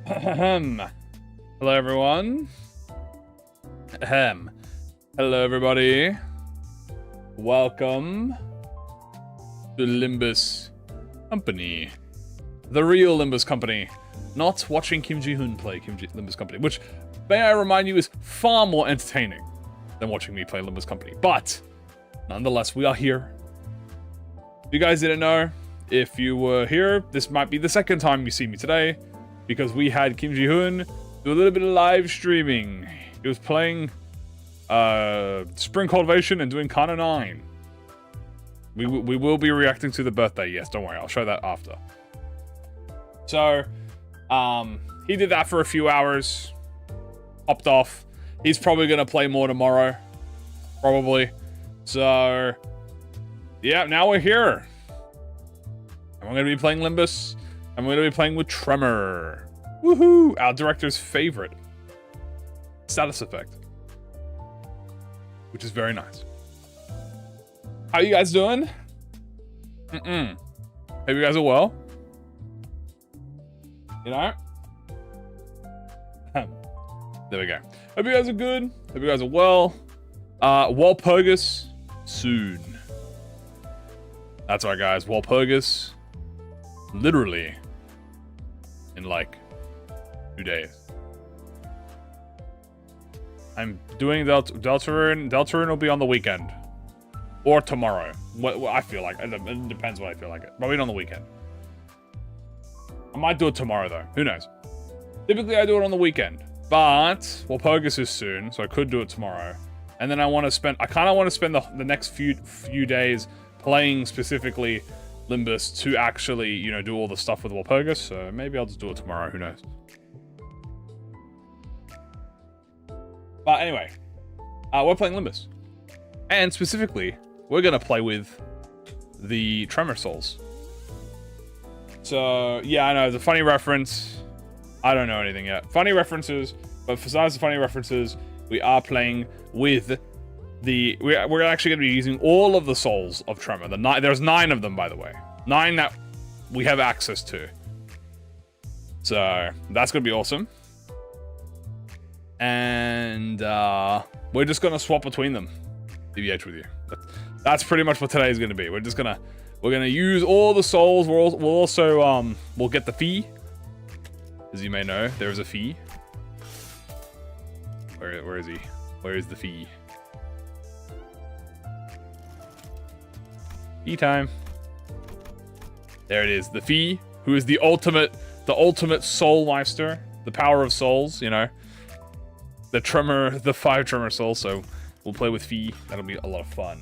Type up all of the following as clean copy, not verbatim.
Ahem. Hello, everyone. Ahem. Hello, everybody. Welcome to Limbus Company. The real Limbus Company. Not watching Kim Ji-hoon play Limbus Company, which, may I remind you, is far more entertaining than watching me play Limbus Company. But, nonetheless, we are here. If you guys didn't know, if you were here, this might be the second time you see me today, because we had Kim Ji-hoon do a little bit of live streaming. He was playing Spring Cultivation and doing Kana 9. We will be reacting to the birthday, yes, don't worry, I'll show that after. So, he did that for a few hours, hopped off. He's probably going to play more tomorrow, probably. So, yeah, now we're here. And we're going to be playing Limbus, and we're going to be playing with Tremor. Woohoo! Our director's favorite status effect. Which is very nice. How you guys doing? Hope you guys are well. You know? There we go. Hope you guys are good. Hope you guys are well. Walpurgis soon. That's right, guys. Walpurgis. Literally. In like 2 days. I'm doing Deltarune. Deltarune will be on the weekend. Or tomorrow. What I feel like. It depends what I feel like it. Probably on the weekend. I might do it tomorrow, though. Who knows? Typically, I do it on the weekend. But, Walpurgis is soon, so I could do it tomorrow. And then I kind of want to spend the next few days playing specifically Limbus to actually, you know, do all the stuff with Walpurgis. So maybe I'll just do it tomorrow. Who knows? But anyway, we're playing Limbus. And specifically, we're going to play with the Tremor Souls. So, yeah, I know, it's a funny reference. I don't know anything yet. Funny references, but besides the funny references, we are playing with we're actually going to be using all of the souls of Tremor. There's 9 of them, by the way. 9 that we have access to. So, that's going to be awesome. And we're just going to swap between them. DBH with you. That's pretty much what today is going to be. We're gonna use all the souls. We'll also we'll get the fee. As you may know, there is a fee. Where is he? Where is the fee? Fee time. There it is. The fee, who is the ultimate soul meister, the power of souls. You know, the 5 Tremor souls. So we'll play with fee. That'll be a lot of fun.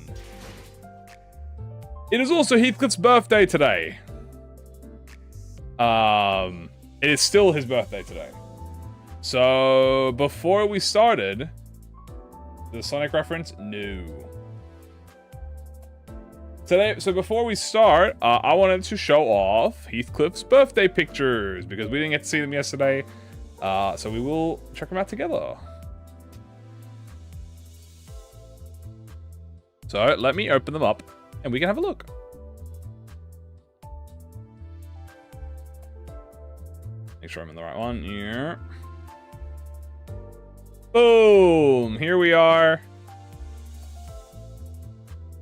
It is also Heathcliff's birthday today. It is still his birthday today. So, before we started... The Sonic reference? No. So before we start, I wanted to show off Heathcliff's birthday pictures, because we didn't get to see them yesterday. So we will check them out together. So, let me open them up. And we can have a look. Make sure I'm in the right one. Yeah. Boom! Here we are.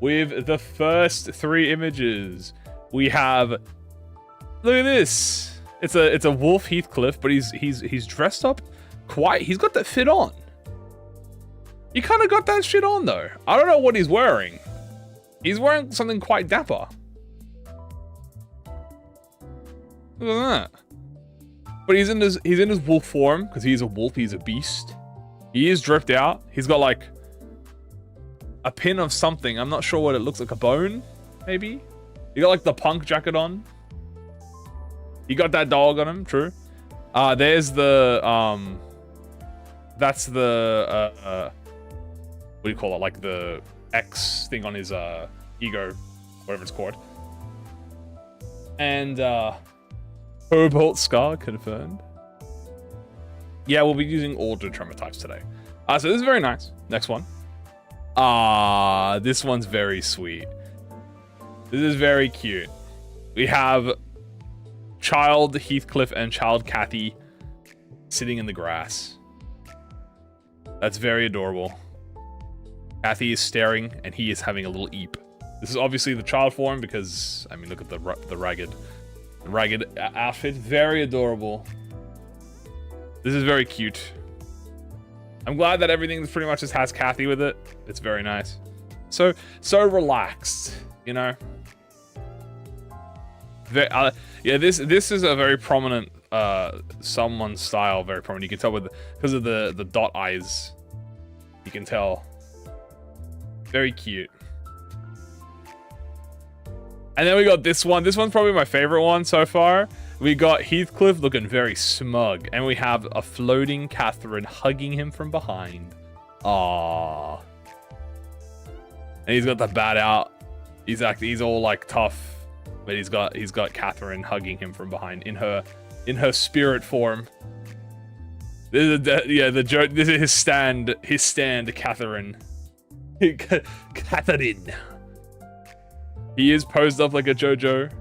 With the first 3 images. We have... Look at this! It's a Wolf Heathcliff, but he's dressed up quite... He's got that fit on. He kind of got that shit on, though. I don't know what he's wearing. He's wearing something quite dapper. Look at that. But he's in his wolf form, because he's a wolf, he's a beast. He is dripped out. He's got like a pin of something. I'm not sure what it looks like. A bone, maybe? He got like the punk jacket on. He got that dog on him, true. There's the that's the what do you call it? Like the X thing on his ego, whatever it's called. And Cobalt Scar confirmed. Yeah, we'll be using all the Tremor types today. So this is very nice. Next one. This one's very sweet. This is very cute. We have Child Heathcliff and Child Kathy sitting in the grass. That's very adorable. Kathy is staring, and he is having a little eep. This is obviously the child form because, I mean, look at the ragged outfit. Very adorable. This is very cute. I'm glad that everything pretty much just has Kathy with it. It's very nice. So relaxed, you know. Yeah, this is a very prominent someone's style, very prominent. You can tell with because of the dot eyes. You can tell. Very cute. And then we got this one. This one's probably my favorite one so far. We got Heathcliff looking very smug, and we have a floating Catherine hugging him from behind. Aww. And he's got the bat out. He's all like tough, but he's got Catherine hugging him from behind in her spirit form. This is the joke. This is his stand, Catherine. Catherine. He is posed up like a JoJo.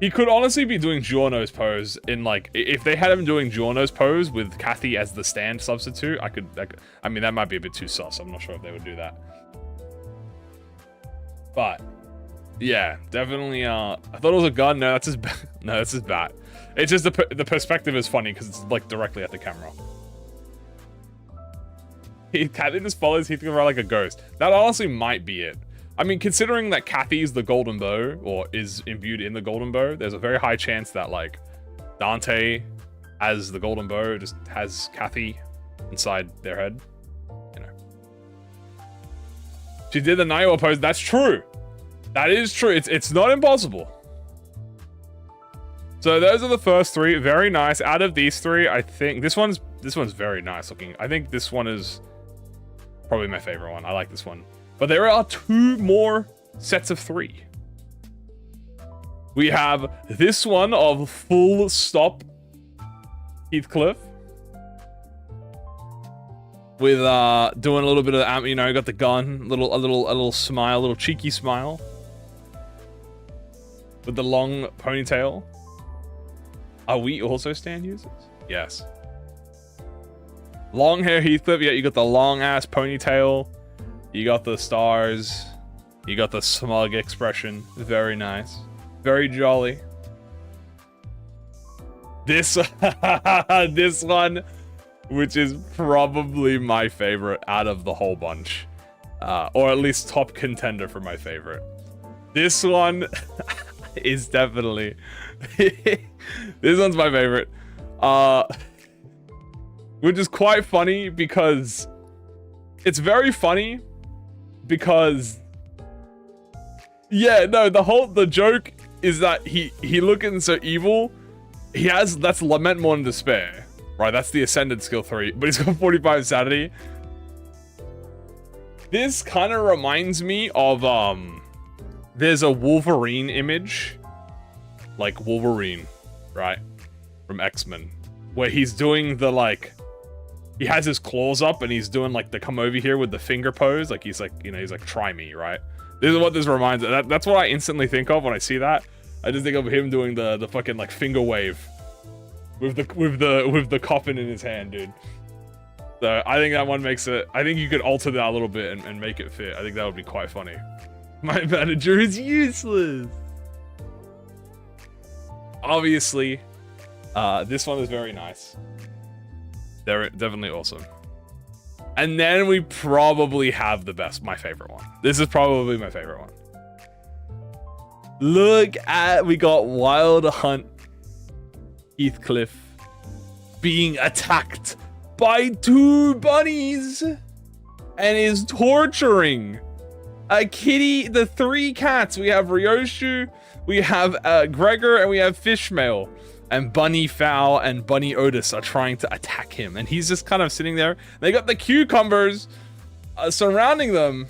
He could honestly be doing Giorno's pose in like, if they had him doing Giorno's pose with Kathy as the stand substitute, I mean, that might be a bit too sus. I'm not sure if they would do that. But yeah, definitely. I thought it was a gun. No, that's his. No, that's his bat. It's just the perspective is funny because it's like directly at the camera. Kathy just follows Heathcliff around like a ghost. That honestly might be it. I mean, considering that Kathy is the golden bow, or is imbued in the golden bow, there's a very high chance that, like, Dante, as the golden bow, just has Kathy inside their head. You know. She did the Naiwa pose. That's true. That is true. It's not impossible. So those are the first three. Very nice. Out of these three, I think this one's very nice looking. I think this one is probably my favorite one. I like this one. But there are two more sets of three. We have this one of full stop Heathcliff. With doing a little bit of, you know, got the gun, a little smile, a little cheeky smile. With the long ponytail. Are we also stand users? Yes. Long hair Heathcliff, yeah, you got the long ass ponytail. You got the stars. You got the smug expression. Very nice. Very jolly. This this one, which is probably my favorite out of the whole bunch. Or at least top contender for my favorite. This one is definitely... this one's my favorite. Which is quite funny because... It's very funny because... Yeah, no, the joke is that he looking so evil. That's Lament More and Despair. Right, that's the Ascended skill 3, but he's got 45 sanity. This kind of reminds me of, there's a Wolverine image. Like Wolverine, right? From X-Men. Where he's doing the, like... He has his claws up and he's doing, like, the come over here with the finger pose. Like, he's like, you know, he's like, try me, right? This is what this reminds me. That's what I instantly think of when I see that. I just think of him doing the fucking, like, finger wave. With the coffin in his hand, dude. So I think that one makes it. I think you could alter that a little bit and make it fit. I think that would be quite funny. My manager is useless. Obviously, this one is very nice. They're definitely awesome. And then we probably have my favorite one. This is probably my favorite one. Look at, we got Wild Hunt Heathcliff being attacked by 2 bunnies and is torturing a kitty, the 3 cats. We have Ryoshu, we have Gregor, and we have Fishmail. And Bunny Fowl and Bunny Otis are trying to attack him. And he's just kind of sitting there. They got the cucumbers surrounding them.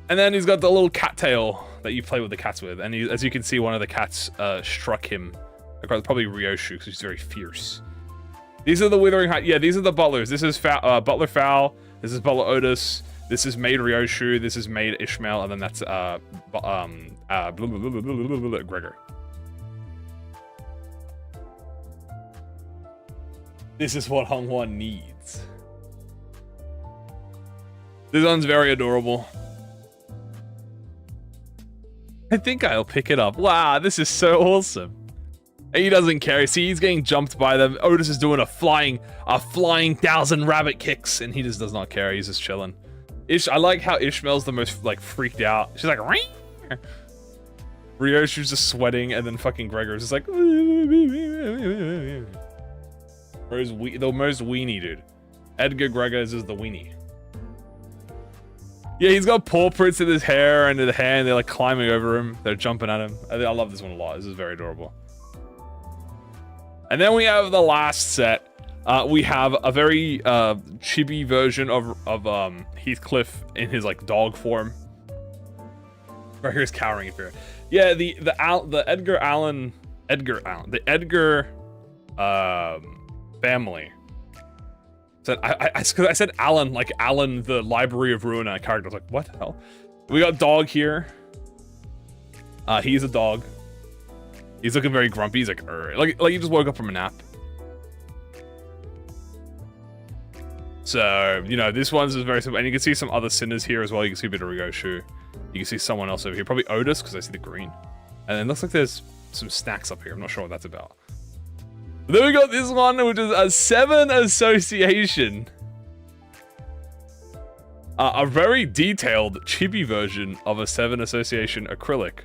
And then he's got the little cat tail that you play with the cats with. And as you can see, one of the cats struck him. Probably Ryoshu, because he's very fierce. These are the Withering Heights. Yeah, these are the butlers. This is Butler Fowl. This is Butler Otis. This is Maid Ryoshu. This is Maid Ishmael. And then that's Gregor. This is what Hongwon needs. This one's very adorable. I think I'll pick it up. Wow, this is so awesome. He doesn't care. See, he's getting jumped by them. Otis is doing a flying 1,000 rabbit kicks, and he just does not care. He's just chilling. I like how Ishmael's the most like freaked out. She's like, ring. Ryoshu's just sweating, and then fucking Gregor's just like, the most weenie dude. Edgar Gregor is just the weenie. Yeah, he's got paw prints in his hair and his hand. They're like climbing over him. They're jumping at him. I love this one a lot. This is very adorable. And then we have the last set. We have a very chibi version of Heathcliff in his like dog form. Right here's cowering in fear. Yeah, the Edgar family. I said Alan, like Alan, the Library of Ruin character. I was like, what the hell? We got dog here. He's a dog. He's looking very grumpy. He's like he just woke up from a nap. So, you know, this one's very simple. And you can see some other sinners here as well. You can see a bit of Ryoshu. You can see someone else over here. Probably Otis, because I see the green. And then it looks like there's some snacks up here. I'm not sure what that's about. But then we got this one, which is a 7 association. A very detailed chibi version of a 7 association acrylic.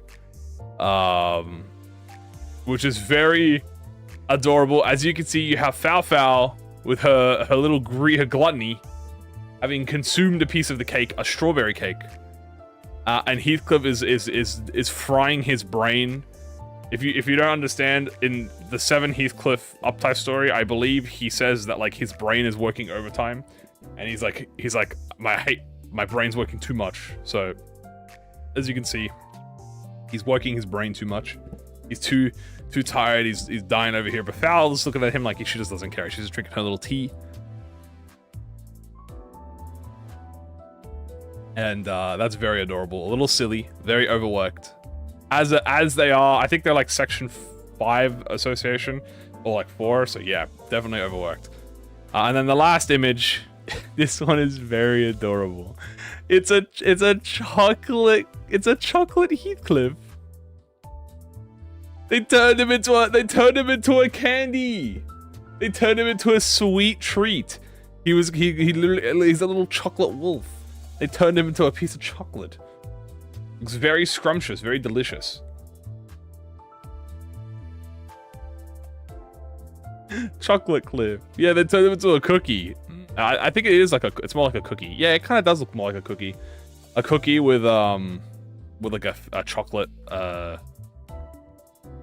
Which is very adorable. As you can see, you have Fao Fao with her little her gluttony, having consumed a piece of the cake, a strawberry cake. And Heathcliff is frying his brain. If you don't understand, in the 7 Heathcliff Uptype story, I believe he says that like his brain is working overtime, and he's like my brain's working too much. So as you can see, he's working his brain too much. He's too tired. He's dying over here. But Foul's looking at him like she just doesn't care. She's just drinking her little tea. And that's very adorable. A little silly, very overworked. As they are, I think they're like section 5 association or like 4. So yeah, definitely overworked. And then the last image, this one is very adorable. It's a chocolate Heathcliff. They turned him into a candy. They turned him into a sweet treat. He's a little chocolate wolf. They turned him into a piece of chocolate. Looks very scrumptious, very delicious. Chocolate Cliff. Yeah, they turned him into a cookie. I think it is like it's more like a cookie. Yeah, it kind of does look more like a cookie. A cookie with like a chocolate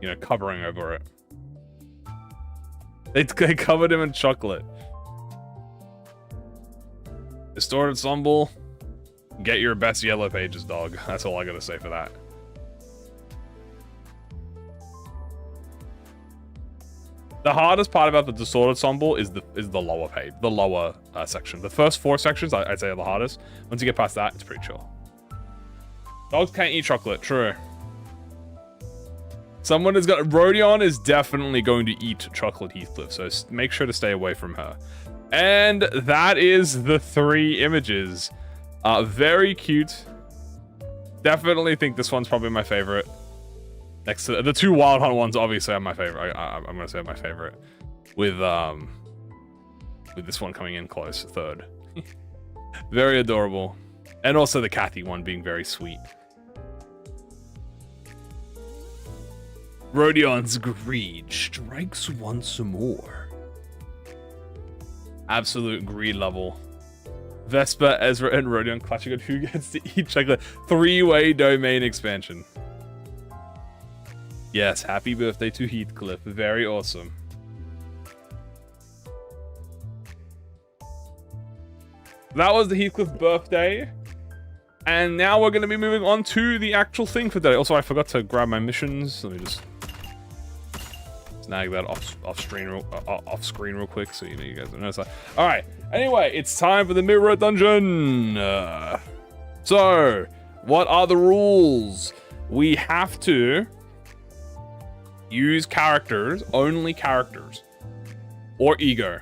you know, covering over it. They covered him in chocolate. Distorted ensemble. Get your best yellow pages, dog. That's all I gotta say for that. The hardest part about the distorted ensemble is the lower page, the lower section. The first 4 sections I'd say are the hardest. Once you get past that, it's pretty chill. Dogs can't eat chocolate. True. Someone has got... Rodion is definitely going to eat chocolate Heathcliff, so make sure to stay away from her. And that is the 3 images. Very cute. Definitely think this one's probably my favorite. Next to the 2 Wild Hunt ones, obviously are my favorite. I'm gonna say my favorite. With this one coming in close, 3rd. Very adorable. And also the Kathy one being very sweet. Rodion's greed strikes once more. Absolute greed level. Vespa, Ezra, and Rodion clutching on who gets to eat chocolate. 3-way domain expansion. Yes, happy birthday to Heathcliff. Very awesome. That was the Heathcliff birthday. And now we're going to be moving on to the actual thing for today. Also, I forgot to grab my missions. Let me just snag that off screen real quick so you know you guys don't notice that. All right. Anyway, it's time for the mirror dungeon. So, what are the rules? We have to use characters, only characters, or ego.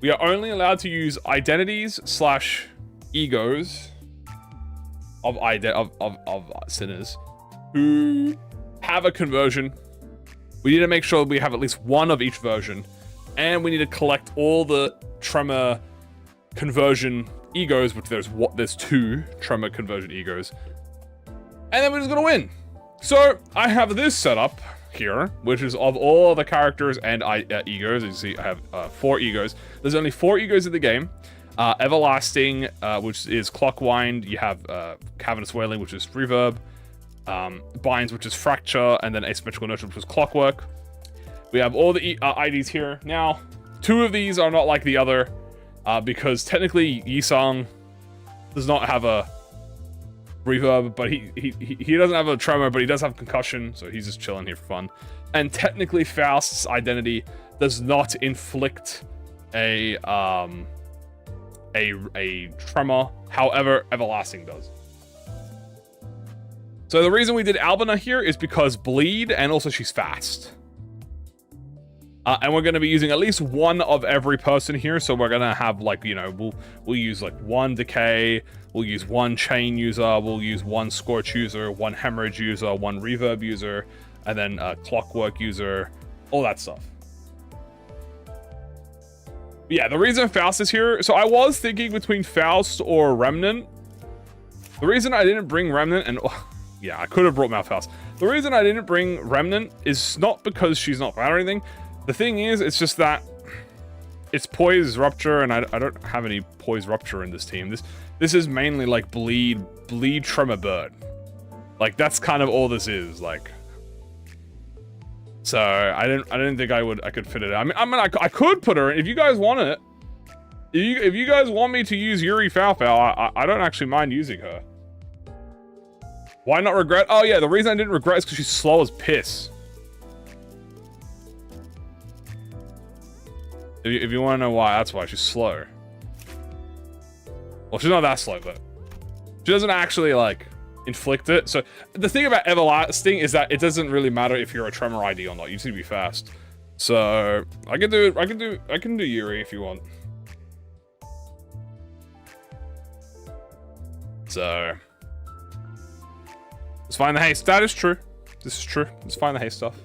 We are only allowed to use identities / egos of sinners who have a conversion. We need to make sure we have at least one of each version, and we need to collect all the Tremor conversion egos, which there's 2 Tremor conversion egos, and then we're just gonna win. So I have this setup here, which is of all the characters and egos. As you see, I have 4 egos. There's only 4 egos in the game. Everlasting, which is Clockwind. You have Cavernous Wailing, which is Reverb. Binds, which is Fracture, and then Asymmetrical Nurture, which is Clockwork. We have all the IDs here. Now, 2 of these are not like the other, because technically Yisang does not have a Reverb, but he doesn't have a Tremor, but he does have Concussion, so he's just chilling here for fun. And technically Faust's identity does not inflict a Tremor, however Everlasting does. So the reason we did Albina here is because bleed, and also she's fast. And we're going to be using at least one of every person here, so we're going to have, like, you know, we'll use, like, 1 Decay, we'll use 1 Chain user, we'll use 1 Scorch user, 1 Hemorrhage user, 1 Reverb user, and then a Clockwork user, all that stuff. But yeah, the reason Faust is here, so I was thinking between Faust or Remnant. The reason I didn't bring Remnant, and yeah, I could have brought Malfaust. The reason I didn't bring Remnant is not because she's not bad or anything. The thing is, it's just that it's Poise Rupture, and I don't have any Poise Rupture in this team. This is mainly like bleed Tremor Bird. Like, that's kind of all this is, like. So I didn't think I could fit it. I mean I could put her in if you guys want it. If you guys want me to use Yuri Faofao, I don't actually mind using her. Why not regret? Oh yeah, the reason I didn't regret is because she's slow as piss. If you want to know why, that's why she's slow. Well, she's not that slow, but she doesn't actually like inflict it. So the thing about Everlasting is that it doesn't really matter if you're a Tremor ID or not. You just need to be fast. So I can do Yuri if you want. So let's find the haste. That is true. This is true. Let's find the haste stuff.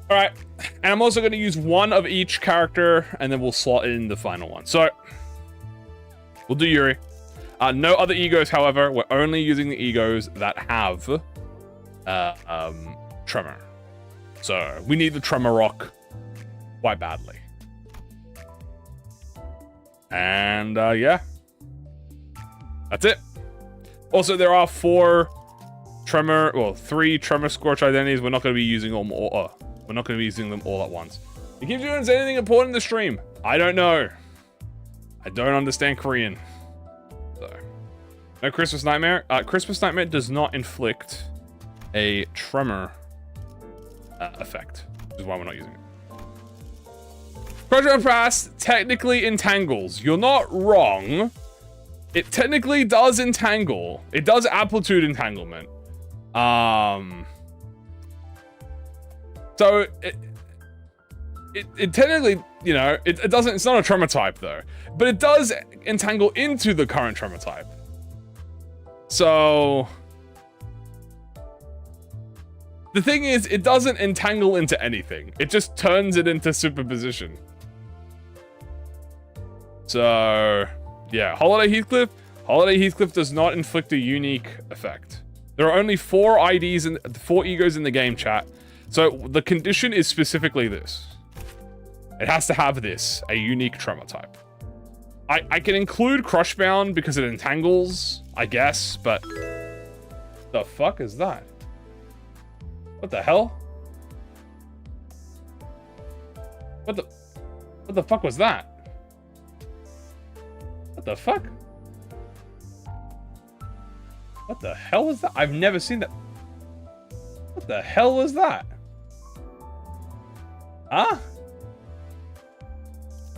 All right, and I'm also going to use 1 of each character, and then we'll slot in the final one. So we'll do Yuri. No other egos, however. We're only using the egos that have Tremor. So we need the Tremor Rock quite badly. And yeah, that's it. Also, there are 3 Tremor Scorch identities. We're not going to be using them all. We're not going to be using them all at once. If you doing anything important in the stream, I don't know. I don't understand Korean. So, no Christmas Nightmare. Christmas Nightmare does not inflict a Tremor effect, which is why we're not using it. Project Pass technically entangles. You're not wrong. It technically does entangle. It does amplitude entanglement. So it technically, you know, it doesn't, it's not a Tremor type though, but it does entangle into the current Tremor type. So the thing is, it doesn't entangle into anything. It just turns it into superposition. So yeah, Holiday Heathcliff. Holiday Heathcliff does not inflict a unique effect. There are only 4 IDs and 4 egos in the game, chat. So the condition is specifically this. It has to have this, a unique Tremor type. I can include Crushbound because it entangles, I guess, but the fuck is that? What the hell? What the fuck was that? What the fuck? What the hell was that? I've never seen that. What the hell was that? Huh?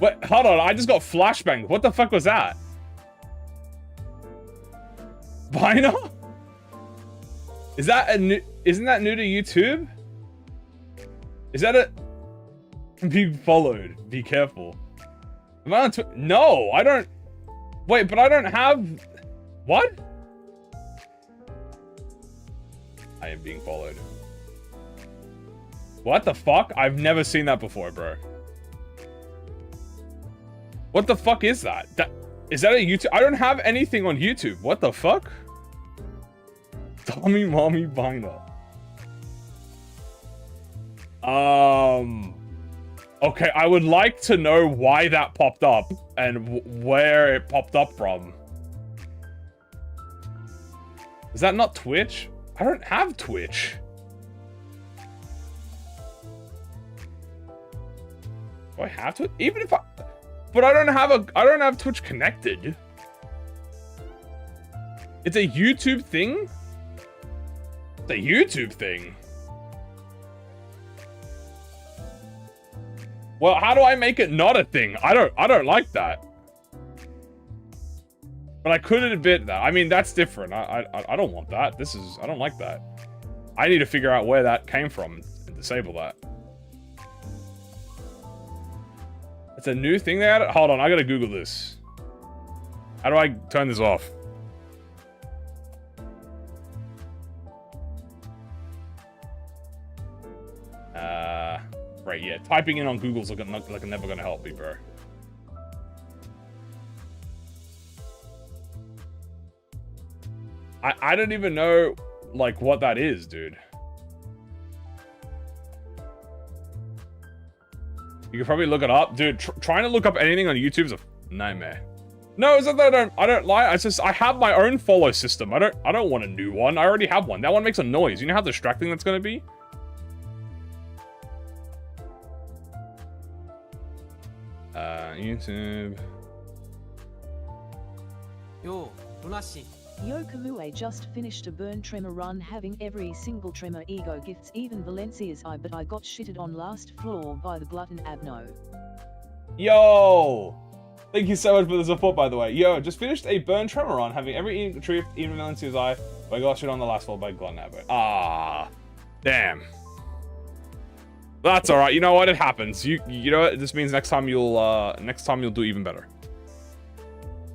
Wait, hold on. I just got flashbanged. What the fuck was that? Bino? Is that a new... Isn't that new to YouTube? Is that a... I'm being followed. Be careful. Am I on Twitch? No, I don't. Wait, but I don't have. What? I am being followed. What the fuck? I've never seen that before, bro. What the fuck is that? Is that a YouTube? I don't have anything on YouTube. What the fuck? Tommy Mommy Binder. Okay, I would like to know why that popped up and where it popped up from. Is that not Twitch? I don't have Twitch. Do I have to? Even if I... But I don't have Twitch connected. It's a YouTube thing? It's a YouTube thing. Well, how do I make it not a thing? I don't like that. But I could admit that. I mean, that's different. I don't want that. I don't like that. I need to figure out where that came from and disable that. It's a new thing they added? Hold on, I gotta Google this. How do I turn this off? Right, yeah. Typing in on Google's like never gonna help me, bro. I don't even know, like, what that is, dude. You can probably look it up. Dude, trying to look up anything on YouTube is a nightmare. No, it's not that I don't lie. It's just I have my own follow system. I don't want a new one. I already have one. That one makes a noise. You know how distracting that's gonna be? YouTube. Yo, Lunashi. Yo, Kamui just finished a burn Tremor run, having every single Tremor ego gifts, even Valencia's eye, but I got shitted on last floor by the glutton Abno. Yo! Thank you so much for the support, by the way. Yo, just finished a burn Tremor run, having every tree, even Valencia's eye, but I got shit on the last floor by glutton Abno. Ah, damn. That's all right. You know what? It happens. You know what? This means next time you'll do even better.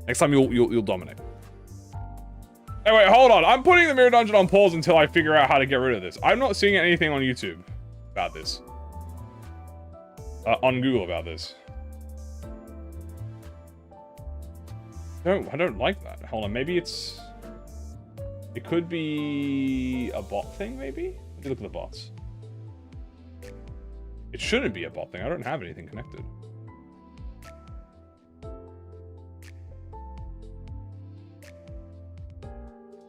Next time you'll dominate. Anyway, hold on. I'm putting the mirror dungeon on pause until I figure out how to get rid of this. I'm not seeing anything on YouTube about this. On Google about this. No, I don't like that. Hold on. Maybe it's... It could be a bot thing, maybe? Let me look at the bots. It shouldn't be a bot thing. I don't have anything connected.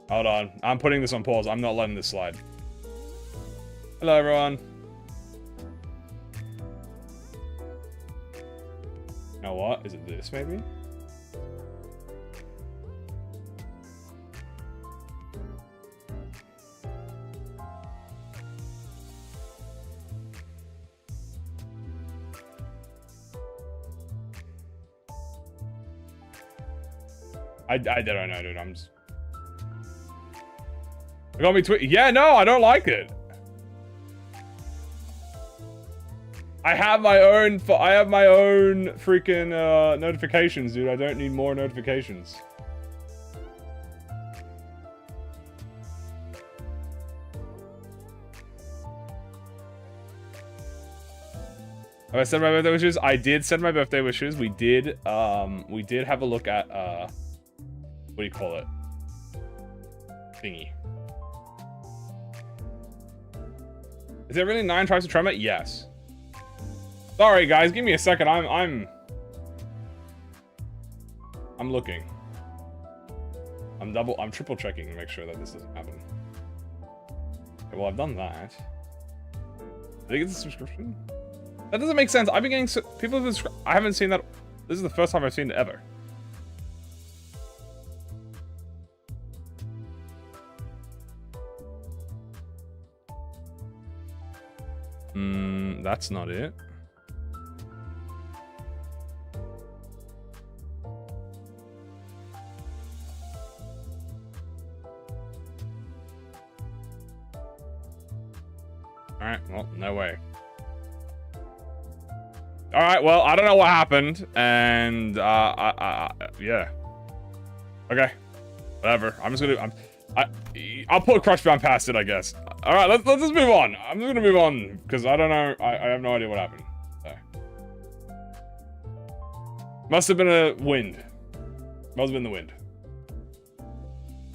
Hold on. I'm putting this on pause. I'm not letting this slide. Hello, everyone. You know what? Is it this, maybe? I don't know, dude. I'm just... I got me yeah, no, I don't like it. I have my own freaking notifications, dude. I don't need more notifications. Have I sent my birthday wishes? I did send my birthday wishes. We did have a look at what do you call it? Thingy. Is there really 9 types of Tremor? Yes. Sorry, guys. Give me a second. I'm looking. I'm triple checking to make sure that this doesn't happen. Okay, well, I've done that. I think it's a subscription. That doesn't make sense. I've been getting people have been. I haven't seen that. This is the first time I've seen it ever. That's not it. Alright, well, no way. All right, well, I don't know what happened, and yeah. Okay, whatever. I'm just gonna. I'll put Crushbound past it, I guess. All right, let's just move on. I'm just gonna move on because I don't know. I have no idea what happened. So. Must have been a wind. Must have been the wind.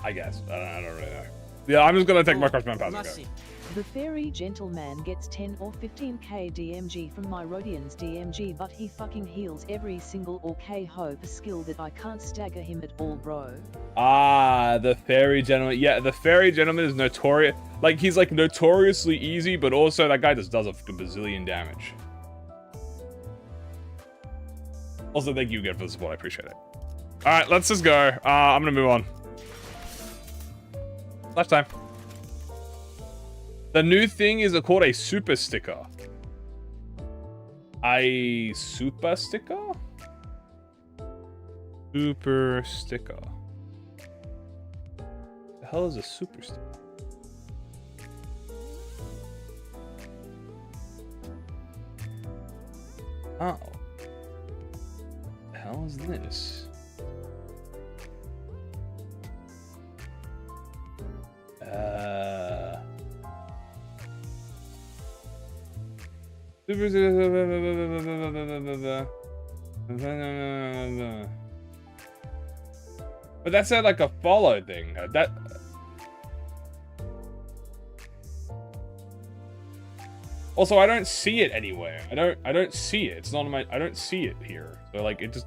I guess. I don't really know. Yeah, I'm just gonna take my Crushbound past it. Okay. The fairy gentleman gets 10 or 15k DMG from my Rodian's DMG, but he fucking heals every single OK hope, a skill that I can't stagger him at all, bro. Ah, the fairy gentleman. Yeah, the fairy gentleman is notorious. Like, he's like notoriously easy, but also that guy just does a bazillion damage. Also, thank you again for the support. I appreciate it. All right, let's just go. I'm gonna move on. Last time. The new thing is called a super sticker. A super sticker? Super sticker. The hell is a super sticker? Oh. The hell is this? But that said like a follow thing. That also I don't see it anywhere. I don't see it. It's not on my. I don't see it here. So like it just.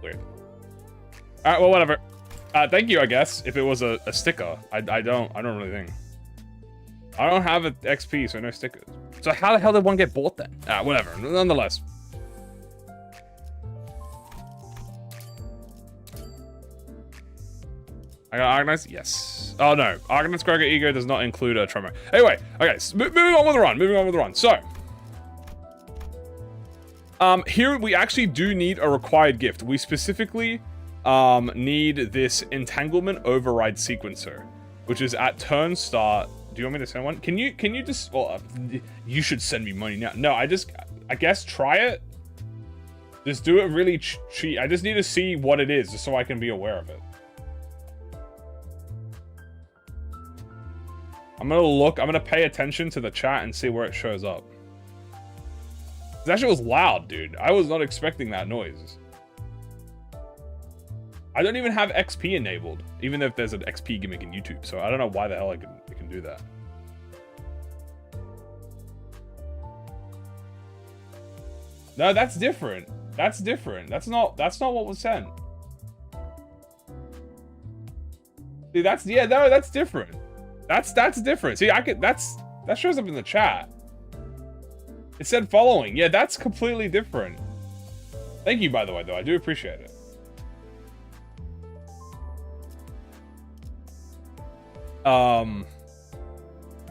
Weird. All right. Well, whatever. Thank you, I guess, if it was a sticker. I don't really think. I don't have an XP, so no stickers. So how the hell did one get bought then? Whatever, nonetheless. I got Argonite's? Yes. Oh no, Argonite's Gregor Ego does not include a Tremor. Anyway, okay, so moving on with the run, So, here we actually do need a required gift. We specifically need this entanglement override sequencer, which is at turn start. Do you want me to send one? Can you just, well, you should send me money now. No, I guess try it. Just do it really cheap. I just need to see what it is just so I can be aware of it. I'm gonna pay attention to the chat and see where it shows up. That shit was loud, dude. I was not expecting that noise. I don't even have XP enabled, even if there's an XP gimmick in YouTube, so I don't know why the hell I can do that. No, that's different. That's different. That's not what was sent. See, that's different. That's different. See, that shows up in the chat. It said following. Yeah, that's completely different. Thank you, by the way, though. I do appreciate it.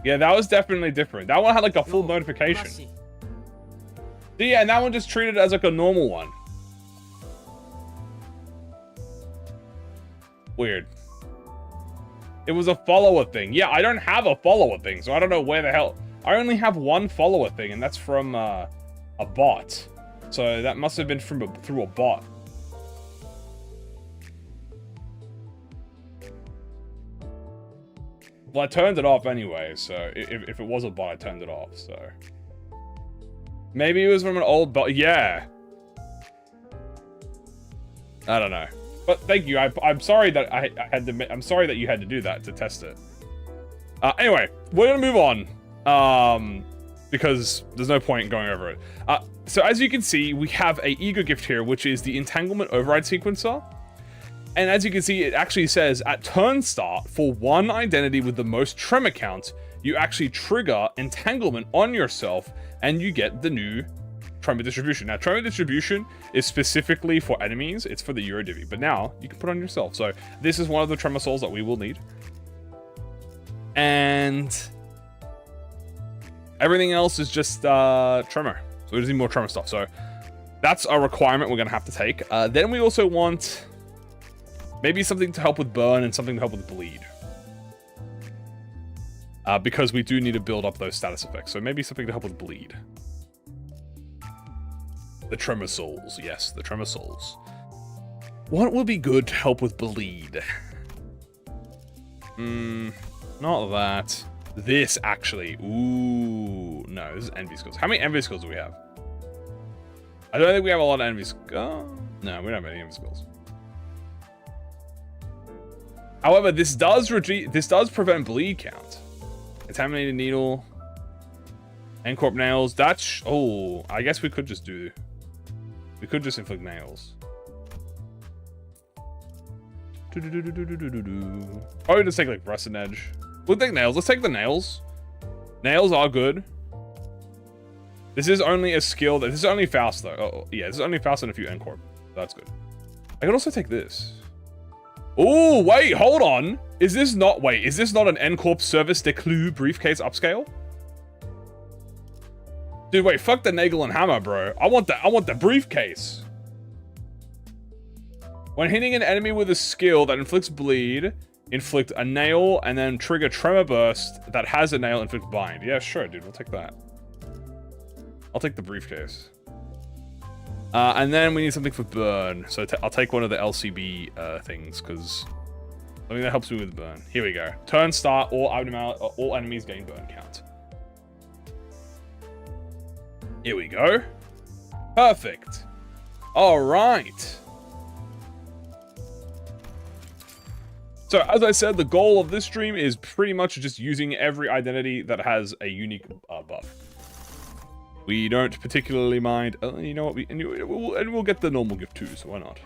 Yeah, that was definitely different. That one had like a full notification. See, yeah, and that one just treated it as like a normal one. Weird. It was a follower thing. Yeah, I don't have a follower thing, so I don't know where the hell. I only have one follower thing, and that's from a bot. So that must have been through a bot. Well, I turned it off anyway, so if it was a bot, I turned it off, so. Maybe it was from an old bot. Yeah. I don't know. But thank you. I'm sorry that I'm sorry that you had to do that to test it. Anyway, we're gonna move on. Because there's no point in going over it. So as you can see, we have a ego gift here, which is the entanglement override sequencer. And as you can see, it actually says at turn start, for one identity with the most tremor count, you actually trigger entanglement on yourself and you get the new tremor distribution. Now, tremor distribution is specifically for enemies. It's for the Eurodivvy, but now you can put on yourself. So this is one of the tremor souls that we will need. And everything else is just tremor. So we just need more tremor stuff. So that's a requirement we're going to have to take. Then we also want maybe something to help with burn and something to help with bleed. because we do need to build up those status effects. So maybe something to help with bleed. The Tremor Souls. Yes, the Tremor Souls. What would be good to help with bleed? Not that. This, actually. Ooh. No, this is envy skills. How many envy skills do we have? I don't think we have a lot of envy skills. No, we don't have any envy skills. However, this does prevent bleed count. Contaminated needle. N-corp nails. That's... Oh, I guess we could just do... We could just inflict nails. Probably just take like Rusted Edge. We'll take nails. Let's take the nails. Nails are good. This is only a skill that... This is only Faust though. Oh, yeah, this is only Faust and a few N-corp. That's good. I could also take this. Oh, wait, hold on. Is this not... Wait, is this not an N-corp Service de Clou briefcase upscale? Dude, wait, fuck the Nagel and Hammer, bro. I want the briefcase. When hitting an enemy with a skill that inflicts bleed, inflict a nail, and then trigger Tremor Burst that has a nail, inflict bind. Yeah, sure, dude, we'll take that. I'll take the briefcase. And then we need something for burn. So I'll take one of the LCB things, because something that helps me with burn. Here we go. Turn start, all enemies gain burn count. Here we go. Perfect. All right. So, as I said, the goal of this stream is pretty much just using every identity that has a unique buff. We don't particularly mind... you know what? We'll get the normal gift too, so why not?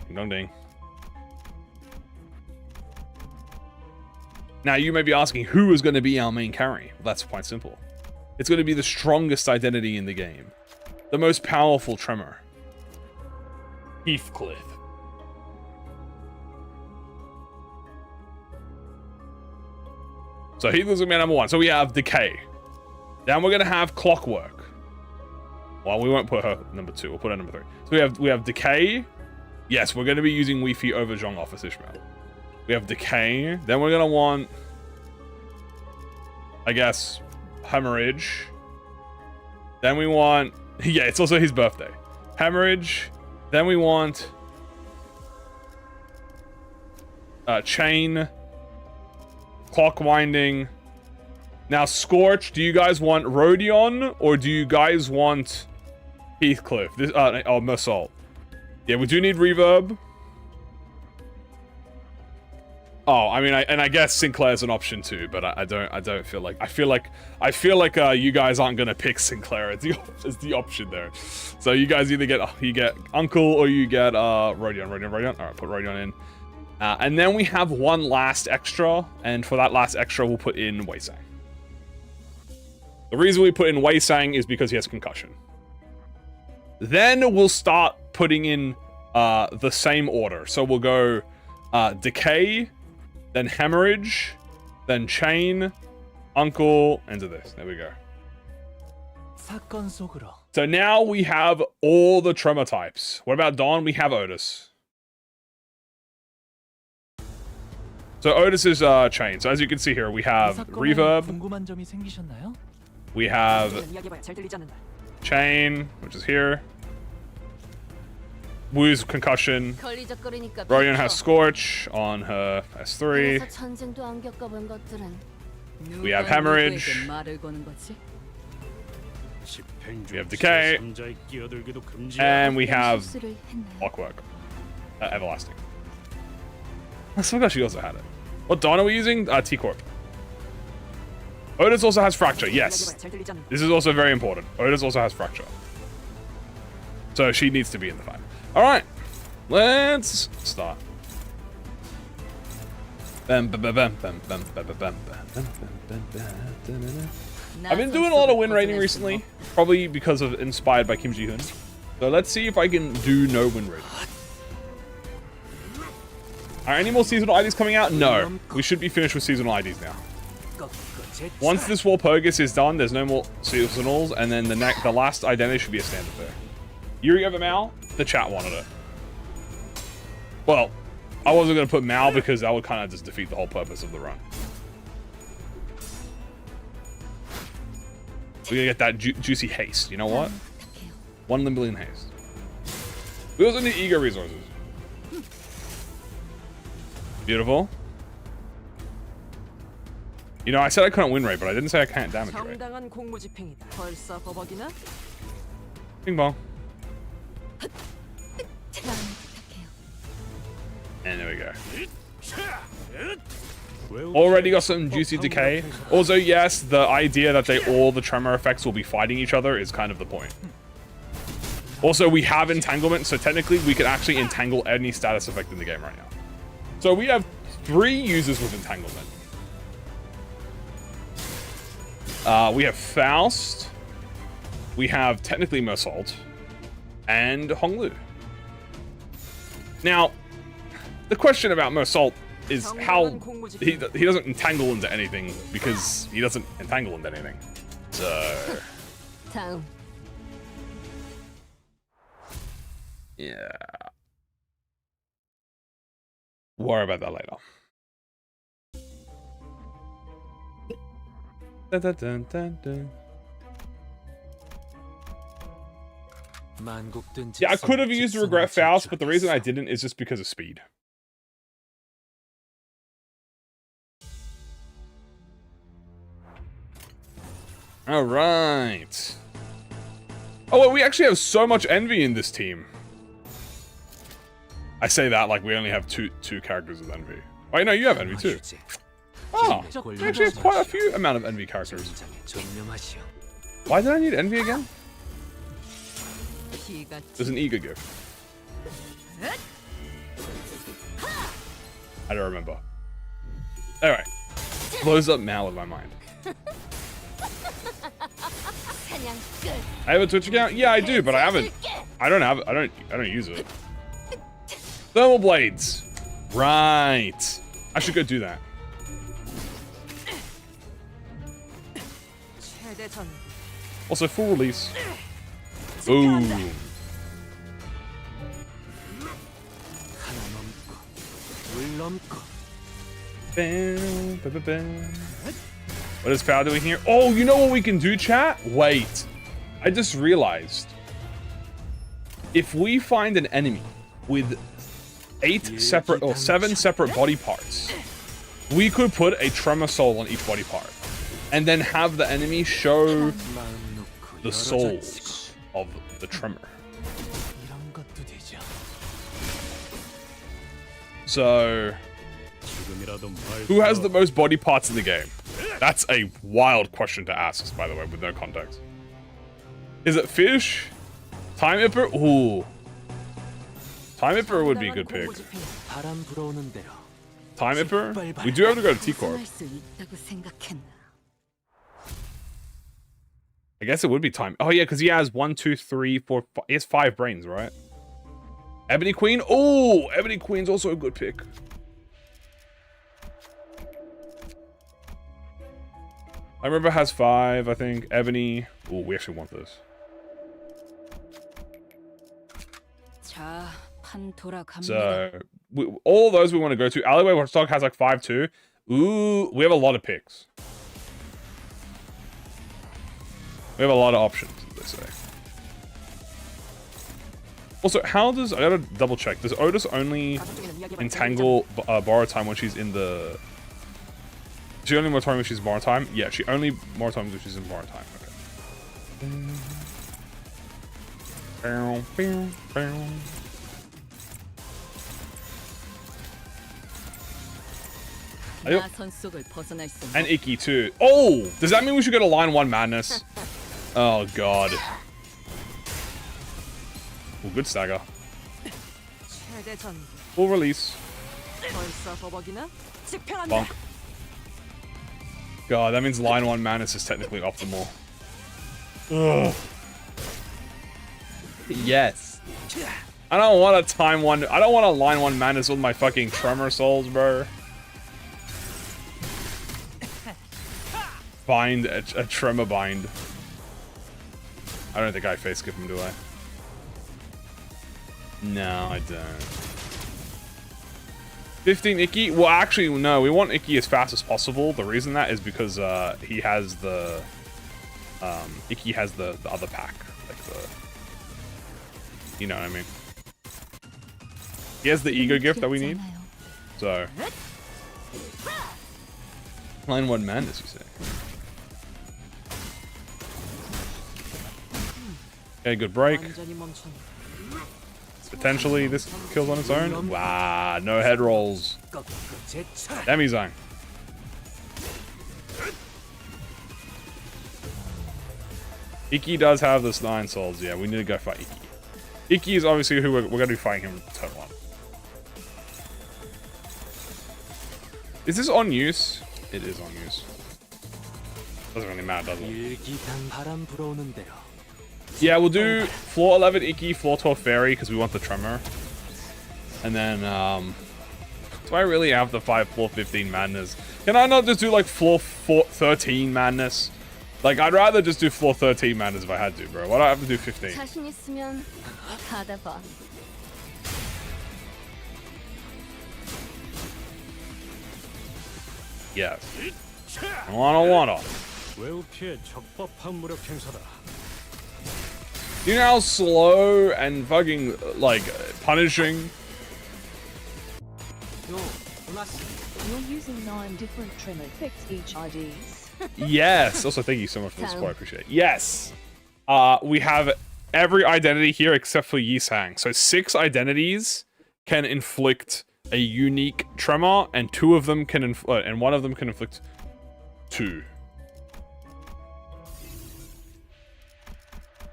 Ding dong ding. Now, you may be asking, who is going to be our main carry? Well, that's quite simple. It's going to be the strongest identity in the game. The most powerful Tremor. Heathcliff. So Heathcliff's going to be number one. So we have Decay. Then we're going to have Clockwork. Well, we won't put her number two. We'll put her number three. So we have Decay. Yes, we're going to be using Wi-Fi over Zhong Office Ishmael. We have Decay. Then we're going to want... I guess... Hemorrhage. Then we want... Yeah, it's also his birthday. Hemorrhage. Then we want... Chain. Clock Winding. Now, Scorch, do you guys want Rodion? Or do you guys want Heathcliff? This, oh, Mersault. Yeah, we do need Reverb. Oh, I mean, I guess Sinclair's an option too, but I don't feel like... I feel like you guys aren't gonna pick Sinclair as the option there. So you guys either get Uncle or you get Rodion. All right, put Rodion in. And then we have one last extra, and for that last extra, we'll put in Wei Sang. The reason we put in Wei Sang is because he has concussion. Then we'll start putting in the same order. So we'll go Decay, then Hemorrhage, then Chain, Uncle, into this. There we go. So now we have all the Tremor types. What about Dawn? We have Otis. So Otis is Chain. So as you can see here, we have Reverb. We have Chain, which is here. Wu's concussion. Rodion has Scorch on her S3. We have Hemorrhage. We have Decay. And we have Clockwork. Everlasting. I forgot she also had it. What Dawn are we using? T-Corp. Otis also has Fracture. Yes. This is also very important. Otis also has Fracture. So she needs to be in the fight. Alright. Let's start. I've been doing a lot of win rating recently. Probably because of inspired by Kim Ji-hoon. So let's see if I can do no win rating. Are any more seasonal IDs coming out? No. We should be finished with seasonal IDs now. Once this Walpurgis is done, there's no more seasonals, and then the last identity should be a standard there. Yuri over Mal? The chat wanted it. Well, I wasn't going to put Mal because that would kind of just defeat the whole purpose of the run. We're gonna get that juicy haste. You know what? 1 Limbillion haste. We also need ego resources. Beautiful. You know, I said I couldn't win rate, but I didn't say I can't damage rate. Bing bong. And there we go. Already got some juicy decay. Also, yes, the idea that all the tremor effects will be fighting each other is kind of the point. Also, we have entanglement, so technically we can actually entangle any status effect in the game right now. So we have 3 users with entanglement. We have Faust. We have technically Mersault. And Honglu. Now, the question about Mersault is how he doesn't entangle into anything because he doesn't entangle into anything. So yeah, worry about that later. Dun, dun, dun, dun, dun. Yeah, I could have used Regret Faust, but the reason I didn't is just because of speed. All right. Oh, well, we actually have so much envy in this team. I say that like we only have two characters with envy. Oh, no, you have envy too. Oh, we actually have quite a few amount of envy characters. Why did I need envy again? There's an ego gift. I don't remember. Anyway, blows up now in my mind. I have a Twitch account? Yeah, I do, but I haven't. I don't use it. Thermal blades. Right. I should go do that. Also, full release. Ooh. What is Pal doing here? Oh, you know what we can do, chat? Wait. I just realized. If we find an enemy with 7 separate body parts, we could put a Tremor soul on each body part. And then have the enemy show the souls of the Tremor. So, who has the most body parts in the game? That's a wild question to ask, by the way, with no context. Is it Fish? Time Ipper? Ooh. Time Ipper would be a good pick. Time Ipper? We do have to go to T-Corp. I guess it would be Time. Oh yeah, because he has 1, 2, 3, 4, 5. He has 5 brains, right? Ebony Queen? Oh, Ebony Queen's also a good pick. I remember has 5, I think. Ebony. Oh, we actually want this. So, all of those we want to go to. Alleyway Watchdog has like 5 too. Ooh, we have a lot of picks. We have a lot of options, they say. Also, how does... I gotta double check. Does Otis only entangle borrow time when she's in the... She only more time when she's in borrow time? Yeah, she only more time when she's in borrow time. Okay. And Icky too. Oh! Does that mean we should go to line 1 madness? Oh god. Oh, good stagger. Full release. Bonk. God, that means line 1 madness is technically optimal. Ugh. Yes. I don't want a time 1. I don't want a line 1 madness with my fucking Tremor souls, bro. Bind a Tremor bind. I don't think I face skip him, do I? No, I don't. 15 Icky? Well, actually, no. We want Icky as fast as possible. The reason that is because he has the Iki has the other pack, like the, you know what I mean. He has the ego gift that we need. So, line 1 madness, you say? Okay, good break. Potentially this kills on its own. Wow, no head rolls. Demi-zone. Iki does have this 9 souls. Yeah, we need to go fight Iki. Iki is obviously who we're going to be fighting him turn 1. Is this on use? It is on use. Doesn't really matter, does it? Yeah, we'll do floor 11 Iki, floor 12 Fairy, because we want the Tremor. And then, do I really have to fight floor 15 Madness? Can I not just do, like, floor 13 Madness? Like, I'd rather just do floor 13 Madness if I had to, bro. Why do I have to do 15? Yes. I wanna. You know how slow and fucking, like, punishing? You're using 9 different Tremor effects each IDs. Yes. Also, thank you so much for the support. I appreciate it. Yes. We have every identity here except for Yisang. So 6 identities can inflict a unique tremor, and 2 of them can and 1 of them can inflict 2.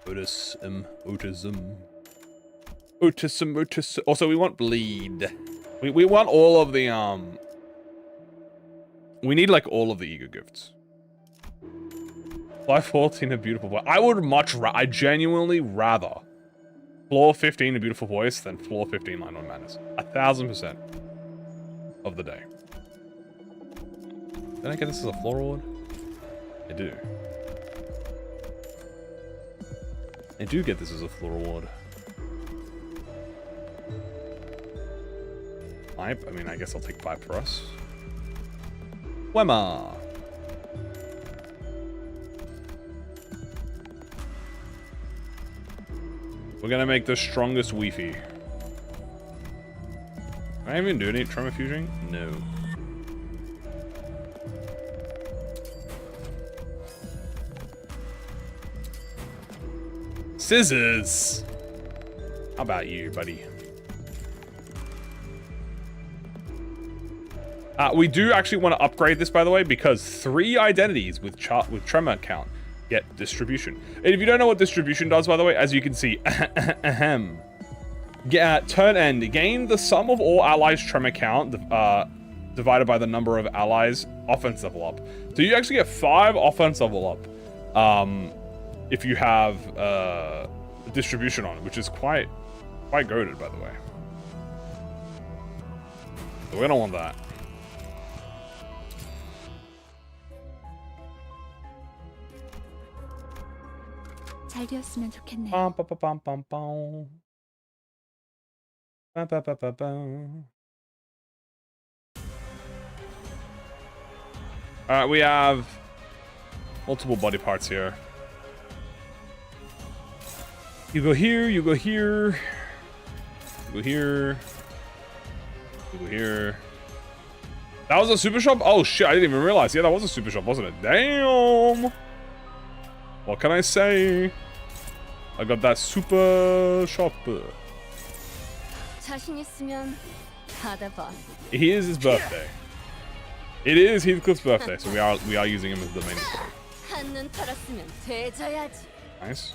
Autism. Also, we want bleed. We want all of the we need like all of the ego gifts. 514 a beautiful voice. I genuinely rather floor 15 a beautiful voice than floor 15 line 1 madness. 1000% of the day. Did I get this as a floor reward? I do. I do get this as a floor reward. Pipe? I mean, I guess I'll take pipe for us. Wemma! We're gonna make the strongest Wi-Fi. Can I even do any Tremor Fusing? No. Scissors! How about you, buddy? We do actually want to upgrade this, by the way, because 3 identities with Tremor count get distribution. And if you don't know what distribution does, by the way, as you can see, turn end, gain the sum of all allies' Tremor count divided by the number of allies offense level up. So you actually get 5 offense level up if you have distribution on it, which is quite goated, by the way. So we don't want that. 되었으면 좋겠네. Alright, we have multiple body parts here. You go here, you go here, you go here, you go here. That was a super shop? Oh shit, I didn't even realize. Yeah, that was a super shop, wasn't it? Damn! What can I say? I got that super shop. 자신 있으면 받아봐. It is his birthday. It is Heathcliff's birthday, so we are using him as the main display. 한눈 팔았으면 되져야지. Nice.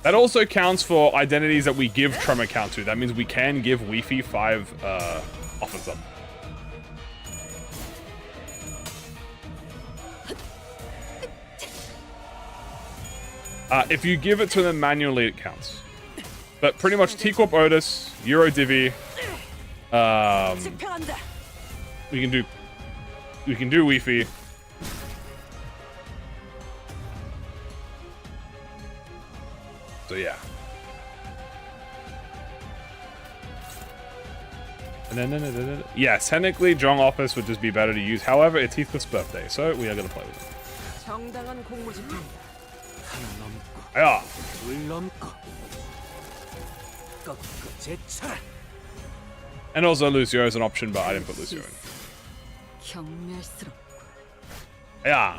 That also counts for identities that we give Tremor count to. That means we can give Wi-Fi 5 offense up. If you give it to them manually, it counts. But pretty much T-Corp Otis, Euro Divi, we can do Wi-Fi. So yeah. Yeah, technically, Jong Office would just be better to use. However, it's Heathcliff's birthday, so we are going to play with it. 정당한 공무 집행이다. 하나 넘고 Yeah. 둘 넘고 꺾고 제쳐라. And also, Lucio is an option, but I didn't put Lucio in. 경멸스럽고 Yeah.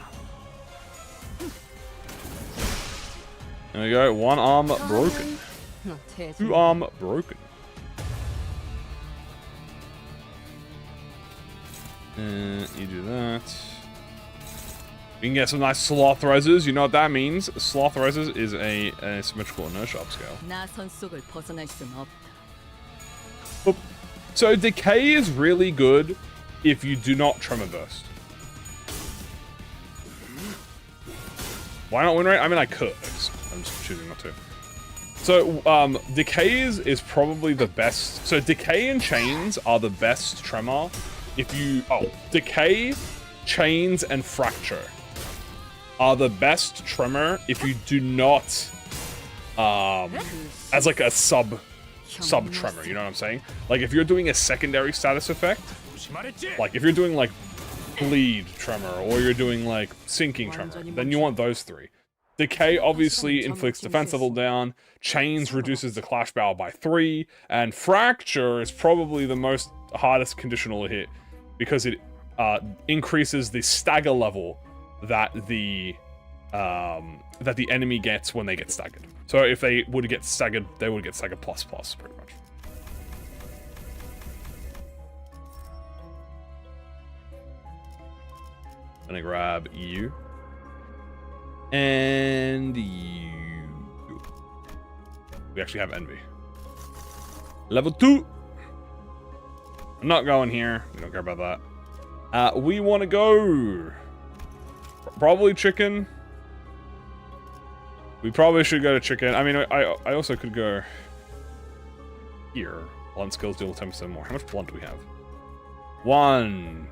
There we go. One arm broken. 너 대중 Two arm broken. You do that. We can get some nice sloth resers. You know what that means? Sloth resers is a symmetrical inertia upscale. 나선 속을 벗어날 순 없다. So decay is really good if you do not tremor burst. Why not win rate? I mean, I could. I'm just choosing not to. So decay is probably the best. So decay and chains are the best tremor. If you decay, chains, and fracture are the best tremor if you do not as like a sub tremor, you know what I'm saying? Like if you're doing a secondary status effect, like if you're doing like bleed tremor or you're doing like sinking tremor, then you want those three. Decay obviously inflicts defense level down, chains reduces the clash power by 3, and fracture is probably the most hardest conditional to hit because it increases the stagger level that the enemy gets when they get staggered. So if they would get staggered, they would get staggered plus pretty much. I'm gonna grab you. And you. We actually have envy. Level 2. I'm not going here. We don't care about that. We want to go. Probably chicken. We probably should go to chicken. I mean, I also could go here. Blunt skills deal 10% more. How much blunt do we have? 1.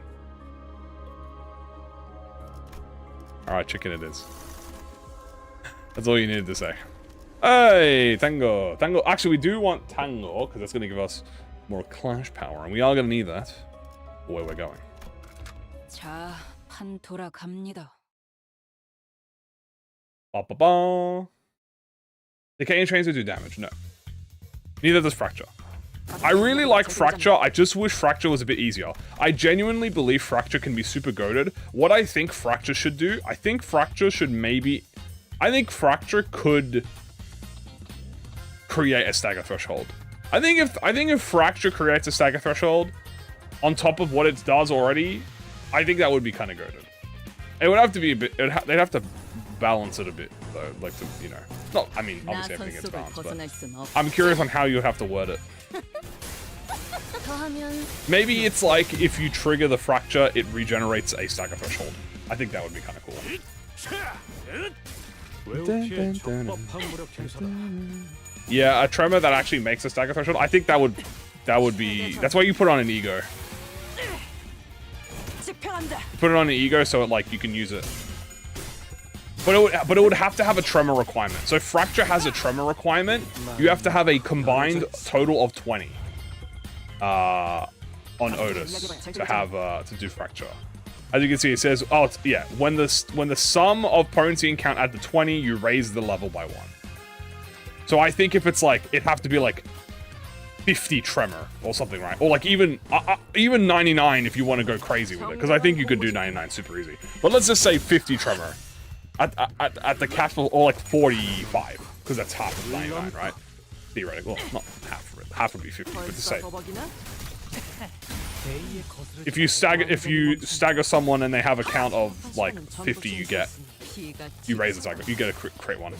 Alright, chicken it is. That's all you needed to say. Hey, Tango. Tango. Actually, we do want Tango, because that's going to give us more clash power, and we are going to need that for where we're going. 자, 판 돌아갑니다. Ba-ba-ba. Decaying chains will do damage. No. Neither does fracture. I really like fracture. I just wish fracture was a bit easier. I genuinely believe fracture can be super goated. What I think fracture should do, I think fracture could create a stagger threshold. I think if fracture creates a stagger threshold on top of what it does already, I think that would be kind of goated. It would have to be a bit. They'd have to balance it a bit though, like to, you know. Not. I mean, obviously everything gets balanced, but I'm curious on how you would have to word it. Maybe it's like if you trigger the fracture, it regenerates a stagger threshold. I think that would be kind of cool. Yeah, a tremor that actually makes a stagger threshold. I think that would be. That's why you put it on an ego. Put it on an ego so it like you can use it. But it would have to have a tremor requirement. So fracture has a tremor requirement. You have to have a combined total of 20 on Otis to have to do fracture. As you can see, it says, oh yeah, when the sum of potency and count add to 20, you raise the level by 1. So I think if it's like, it'd have to be like 50 tremor or something, right? Or like even 99 if you want to go crazy with it, because I think you could do 99 super easy. But let's just say 50 tremor at the capital, or like 45, because that's half of 99, right? Theoretically, well, not half. Half would be 50, but to say, if you stagger someone and they have a count of like 50, you raise the stagger, you get a crit one.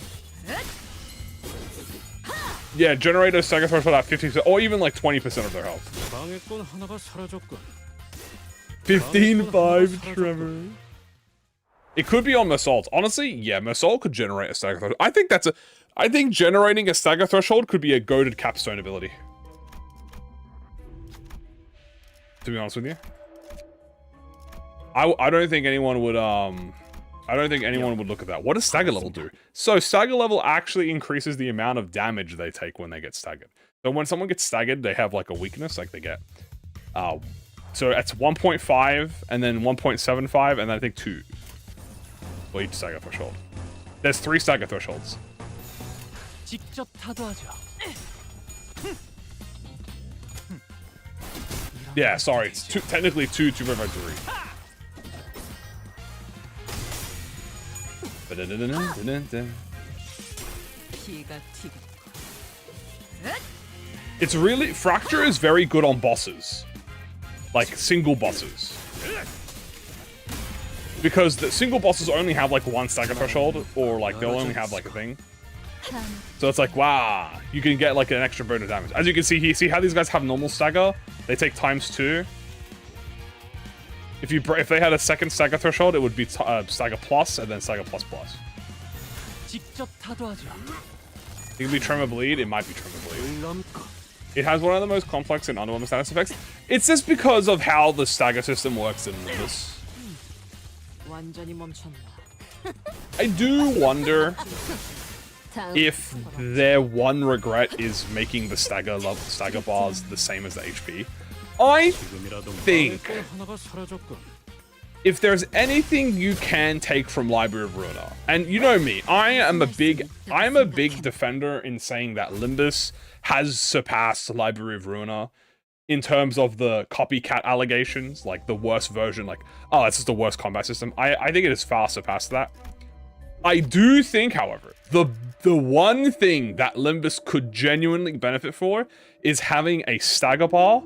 Yeah, generate a stagger threshold at 50%, or even like 20% of their health. 15-5 Tremor. It could be on Mersault. Honestly, yeah, Mersault could generate a stagger threshold. I think generating a stagger threshold could be a goated capstone ability. To be honest with you, I don't think anyone would look at that. What does stagger level do? So stagger level actually increases the amount of damage they take when they get staggered. So when someone gets staggered, they have like a weakness, like they get So it's 1.5 and then 1.75 and then I think 2 for each stagger threshold. There's 3 stagger thresholds. 직접 타도하죠. Yeah, sorry, it's technically 2 divided by 3. 피가 튀고. It's really... Fracture is very good on bosses. Like, single bosses. Because the single bosses only have, like, 1 stagger threshold, or, like, they'll only have, like, a thing. So it's like, wow, you can get, like, an extra burn of damage. As you can see here, see how these guys have normal stagger? They take +2. If they had a second stagger threshold, it would be stagger plus, and then stagger plus plus. 직접 타도하죠. It can be Tremor Bleed, it might be Tremor Bleed. It has one of the most complex and underwhelming status effects. It's just because of how the stagger system works in Limbus. 완전히 멈췄나. I do wonder if their one regret is making the stagger bars the same as the HP. I think 하나가 사라졌군. if there's anything you can take from Library of Ruina, and you know me, I am a big defender in saying that Limbus has surpassed Library of Ruina in terms of the copycat allegations, like the worst version, like, oh, it's just the worst combat system. I think it is far surpassed that. I do think, however, the one thing that Limbus could genuinely benefit for is having a stagger bar,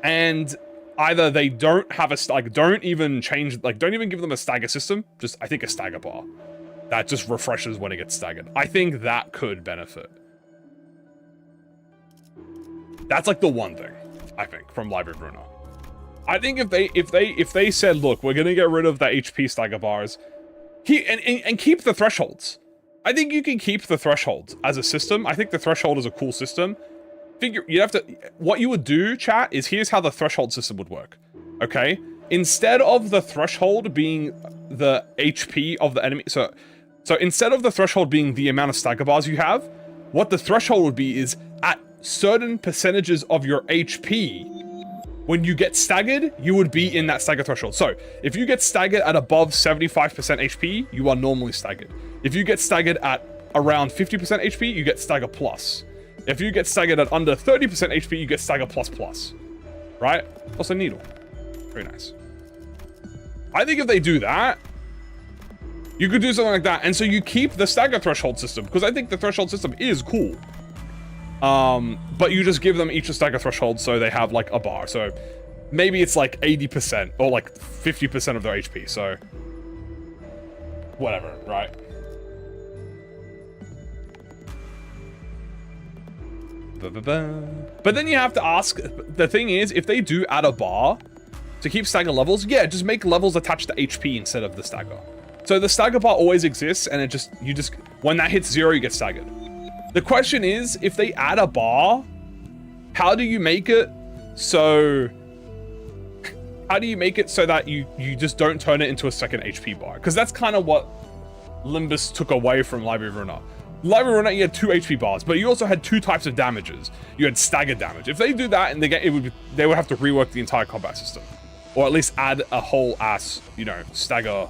and either they don't have a don't even give them a stagger system, just I think a stagger bar that just refreshes when it gets staggered. I think that could benefit. That's like the one thing I think from Library of Ruina. I think if they said, look, we're gonna get rid of the HP stagger bars, and keep the thresholds. I think you can keep the thresholds as a system. I think the threshold is a cool system. What you would do, chat, is here's how the threshold system would work. Okay? Instead of the threshold being the HP of the enemy, so instead of the threshold being the amount of stagger bars you have, what the threshold would be is at certain percentages of your HP, when you get staggered, you would be in that stagger threshold. So, if you get staggered at above 75% HP, you are normally staggered. If you get staggered at around 50% HP, you get stagger plus. If you get staggered at under 30% HP, you get stagger plus plus. Right? Also needle. Very nice. I think if they do that, you could do something like that. And so you keep the stagger threshold system, because I think the threshold system is cool. But you just give them each a stagger threshold so they have like a bar. So maybe it's like 80% or like 50% of their HP. So whatever, right? But then you have to ask, the thing is, if they do add a bar to keep stagger levels, yeah, just make levels attached to HP instead of the stagger. So the stagger bar always exists, and when that hits 0, you get staggered. The question is, if they add a bar, how do you make it so that you just don't turn it into a second HP bar? Because that's kind of what Limbus took away from Library of Ruina. Library of Ruina, you had 2 HP bars, but you also had 2 types of damages. You had staggered damage. If they do that, and they would have to rework the entire combat system, or at least add a whole ass, stagger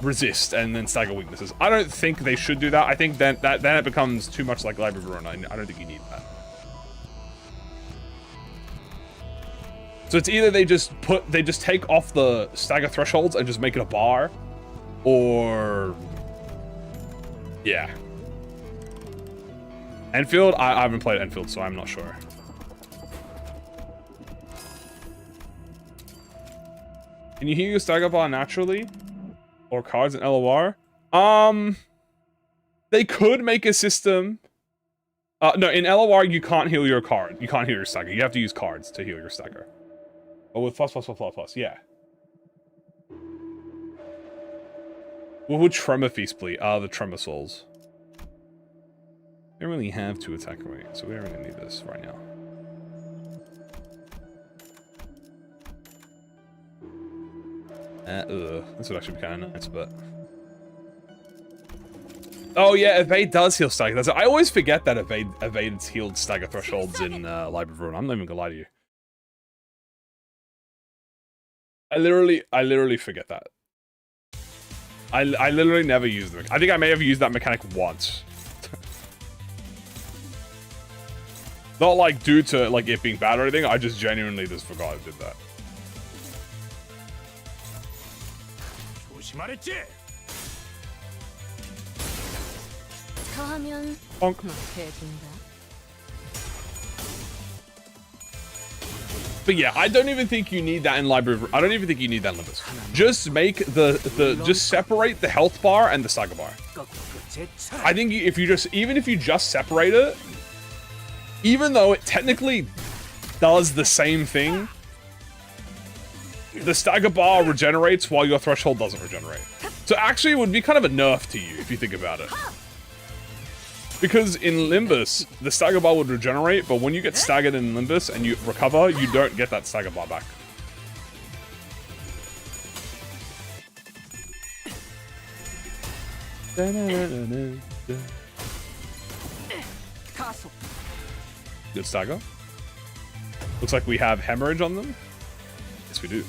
resist and then stagger weaknesses. I don't think they should do that. I think then it becomes too much like Library of Ruina. I don't think you need that. So it's either they just take off the stagger thresholds and just make it a bar, or yeah. Enfield? I haven't played Enfield, so I'm not sure. Can you heal your stagger bar naturally? Or cards in LOR? They could make a system. No, in LOR, you can't heal your card. You can't heal your stagger. You have to use cards to heal your stagger. Oh, with plus, yeah. What would Tremor Feast be? The Tremor Souls. We don't really have 2 attack rate, so we don't really need this right now. This would actually be kind of nice, but... Oh yeah, Evade does heal stagger. I always forget that Evade's healed stagger thresholds in Library of Ruin. I'm not even gonna lie to you. I literally forget that. I literally never use them. I think I may have used that mechanic once. Not like due to like it being bad or anything. I just genuinely just forgot I did that. Bonk. But yeah, I don't even think you need that in library. I don't even think you need that in Limbus. Just make just separate the health bar and the stagger bar. I think if you just, even if you just separate it, even though it technically does the same thing, the stagger bar regenerates while your threshold doesn't regenerate. So actually it would be kind of a nerf to you if you think about it. Because in Limbus, the stagger bar would regenerate, but when you get staggered in Limbus and you recover, you don't get that stagger bar back. Good stagger. Looks like we have hemorrhage on them. Yes, we do.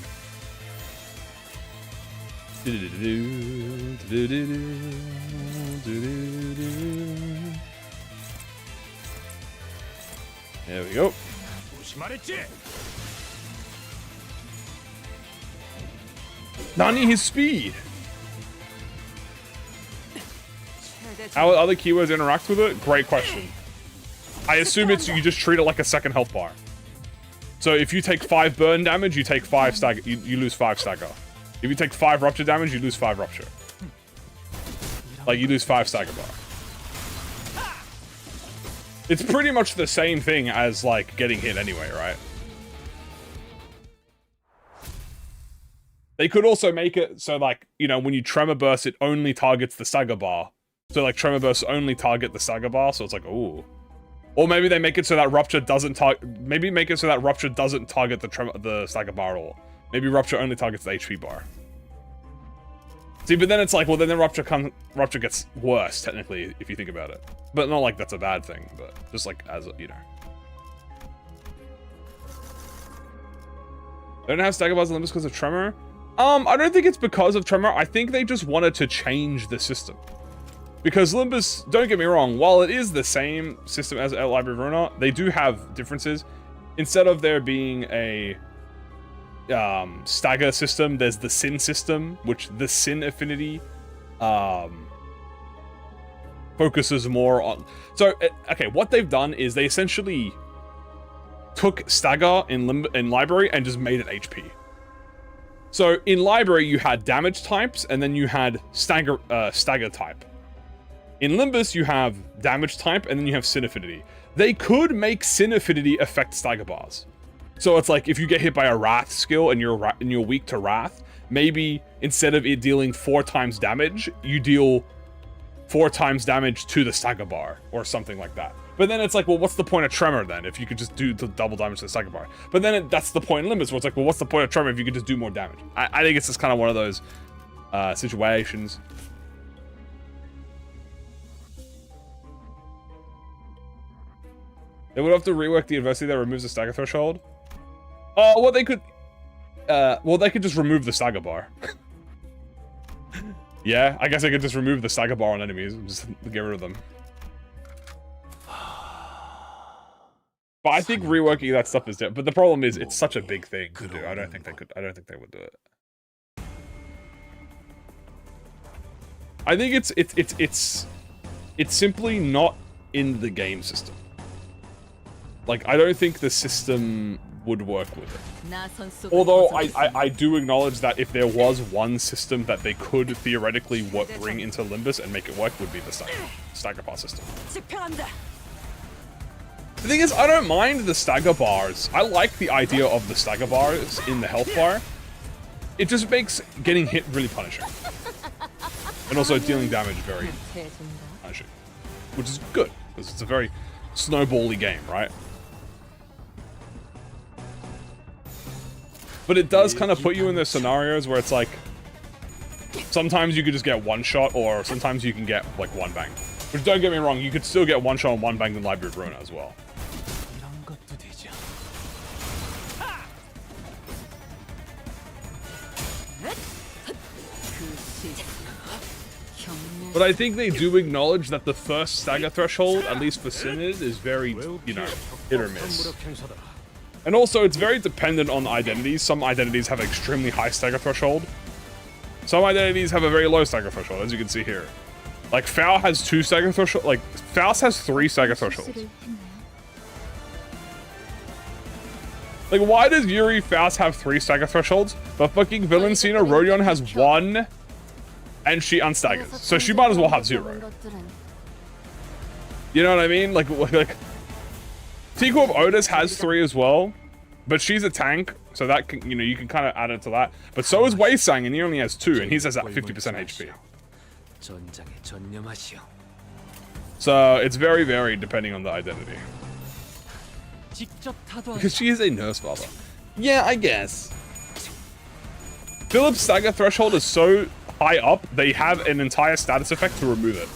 There we go. Nani his speed. How other keywords interact with it? Great question. I assume it's you just treat it like a second health bar. So if you take 5 burn damage, you take 5 stagger. You lose 5 stagger. If you take 5 rupture damage, you lose 5 rupture. Like you lose 5 stagger bar. It's pretty much the same thing as like getting hit anyway, right? They could also make it so like, you know, when you tremor burst, it only targets the stagger bar. So like tremor bursts only target the stagger bar, so it's like, ooh. Or maybe they make it so that rupture doesn't target. Maybe make it so that rupture doesn't target the stagger bar at all. Maybe rupture only targets the HP bar. See, but then it's like, well, then the rupture gets worse technically if you think about it. But not like that's a bad thing, but just like as you know. They don't have stagger bars in Limbus because of Tremor. I don't think it's because of Tremor. I think they just wanted to change the system. Because Limbus, don't get me wrong, while it is the same system as Library of Runa, they do have differences. Instead of there being a stagger system, there's the sin system, which the sin affinity focuses more on. So, okay, what they've done is they essentially took stagger in library and just made it HP. So in library you had damage types and then you had stagger type. In Limbus, you have damage type, and then you have sin affinity. They could make sin affinity affect stagger bars. So it's like, if you get hit by a Wrath skill and you're weak to Wrath, maybe instead of it dealing 4 times damage, you deal 4 times damage to the stagger bar, or something like that. But then it's like, well, what's the point of Tremor then, if you could just do the double damage to the stagger bar? But then that's the point in Limbus, where it's like, well, what's the point of Tremor if you could just do more damage? I think it's just kind of one of those situations. They would have to rework the adversity that removes the stagger threshold. Well, they could just remove the stagger bar. Yeah, I guess I could just remove the stagger bar on enemies and just get rid of them. But I think reworking that stuff is different. But the problem is, it's such a big thing to do. I don't think they would do it. I think it's simply not in the game system. Like, I don't think the system would work with it. Although, I do acknowledge that if there was one system that they could theoretically bring into Limbus and make it work, would be the stagger bar system. The thing is, I don't mind the stagger bars. I like the idea of the stagger bars in the health bar. It just makes getting hit really punishing. And also dealing damage very punishing. Which is good, because it's a very snowbally game, right? But it does kind of put you in those scenarios where it's like, sometimes you could just get one shot, or sometimes you can get like one bang. Which, don't get me wrong, you could still get one shot and one bang in Library of Runa as well. But I think they do acknowledge that the first stagger threshold, at least for Sinners, is very, you know, hit or miss. And also, it's very dependent on identities. Some identities have extremely high stagger threshold. Some identities have a very low stagger threshold, as you can see here. Like, Foul has 2 stagger threshold. Like, Faust has 3 stagger thresholds. Like, why does Yuri Faust have 3 stagger thresholds, but fucking Valencina Rodion has 1, and she unstaggers? So she might as well have 0. You know what I mean? Like T-Corp Otis has 3 as well, but she's a tank, so that can, you know, you can kind of add it to that. But so is Wei Sang, and he only has 2, and he's at 50% HP. So it's very varied depending on the identity. Because she is a nurse father. Yeah, I guess. Philip's stagger threshold is so high up, they have an entire status effect to remove it.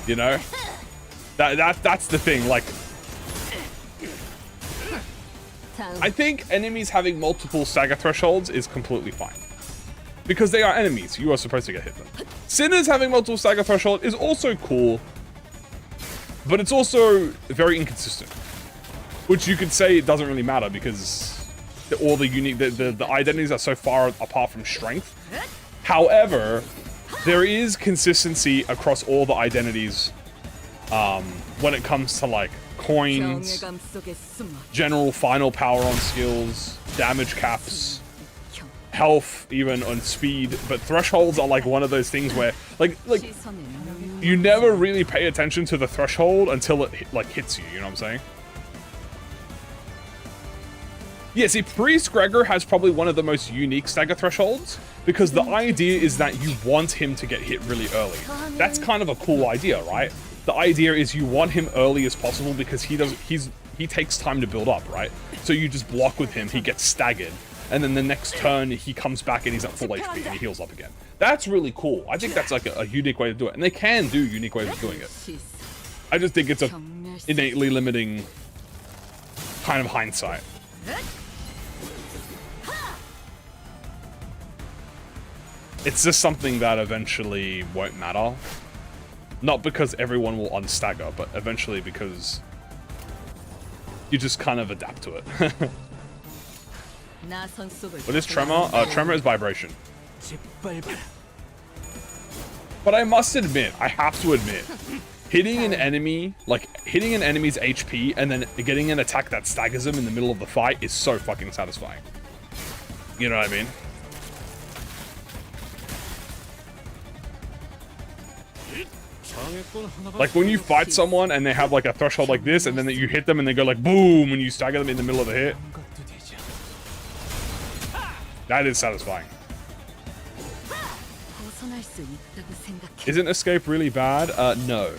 You know? That's the thing, like... I think enemies having multiple stagger thresholds is completely fine. Because they are enemies, you are supposed to get hit them. Sinners having multiple stagger threshold is also cool, but it's also very inconsistent. Which you could say it doesn't really matter because all the unique, the identities are so far apart from strength. However, there is consistency across all the identities when it comes to like coins, general final power on skills, damage caps, health, even on speed. But thresholds are like one of those things where like you never really pay attention to the threshold until it like hits you, you know what I'm saying? Yeah, see, Priest Gregor has probably one of the most unique stagger thresholds because the idea is that you want him to get hit really early. That's kind of a cool idea, right? The idea is you want him early as possible because he takes time to build up, right? So you just block with him, he gets staggered, and then the next turn he comes back and he's at full HP and he heals up again. That's really cool. I think that's like a unique way to do it, and they can do unique ways of doing it. I just think it's a innately limiting kind of hindsight. It's just something that eventually won't matter. Not because everyone will unstagger, but eventually because you just kind of adapt to it. What is Tremor? Tremor is vibration. But I must admit, I have to admit, hitting an enemy, like hitting an enemy's HP and then getting an attack that staggers him in the middle of the fight is so fucking satisfying. You know what I mean? Like when you fight someone and they have like a threshold like this and then you hit them and they go like boom and you stagger them in the middle of the hit. That is satisfying. Isn't escape really bad? No.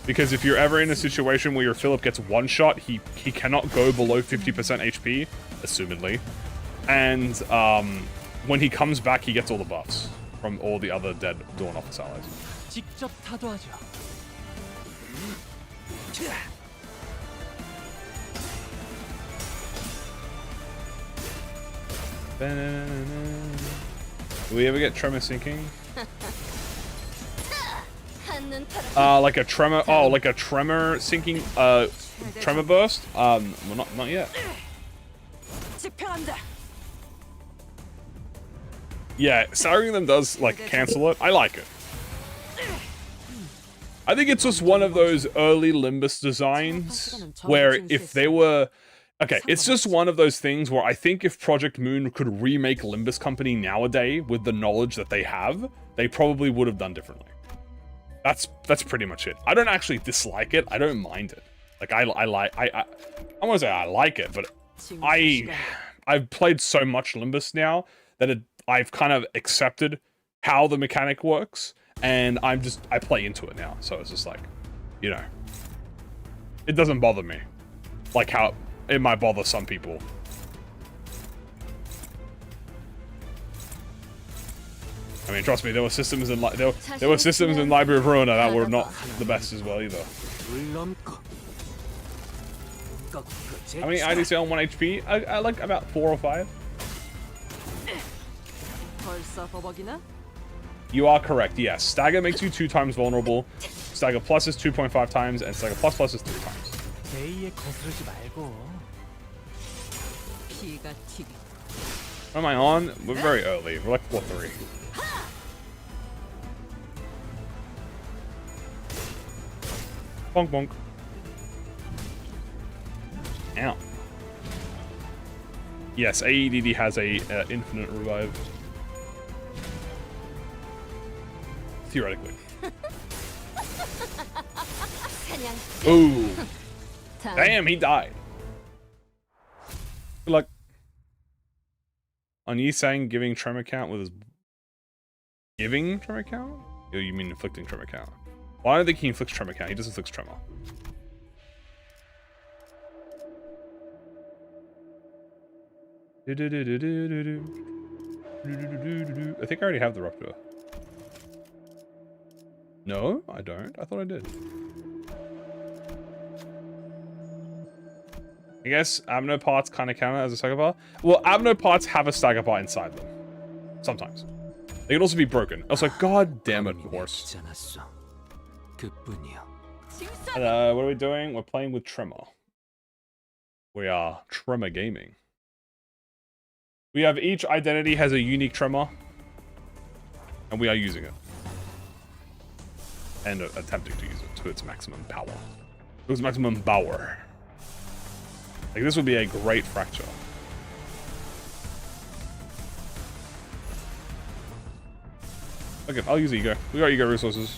Because if you're ever in a situation where your Philip gets one shot, he cannot go below 50% HP, assumedly. And when he comes back, he gets all the buffs from all the other dead Dawn Office allies. Do we ever get Tremor sinking? Like a Tremor, oh, like a Tremor sinking, Tremor burst? Well, not yet. Yeah, staggering them does, like, cancel it. I like it. I think it's just one of those early Limbus designs where if they were... Okay, it's just one of those things where I think if ProjectMoon could remake Limbus Company nowadays with the knowledge that they have, they probably would have done differently. That's pretty much it. I don't actually dislike it. I don't mind it. Like, I want to say I like it, but I've played so much Limbus now that I've kind of accepted how the mechanic works, and I play into it now. So it's just like, you know, it doesn't bother me like how it might bother some people. I mean, trust me, there were systems in there were systems in Library of Ruina that were not the best as well either. How many IDC on 1 HP? I like about 4 or 5. 벌써 버벅이나? You are correct, yes. Stagger makes you 2 times vulnerable. Stagger Plus is 2.5 times, and Stagger Plus Plus is 3 times. 제의에 거스르지 말고. 피가 튀기. What am I on? We're very early. We're like 4-3. Bonk bonk. Ow. Yes, AEDD has a infinite revive. Theoretically. Ooh. Damn, he died. Good luck. On you saying giving tremor count with his... Giving tremor count? Oh, you mean inflicting tremor count. Well, I don't think he inflicts tremor count. He just inflicts tremor. I think I already have the Rupture. No, I don't. I thought I did. I guess Abno parts kind of count as a stagger bar. Well, Abno parts have a stagger bar inside them. Sometimes. They can also be broken. I was like, God damn it, horse. What are we doing? We're playing with Tremor. We are Tremor Gaming. We have each identity has a unique Tremor. And we are using it. And attempting to use it to its maximum power. To its maximum power. Like, this would be a great fracture. Okay, I'll use ego. We got ego resources.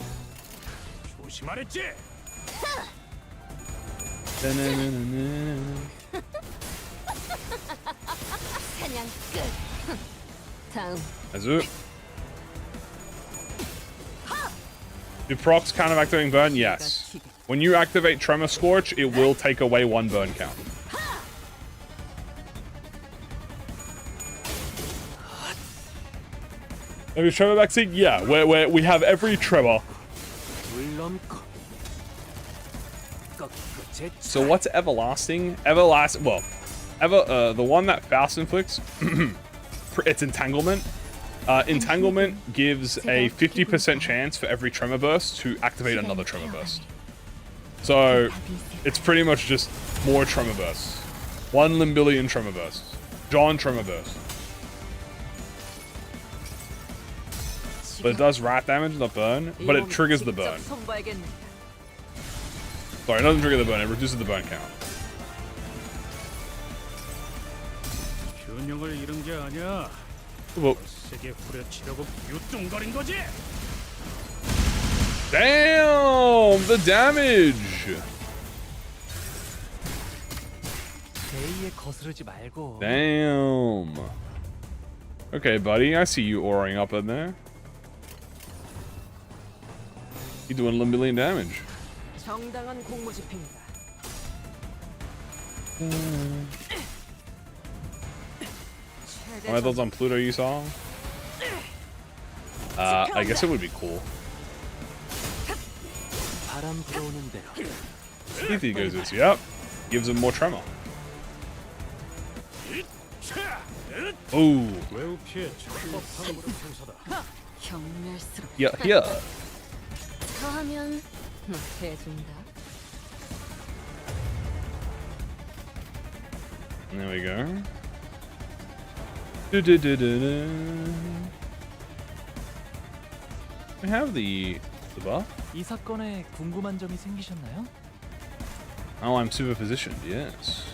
Azu. Do procs count of activating burn? Yes. When you activate Tremor Scorch, it will take away 1 burn count. Maybe Tremor backseat? Yeah, where we have every Tremor. So what's Everlasting? Well, the one that Faust inflicts, it's Entanglement. Entanglement gives a 50% chance for every Tremor Burst to activate another Tremor Burst. So, it's pretty much just more Tremor Bursts. 1 Limbillion Tremor Bursts. John Tremor Burst. But it does rat damage, not burn, but it triggers the burn. Sorry, it doesn't trigger the burn, it reduces the burn count. Whoa. Damn! The damage! Damn. Okay, buddy, I see you auring up in there. You're doing 1 million damage. One of those on Pluto you saw? I guess it would be cool. He goes this, yep. Gives him more tremor. Ooh. Yeah, yeah. There we go. We have the buff. 이 사건에 궁금한 점이 생기셨나요? Oh, I'm super positioned, yes.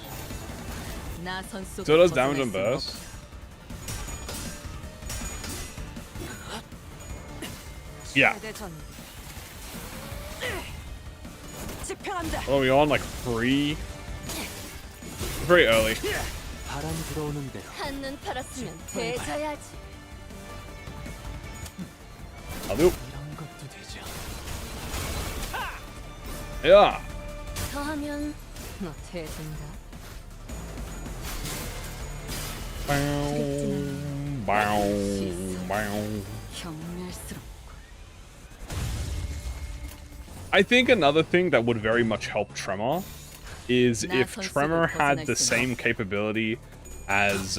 So it does damage on burst. Yeah. What are we on? Like 3? Very early. I'll do. Yeah. I think another thing that would very much help Tremor is if Tremor had the same capability as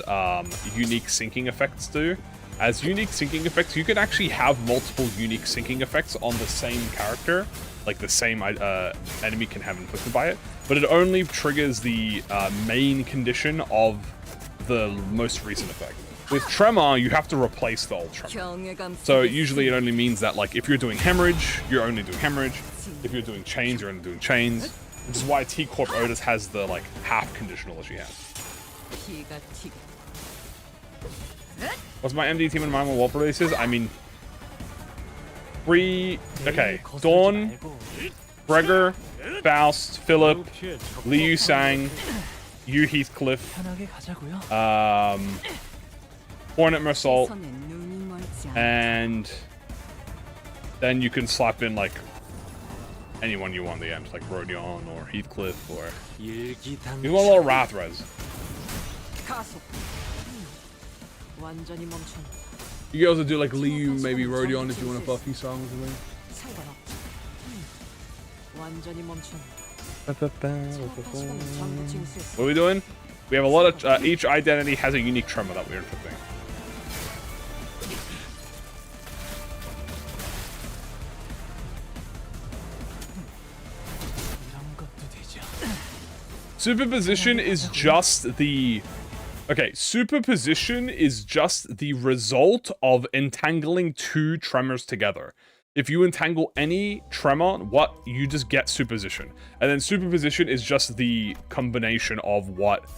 unique syncing effects do. As unique syncing effects, you could actually have multiple unique syncing effects on the same character, like the same enemy can have inflicted by it, but it only triggers the main condition of the most recent effect. With Tremor, you have to replace the old Tremor. So usually it only means that, like, if you're doing hemorrhage, you're only doing hemorrhage. If you're doing chains, you're only doing chains. Which is why T-Corp Otis has the, like, half conditional that she has. What's my MD team and mine Wolf releases? I mean, okay, Dawn, Gregor, Faust, Philip, Liu Sang, Yu Heathcliff, Hornet Mersault, and then you can slap in, like, anyone you want in the end, like Rodion or Heathcliff, or you want a little Rathrez. You can also do like Liu, maybe Rodion if you want a Buffy song or something. What are we doing? We have a lot of, each identity has a unique tremor that we're inflicting. Superposition is just the... Okay, superposition is just the result of entangling two tremors together. If you entangle any tremor, you just get superposition. And then superposition is just the combination of what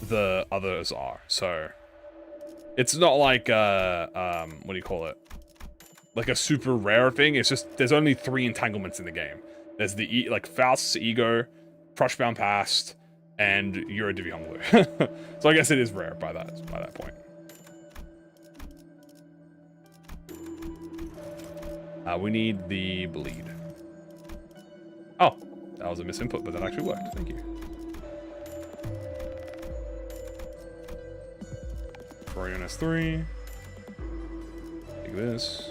the others are. So it's not like what do you call it? Like a super rare thing. It's just there's only 3 entanglements in the game. There's the like Faust's ego, Crushbound Past, and you're a Divyonglu. So I guess it is rare by that point. We need the bleed. Oh, that was a misinput, but that actually worked. Thank you. Rodion S3. Take this.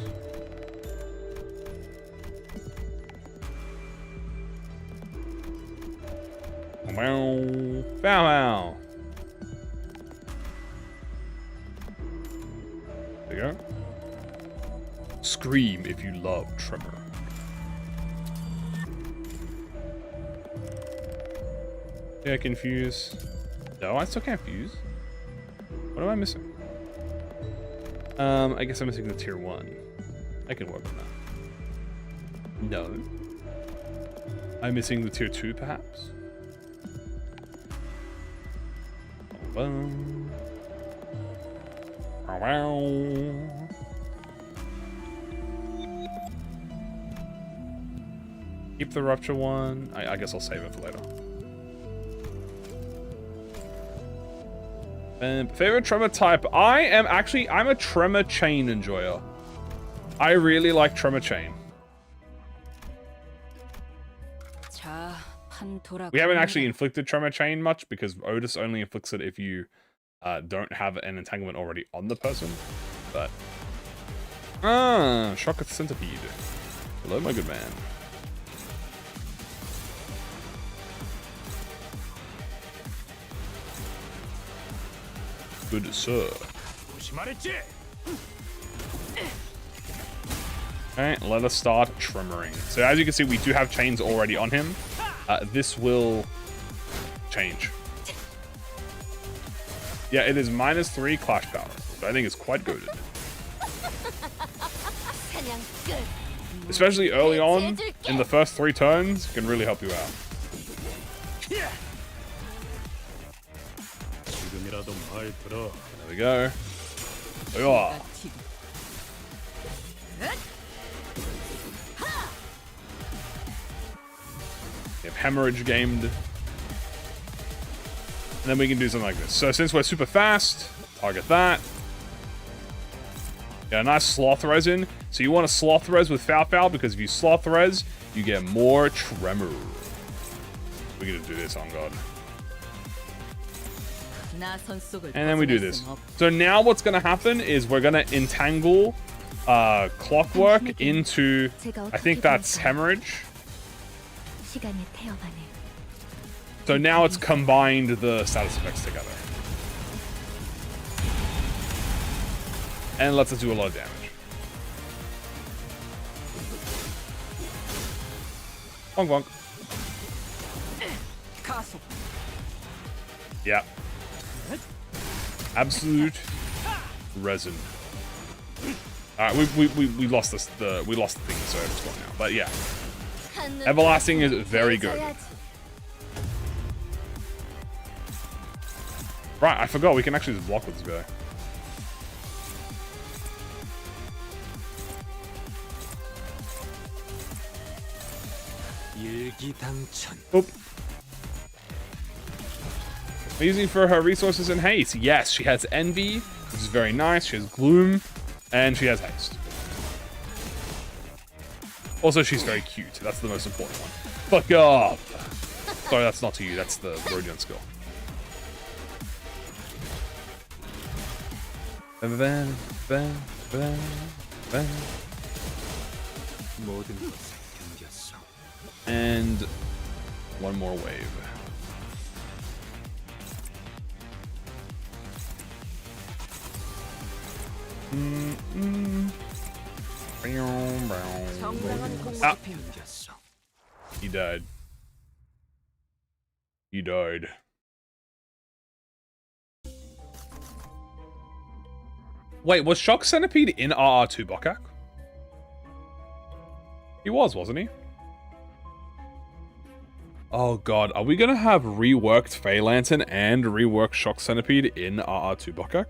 Bow, bow. There you go. Scream if you love Tremor. Yeah, confuse. No, I still can't fuse. What am I missing? I guess I'm missing the tier 1. I can work on that. No. I'm missing the tier 2, perhaps? Keep the rupture one. I guess I'll save it for later. Favorite tremor type? I'm a tremor chain enjoyer. I really like tremor chain. We haven't actually inflicted tremor chain much because Otis only inflicts it if you don't have an entanglement already on the person. But shock at the centipede. Hello, my good man. Good sir. Alright, let us start tremoring. So as you can see, we do have chains already on him. This will change. Yeah, it is -3 clash power, which I think is quite good. Especially early on, in the first 3 turns, can really help you out. There we go. Oh. We have hemorrhage gamed. And then we can do something like this. So since we're super fast, target that. Got a nice sloth res in. So you want to sloth res with Foul because if you sloth res, you get more tremor. We're gonna do this on God. And then we do this. So now what's gonna happen is we're gonna entangle Clockwork into, I think that's hemorrhage. So now it's combined the status effects together. And lets us do a lot of damage. Bonk bonk. Castle. Yeah. Absolute resin. Alright, we lost this we lost the thing, so it's gone now. But yeah. Everlasting is very good. Right, I forgot we can actually just block with this guy. Oop. Amazing for her resources and haste. Yes, she has envy, which is very nice. She has gloom, and she has haste. Also, she's very cute. That's the most important one. Fuck off. Sorry, that's not to you. That's the Rodion skill. Bam, bam, bam, bam. And one more wave. Ah. He died. He died. Wait, was Shock Centipede in RR2 Bokak? He was, wasn't he? Oh god, are we gonna have reworked Fey Lantern and reworked Shock Centipede in RR2 Bokak?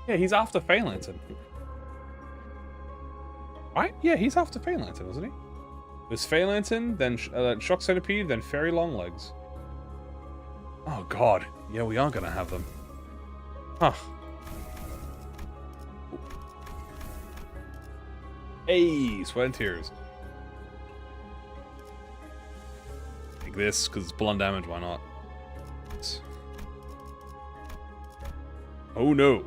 Yeah, he's after Fey Lantern. Right? Yeah, he's after Fey Lantern, wasn't he? It was Fey Lantern, then Shock Centipede, then Fairy Longlegs. Oh god, yeah, we are gonna have them. Huh. Hey, Sweat and Tears. Take this, because it's blunt damage, why not? Oh no.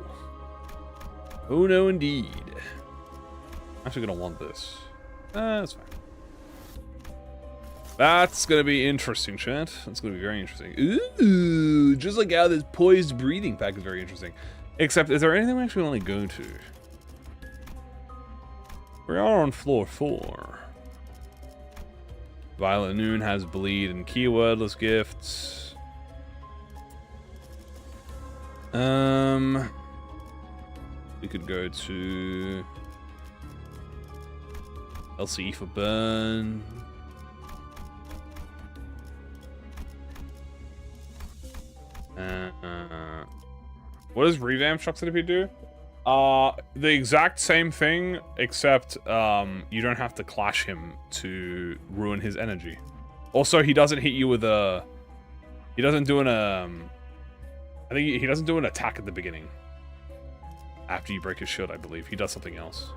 Oh no indeed. I'm actually gonna want this. That's fine. That's gonna be interesting, chat. That's gonna be very interesting. Ooh, just like how this poised breathing pack is very interesting. Except, is there anything we actually want to go to? We are on floor 4. Violet Noon has bleed and keywordless gifts. We could go to LCE for burn. What does revamp Shock Centipede do? The exact same thing, except you don't have to clash him to ruin his energy. Also, he doesn't hit you with a... He doesn't do an... I think he doesn't do an attack at the beginning. After you break his shield, I believe. He does something else.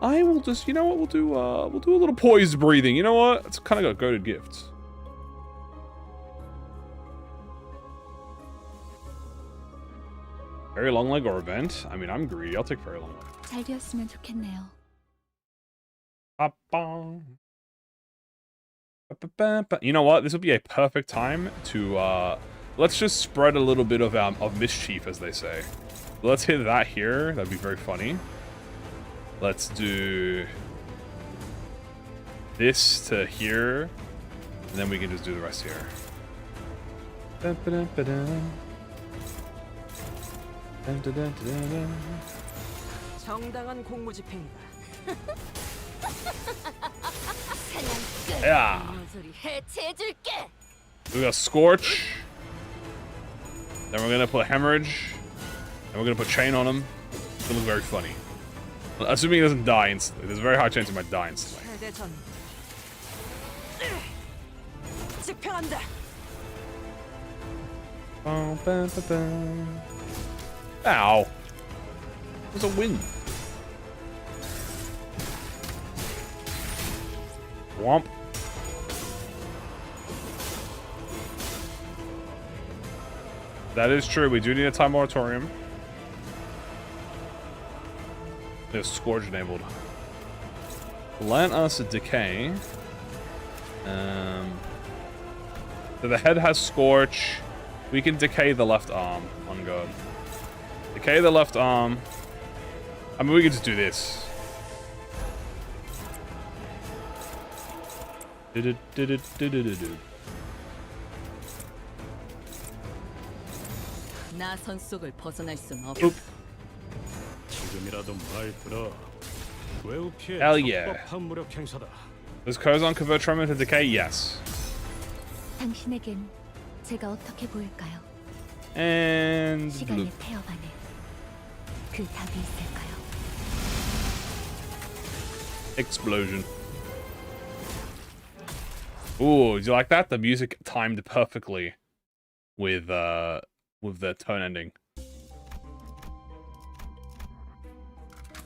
I will just... You know what? We'll do a little poised breathing. You know what? It's kind of got goated gifts. Fairy Longleg or event? I mean, I'm greedy. I'll take Fairy Longleg. 잘 되었으면 좋겠네요. You know what? This would be a perfect time to, let's just spread a little bit of mischief, as they say. Let's hit that here. That'd be very funny. Let's do this to here, and then we can just do the rest here. 정당한 공무 집행이다. Yeah. We got Scorch. Then we're gonna put Hemorrhage. And we're gonna put Chain on him. It's gonna look very funny. Assuming he doesn't die instantly. There's a very high chance he might die instantly. 최대전. 집행한다. Ow. There's a win. Womp. That is true. We do need a time moratorium. There's Scourge enabled. Grant us a decay. So the head has Scorch. We can decay the left arm on God. Decay the left arm. I mean, we can just do this. 나 선 속을 벗어날 순 없. Oop. 지금이라도 말 들어. 외우 피해 Hell yeah. 적법한 무력 행사다. Does Curzon convert Tremor to decay? Yes. 당신에겐 제가 어떻게 보일까요? And 시간의 bloop. 폐업 안에 그 답이 있을까요? Explosion. Ooh, do you like that? The music timed perfectly with the tone ending.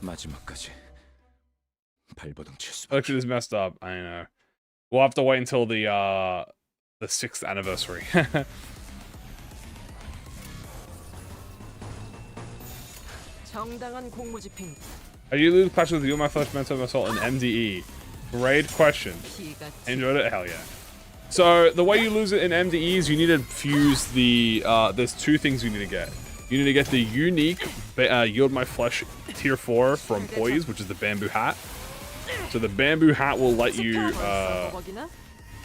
마지막까지 발버둥 칠 수. Actually, this is messed up. I know. We'll have to wait until the 6th anniversary. 정당한 공무 집행. How do you lose clashes with you, my first mental assault and MDE? Great question. 피가 Enjoyed it? Hell yeah. So the way you lose it in MDE is you need to fuse the there's two things you need to get. You need to get the unique Yield My Flesh tier 4 from Poise, which is the bamboo hat. So the bamboo hat will let you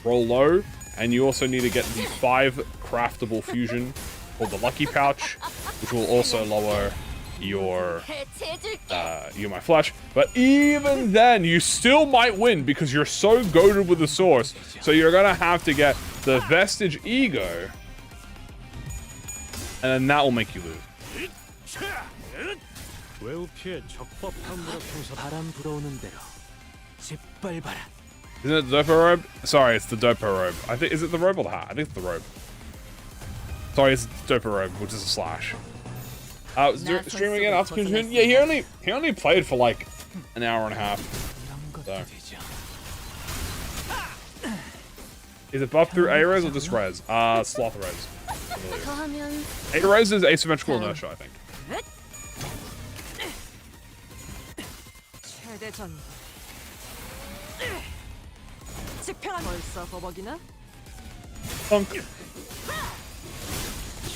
roll low, and you also need to get the 5 craftable fusion called the Lucky Pouch, which will also lower your My Flesh. But even then, you still might win because you're so goated with the source. So you're gonna have to get the Vestige Ego, and then that will make you lose. 외우 피해 적법한 무력 행사다. 바람 불어오는 대로 짓밟아라. Isn't it the Dopo robe? Sorry, it's the Dopo robe. I think, is it the robe or the hat? I think it's the robe. Sorry, it's the Dopo robe, which is a slash. Streaming again after Kamui? Yeah, he only played for like an hour and a half. 이런 So. 것도 되죠. Is it buff through A-Res or just Res? Sloth Res. 더하면 A-Res is asymmetrical inertia, I think. 최대전. 집행한 벌써 버벅이나? Punk.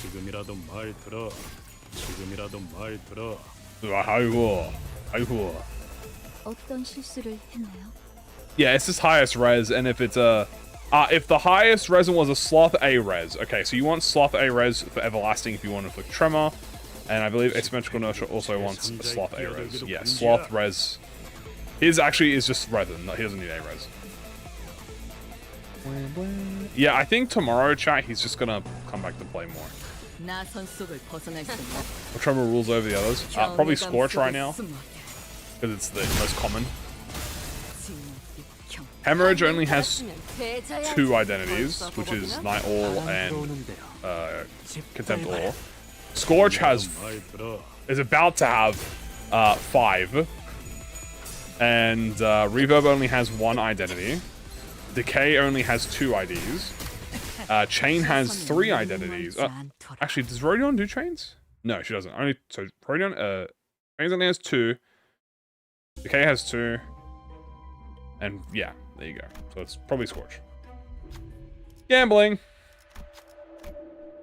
지금이라도 말 들어. 지금이라도 말 들어. 아이고. 어떤 실수를 했나요? Yeah, it's his highest res, and if it's a... if the highest res was a Sloth A-Res. Okay, so you want Sloth A-Res for Everlasting if you want to inflict Tremor. And I believe Asymmetrical Inertia also wants a Sloth A-Res. Yeah, Sloth Res. His actually is just Resin. He doesn't need A-Res. Yeah, I think tomorrow, chat, he's just gonna come back to play more. 나 선 속을 벗어날 순 없. Tremor rules over the others. Probably Scorch right now, because it's the most common. Hemorrhage only has 2 identities, which is Night All and Contempt All. Scorch has is about to have 5, and Reverb only has 1 identity. Decay only has 2 IDs. Chain has 3 identities. Actually, does Rodion do chains? No, she doesn't. Only so Rodion. Chains only has 2. Decay has 2. And yeah, there you go. So it's probably Scorch. Gambling.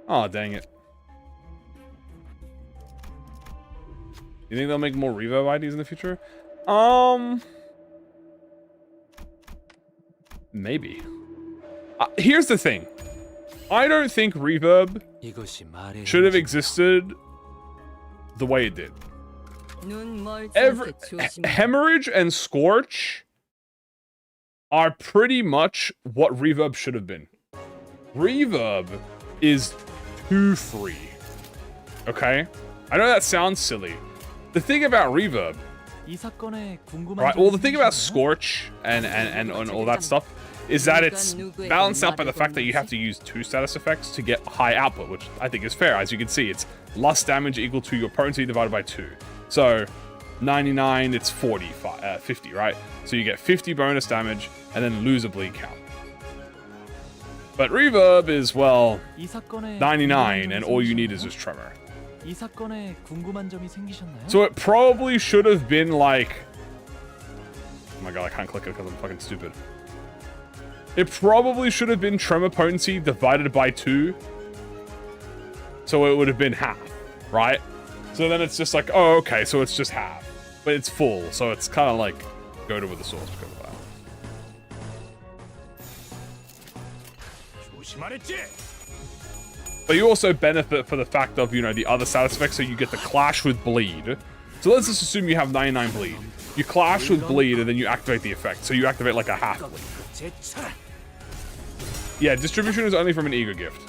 Oh, dang it. You think they'll make more Reverb IDs in the future? Maybe. Here's the thing. I don't think Reverb 이것이 말의 should have existed the way it did. Hemorrhage and Scorch are pretty much what Reverb should have been. Reverb is too free. Okay? I know that sounds silly. The thing about Reverb, 이 사건에 궁금한 right? 점이 Well, the thing about 생기셨나요? Scorch and all that stuff is that it's balanced out by the fact that you have to use 2 status effects to get high output, which I think is fair. As you can see, it's lust damage equal to your potency divided by 2. So 99, it's 50, right? So you get 50 bonus damage and then lose a bleed count. But Reverb is, well, 이 사건에 99, and all you need is just Tremor. 이 사건에 궁금한 점이 생기셨나요? So it probably should have been like... Oh my god, I can't click it because I'm fucking stupid. It probably should have been Tremor potency divided by 2. So it would have been half, right? So then it's just like, oh, okay, so it's just half. But it's full, so it's kind of like goaded with the source because of that. But you also benefit for the fact of, you know, the other status effects, so you get the clash with bleed. So let's just assume you have 99 bleed. You clash with bleed and then you activate the effect. So you activate like a half bleed. Yeah, distribution is only from an ego gift.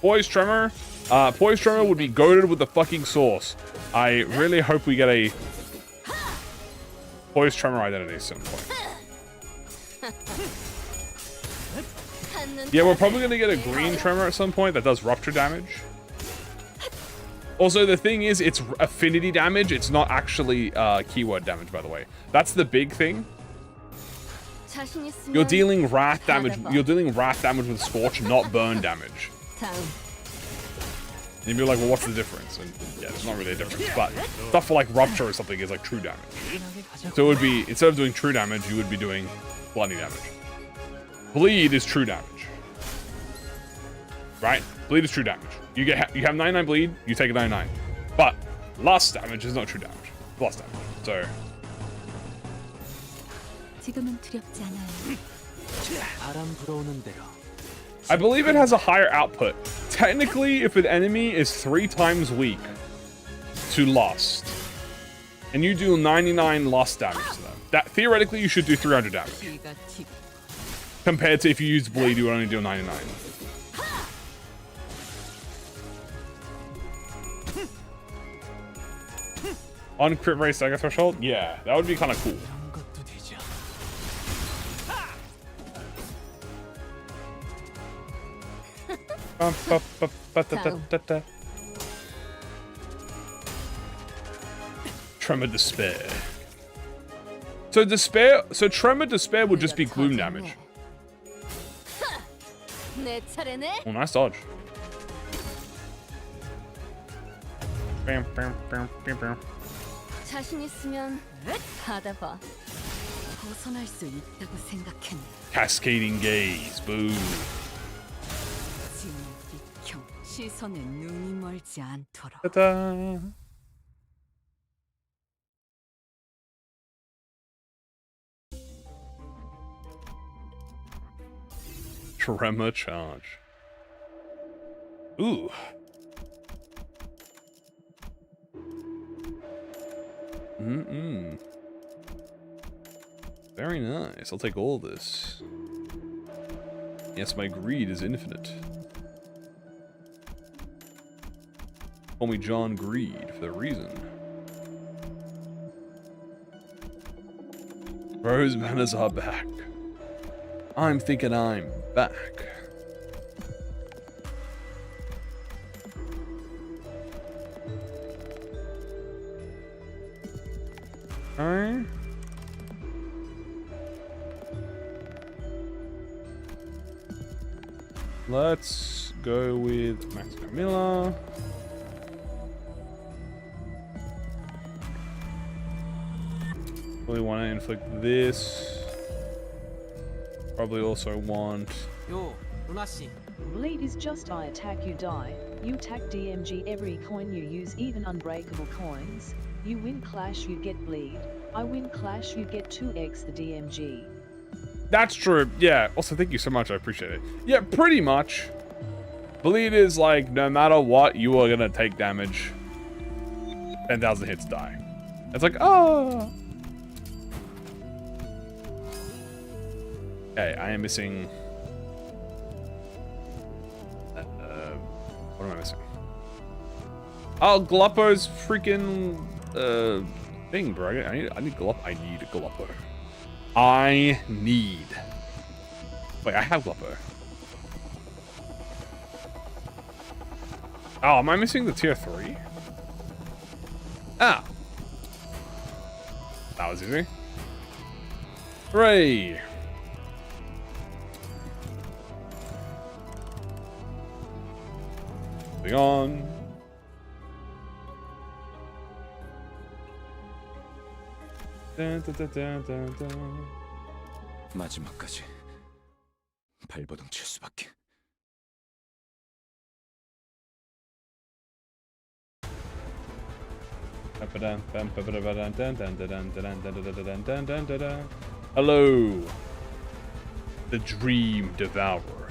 Poised Tremor. Poised Tremor would be goaded with the fucking source. I really hope we get a Poised Tremor identity at some point. Yeah, we're probably going to get a green Tremor at some point that does rupture damage. Also, the thing is, it's affinity damage. It's not actually keyword damage, by the way. That's the big thing. You're dealing wrath damage. You're dealing wrath damage with Scorch, not burn damage. And you'd be like, well, what's the difference? And yeah, there's not really a difference. But stuff for like rupture or something is like true damage. So it would be, instead of doing true damage, you would be doing blinding damage. Bleed is true damage. Right? Bleed is true damage. You have 99 bleed, you take a 99. But lust damage is not true damage. Lust damage. So 지금은 두렵지 않아요. 바람 불어오는 대로. I believe it has a higher output. Technically, if an enemy is 3 times weak to lust, and you do 99 lust damage to them, that theoretically you should do 300 damage. Compared to if you use bleed, you would only do 99. On crit rate stagger threshold? Yeah, that would be kind of cool. Tremor Despair. So Tremor Despair would just be gloom damage. Oh, nice dodge. Bam, bam, bam, bam, bam. 자신 있으면 받아봐. 벗어날 수 있다고 생각했네. Cascading gaze, boo. 비켜. 시선에 눈이 멀지 않도록. Ta-da. Tremor charge. Ooh. Very nice. I'll take all this. Yes, my greed is infinite. Call me John Greed for the reason. Rose manners are back. I'm thinking I'm back. Alright. Let's go with Max Camilla. Probably want to inflict this. Probably also want... 요, 루나 씨. Bleed is just I attack you die, you attack DMG every coin you use, even unbreakable coins. You win clash you get bleed, I win clash you get 2x the DMG. That's true, yeah. Also, thank you so much, I appreciate it. Yeah, pretty much. Bleed is like, no matter what, you are gonna take damage. 10,000 hits, die. It's like, oh. Okay, I am missing... what am I missing? Oh, Galappo's freaking thing, bro. I need Galappo. I need Galappo. I need. Wait, I have Galappo. Oh, am I missing the tier 3? Ah. That was easy. Hooray. Moving on. Dun, dun, dun, dun, dun, dun. 마지막까지 발버둥 칠 수밖에. Hello, the Dream Devourer.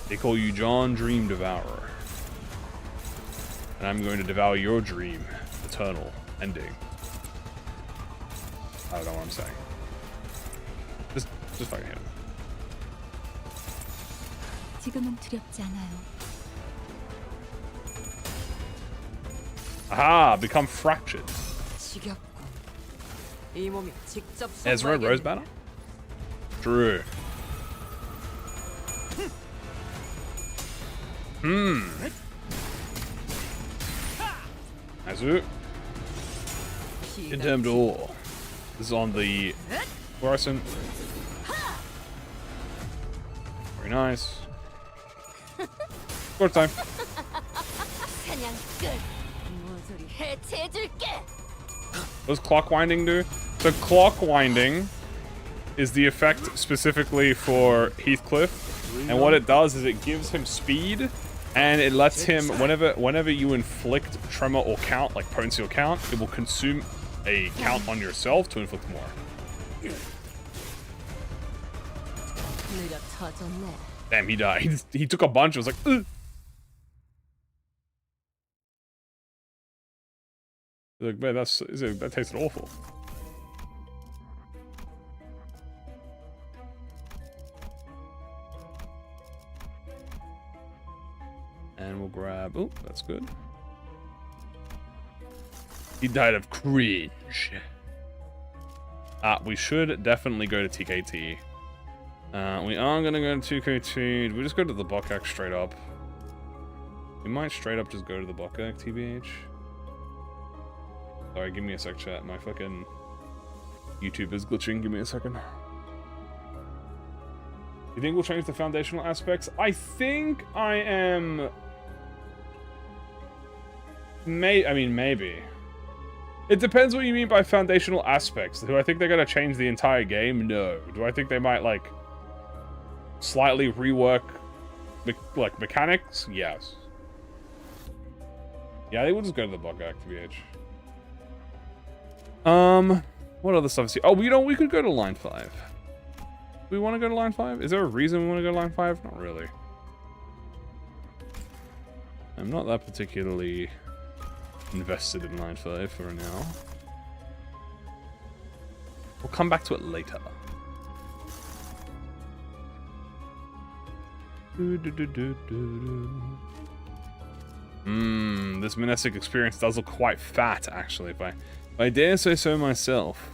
They call you John Dream Devourer. And I'm going to devour your dream. Eternal ending. I don't know what I'm saying. Just fucking hit him. 지금은 두렵지 않아요. Aha! Become fractured. 지겹군. 이 몸이 직접 Ezra Rose Banner? True. Azu. Condemned Ore. This is on the fluorescent. Very nice. Good time. 사냥 끝. 모조리 해체해줄게. What does clock winding do? So clock winding is the effect specifically for Heathcliff, and what it does is it gives him speed, and it lets him, whenever you inflict tremor or count, like potency or count, it will consume a count on yourself to inflict more. 느려 터졌네. Damn, he died. He took a bunch. I was like, ugh. Like, man, that tasted awful. And we'll grab... Oh, that's good. He died of cringe. We should definitely go to TKT. We are going to go to 2K2. We just go to the Bokak straight up. We might straight up just go to the Bokak, TBH. Sorry, give me a sec, chat. My fucking YouTube is glitching. Give me a second. You think we'll change the foundational aspects? I think I am... I mean, maybe. It depends what you mean by foundational aspects. Do I think they're going to change the entire game? No. Do I think they might, like, slightly rework, like, mechanics? Yes. Yeah, they will just go to the Bokak, TBH. What other stuff is here? Oh, we could go to line 5. We want to go to line 5? Is there a reason we want to go to line 5? Not really. I'm not that particularly invested in line 5 for now. We'll come back to it later. This monastic experience does look quite fat, actually, if I dare say so myself.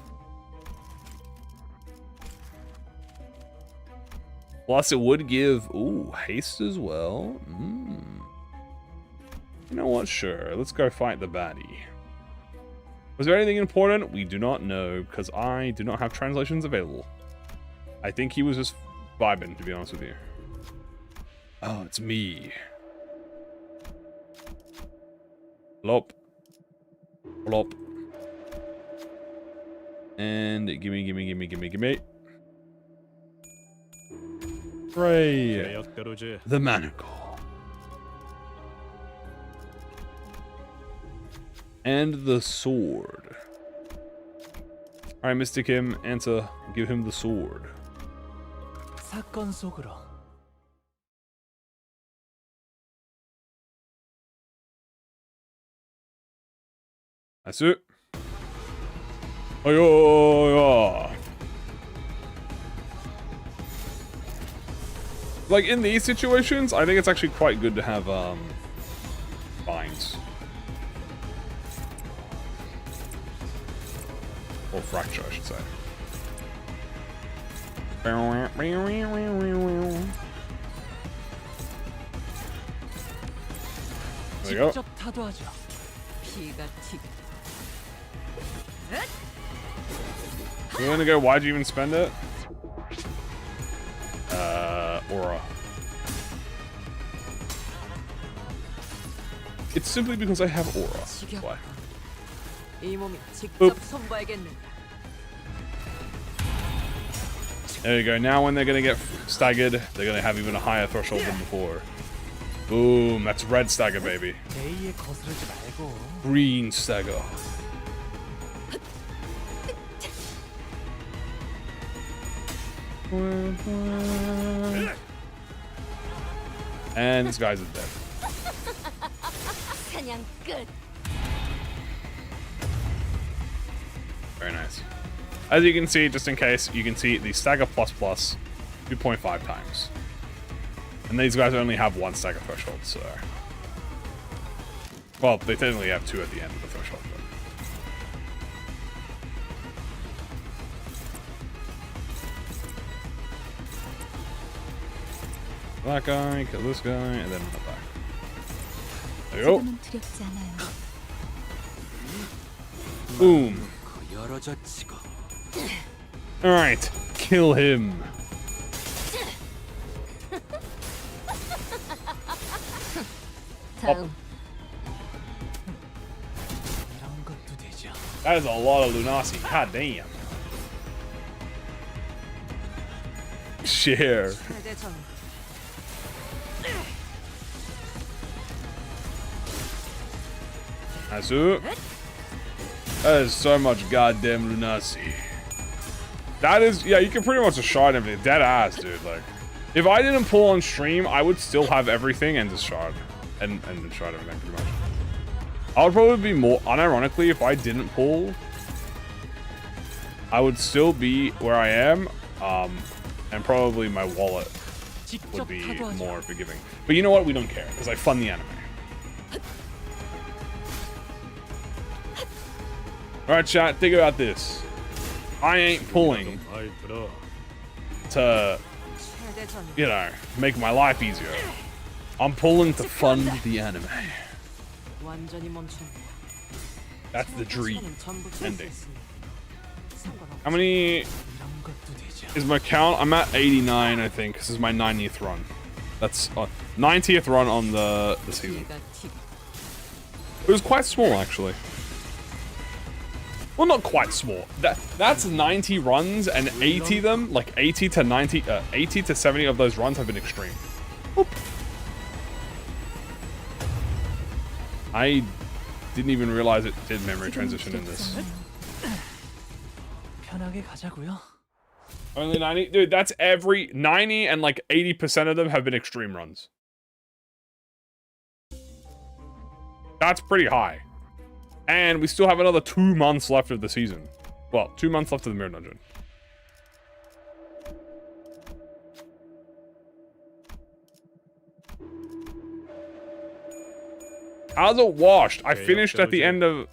Plus, it would give, ooh, haste as well. You know what? Sure, let's go fight the baddie. Was there anything important? We do not know, because I do not have translations available. I think he was just vibing, to be honest with you. Oh, it's me. Plop. Plop. And gimme. Hooray! The manacle. And the sword. Alright, Mystic him, answer, give him the sword. 사건 속으로. That's it. Oh, like, in these situations, I think it's actually quite good to have, binds. Or fracture, I should say. There we go. 직접 타도하죠. 피가 튀게. You wanna go, why'd you even spend it? Aura. It's simply because I have aura. Why? 이 몸이 직접 손봐야겠는데. There you go. Now when they're going to get staggered, they're going to have even a higher threshold than before. Boom. That's red stagger, baby. A에 거스르지 말고. Green stagger. And this guy's dead. 사냥 끝. Very nice. As you can see, just in case, you can see the stagger plus 2.5 times. And these guys only have one stagger threshold, so... Well, they technically have two at the end of the threshold, but... That guy, kill this guy, and then the back. There you go. 지금은 두렵지 않아요. Boom. 열어젖히고 Alright, kill him. 다음. 이런 것도 되죠. That is a lot of Lunasi. God damn. Share. Azu. That is so much goddamn Lunasi. That is, yeah, you can pretty much just shard everything. Dead ass, dude. Like, if I didn't pull on stream, I would still have everything and just shard. And shard everything, pretty much. I would probably be more, unironically, if I didn't pull, I would still be where I am, and probably my wallet would be more forgiving. But you know what? We don't care, because I fund the anime. Alright, chat, think about this. I ain't pulling 말 들어. to, you know, make my life easier. I'm pulling to fund the anime. 완전히 멈춘. That's the dream 전부 ending. 상관없어. How many 이런 것도 되죠. is my count? I'm at 89, I think. This is my 90th run. That's 90th run on the season. 뒤가 튀. It was quite small, actually. Well, not quite small. That's 90 runs, and 80 them, like 80 to 90, 80 to 70 of those runs have been extreme. Oop. I didn't even realize it did memory transition in this. 편하게 가자고요. Only 90? Dude, that's every 90 and like 80% of them have been extreme runs. That's pretty high. And we still have another 2 months left of the season. Well, 2 months left of the mirror dungeon. How's it washed? I finished at the end of...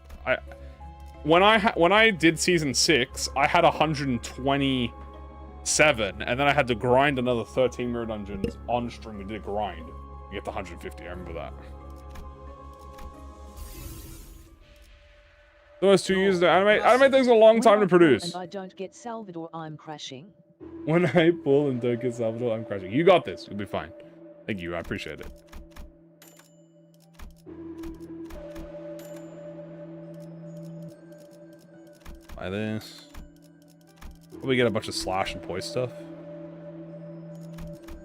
When I did season 6, I had 127, and then I had to grind another 13 mirror dungeons on stream. We did a grind. We get to 150, I remember that. Those 2 years to animate? Animate takes a long time to produce. And I don't get Salvador, I'm crashing. When I pull and don't get Salvador, I'm crashing. You got this. You'll be fine. Thank you. I appreciate it. Buy this. Probably get a bunch of slash and poise stuff.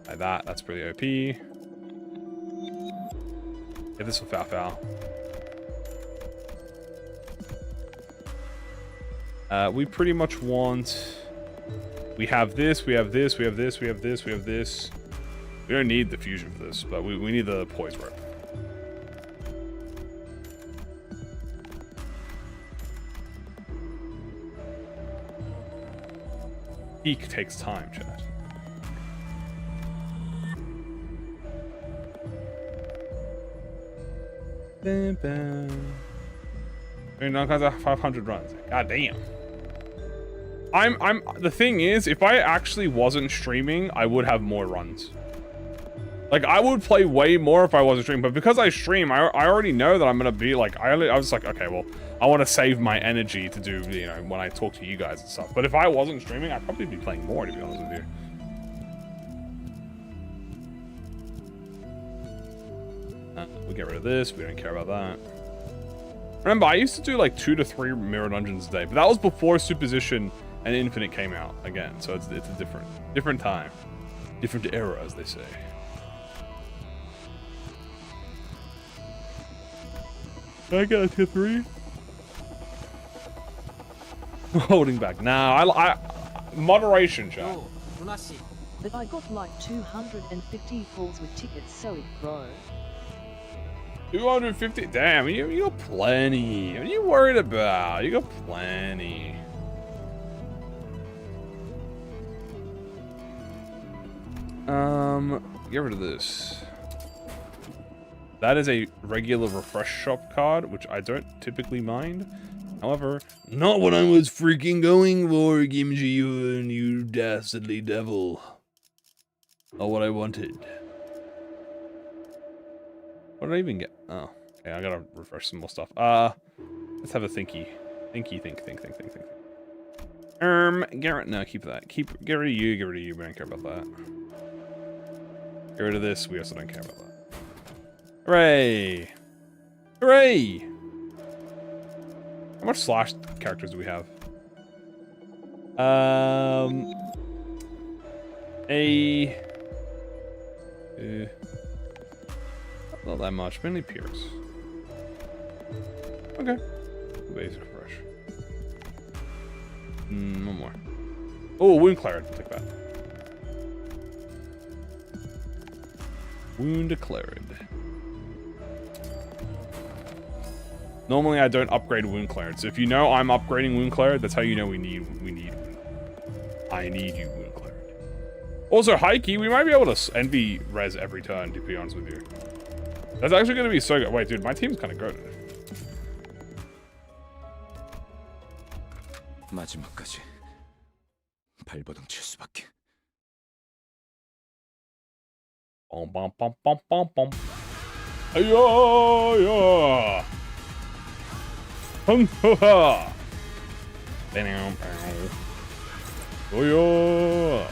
Buy that. That's pretty OP. Get this with Foul. We pretty much want... We have this, we have this, we have this, we have this, we have this. We don't need the fusion for this, but we need the poise rope. Peak takes time, chat. Bam, bam. I mean, because I have 500 runs. God damn. The thing is, if I actually wasn't streaming, I would have more runs. Like, I would play way more if I wasn't streaming, but because I stream, I already know that I'm gonna be like, I was like, okay, well, I want to save my energy to do, you know, when I talk to you guys and stuff. But if I wasn't streaming, I'd probably be playing more, to be honest with you. We get rid of this. We don't care about that. Remember, I used to do like 2 to 3 mirror dungeons a day, but that was before Superstition and Infinite came out again, so it's a different time, different era, as they say. Can I get a tier 3? Holding back. Nah, I moderation, chat. 요 누나 씨. But I got like 250 pulls with tickets, so it bro. 250? Damn, you got plenty. What are you worried about? You got plenty. Get rid of this. That is a regular refresh shop card, which I don't typically mind. However, not what I was freaking going for, Kimchi, you dastardly devil. Not what I wanted. What did I even get? Oh, okay, I gotta refresh some more stuff. Let's have a thinky. Think. Garrett, no, keep that. Get rid of you, we don't care about that. Get rid of this, we also don't care about that. Hooray! Hooray! How much slash characters do we have? Not that much, mainly Pierce. Okay. Basic fresh. One more. Oh, Wound Cleric, take that. Wound Declared. Normally I don't upgrade Wound Cleared, so if you know I'm upgrading Wound Cleared, that's how you know I need you, Wound Cleared. Also, Heike, we might be able to envy res every turn, to be honest with you. That's actually going to be so good. Wait, dude, my team's kind of good. 마지막까지 발버둥 칠 수밖에. Bom. Ayo. Hung ha. Oh yeah.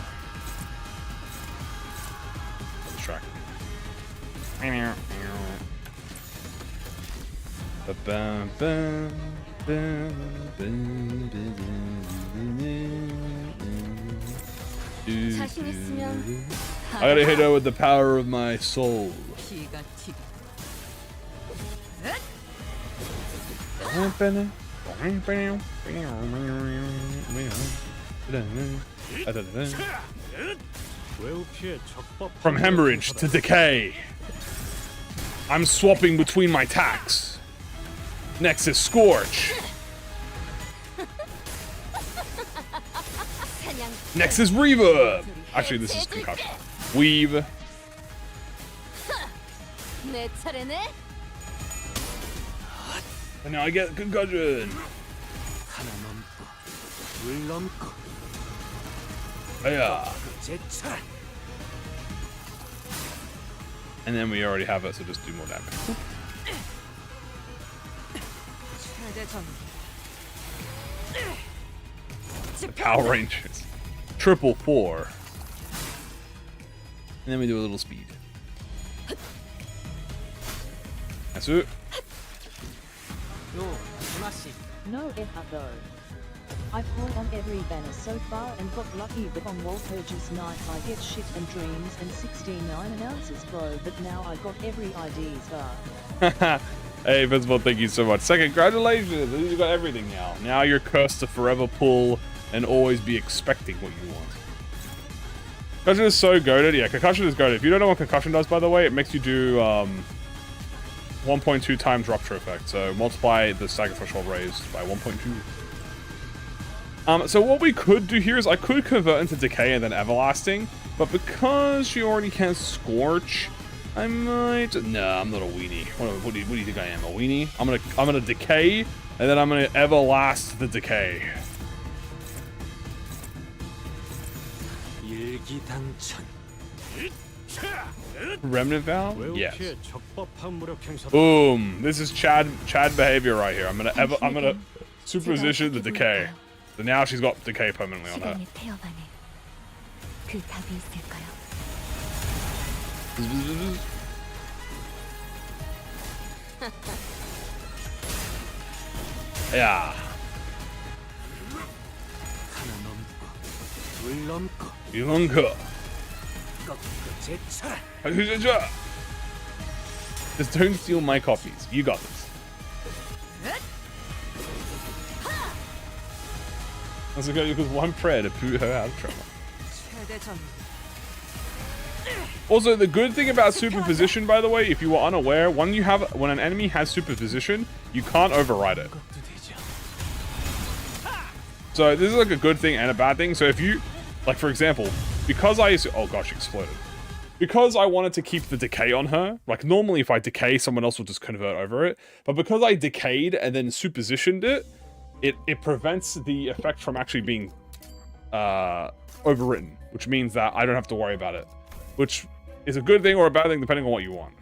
Distract. 자신 있으면 I gotta hit her with the power of my soul. 기가 튀. From hemorrhage to decay. I'm swapping between my attacks. Next is Scorch. Next is Reverb. Actually, this is Concussion. Weave. 내 차례네. And now I get Concussion. 하나 넘고 둘 넘고 Yeah. 제 차례. And then we already have it, so just do more damage. 최대 전. The Power Rangers. 444. And then we do a little speed. That's it. 요 누나 씨. No effort though. I've pulled on every banner so far and got lucky, but on Wall Purchase night I get shit and dreams and 69 announces bro, but now I got every ID star. Hey, Visible, thank you so much. Second, congratulations. You got everything now. Now you're cursed to forever pull and always be expecting what you want. Concussion is so goated. Yeah, Concussion is goated. If you don't know what Concussion does, by the way, it makes you do 1.2 times Rupture effect. So multiply the stagger threshold raised by 1.2. So what we could do here is I could convert into Decay and then Everlasting, but because she already has Scorch, I might. Nah, I'm not a weenie. What do you think I am? A weenie? I'm gonna Decay, and then I'm gonna Everlast the Decay. 일기당천. Remnant Vow? Yes. 적법한 무력 행사. Boom. This is Chad behavior right here. I'm gonna superposition the Decay. So now she's got Decay permanently on her. 시간이 태어가네. 그 답이 있을까요? Yeah. 하나 물넘고 이런거. 꺾고 제쳐라. Just don't steal my copies. You got this. That's okay, because one prayer to put her out of trouble. 최대전. Also, the good thing about superposition, by the way, if you were unaware, when an enemy has superposition, you can't override it. So this is like a good thing and a bad thing. So if you, like for example, because oh gosh, exploded. Because I wanted to keep the decay on her, like normally if I decay, someone else will just convert over it. But because I decayed and then superpositioned it, it prevents the effect from actually being overwritten, which means that I don't have to worry about it. Which is a good thing or a bad thing depending on what you want.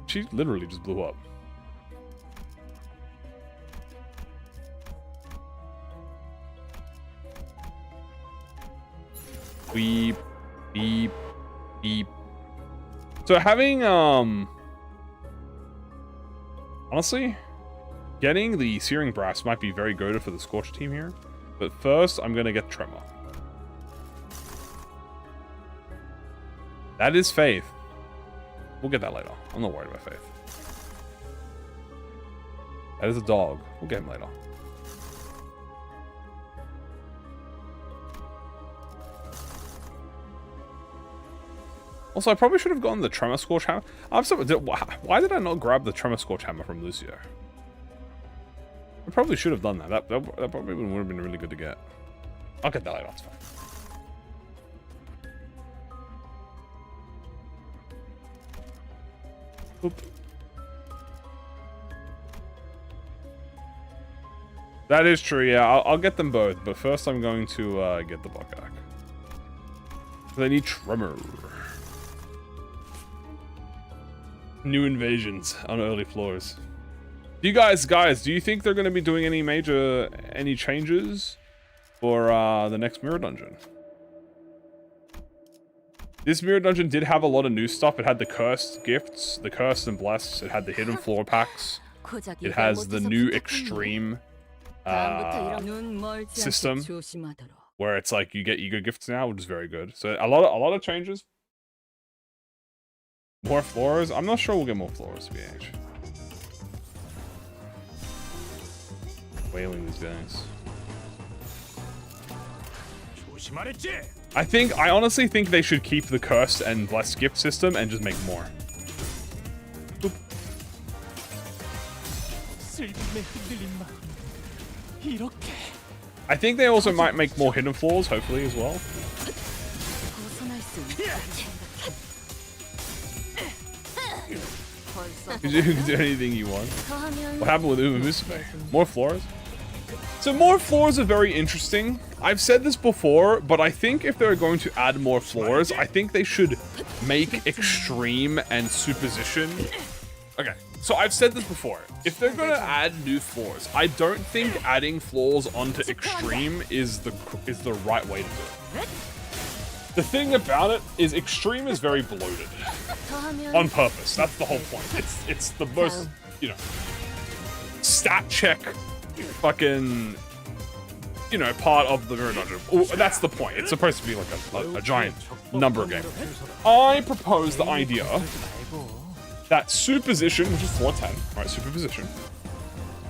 She literally just blew up. Beep, beep, beep. So having, honestly, getting the Searing Brass might be very good for the Scorch team here. But first, I'm gonna get Tremor. That is Faith. We'll get that later. I'm not worried about Faith. That is a dog. We'll get him later. Also, I probably should have gotten the Tremor Scorch Hammer. Why did I not grab the Tremor Scorch Hammer from Lucio? I probably should have done that. That probably would have been really good to get. I'll get that later. It's fine. Oop. That is true, yeah. I'll get them both, but first I'm going to get the Buckhack. I need Tremor. New invasions on early floors. Do you guys, do you think they're going to be doing any changes for the next mirror dungeon? This mirror dungeon did have a lot of new stuff. It had the cursed gifts, the cursed and blessed. It had the hidden floor packs. It has the new extreme system where it's like you get ego gifts now, which is very good. So a lot of changes. More floors. I'm not sure we'll get more floors, BH. Wailing these guys. I honestly think they should keep the cursed and blessed gift system and just make more. Oop. I think they also might make more hidden floors, hopefully, as well. You can do anything you want. What happened with Uma Musume? More floors? So more floors are very interesting. I've said this before, but I think if they're going to add more floors, I think they should make extreme and superposition. Okay, so I've said this before. If they're going to add new floors, I don't think adding floors onto extreme is the right way to do it. The thing about it is extreme is very bloated. On purpose. That's the whole point. It's the most, you know, stat check fucking, you know, part of the mirror dungeon. That's the point. It's supposed to be like a giant number game. I propose the idea that superposition, which is 410, right, superposition,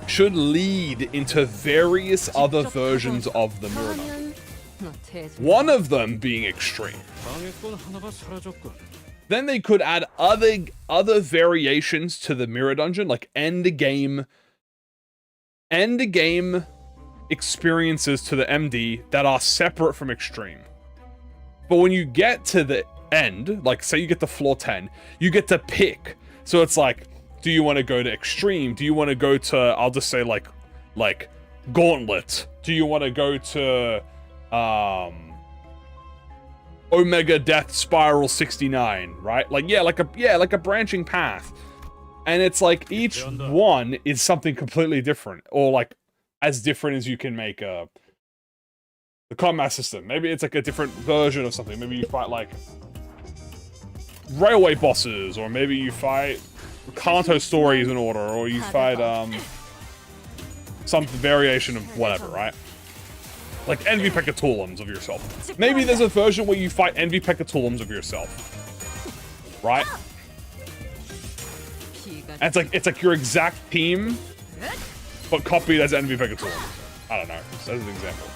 should lead into various other versions of the mirror dungeon. One of them being extreme. Then they could add other variations to the mirror dungeon, like end game experiences to the MD that are separate from extreme. But when you get to the end, like say you get to floor 10, you get to pick. So it's like, do you want to go to extreme? Do you want to go to, I'll just say like gauntlet? Do you want to go to Omega Death Spiral 69, right? Like like a branching path. And it's like each one is something completely different, or like as different as you can make the combat system. Maybe it's like a different version of something. Maybe you fight like railway bosses, or maybe you fight Kanto stories in order, or you fight some variation of whatever, right? Like Envy Pekatulums of yourself. Maybe there's a version where you fight Envy Pekatulums of yourself. Right? And it's like your exact team, but copied as Envy Pekatulums. I don't know. Just as an example.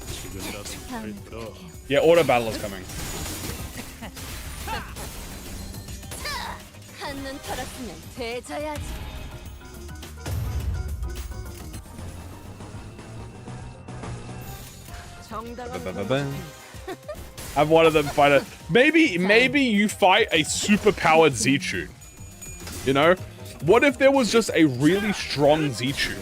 지금이라도 잘 들어. Yeah, auto battle is coming. 한눈 털었으면 되져야지. Have one of them fight a... Maybe you fight a super-powered Z-Tune. You know? What if there was just a really strong Z-Tune?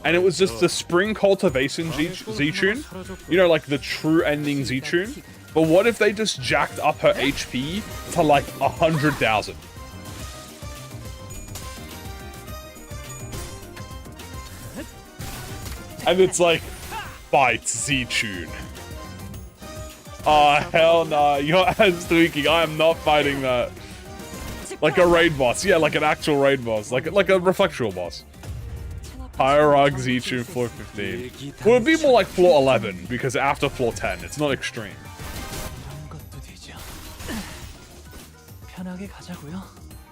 And it was just the Spring Cultivation Z-Tune? You know, like the true ending Z-Tune? But what if they just jacked up her HP to like 100,000? And it's like, fight Z-Tune. Oh, hell no. Your ass tweaking. I am not fighting that. Like a raid boss. Yeah, like an actual raid boss. Like a reflectual boss. Hierarch Z-Tune floor 15. Well, it'd be more like floor 11, because after floor 10, it's not extreme.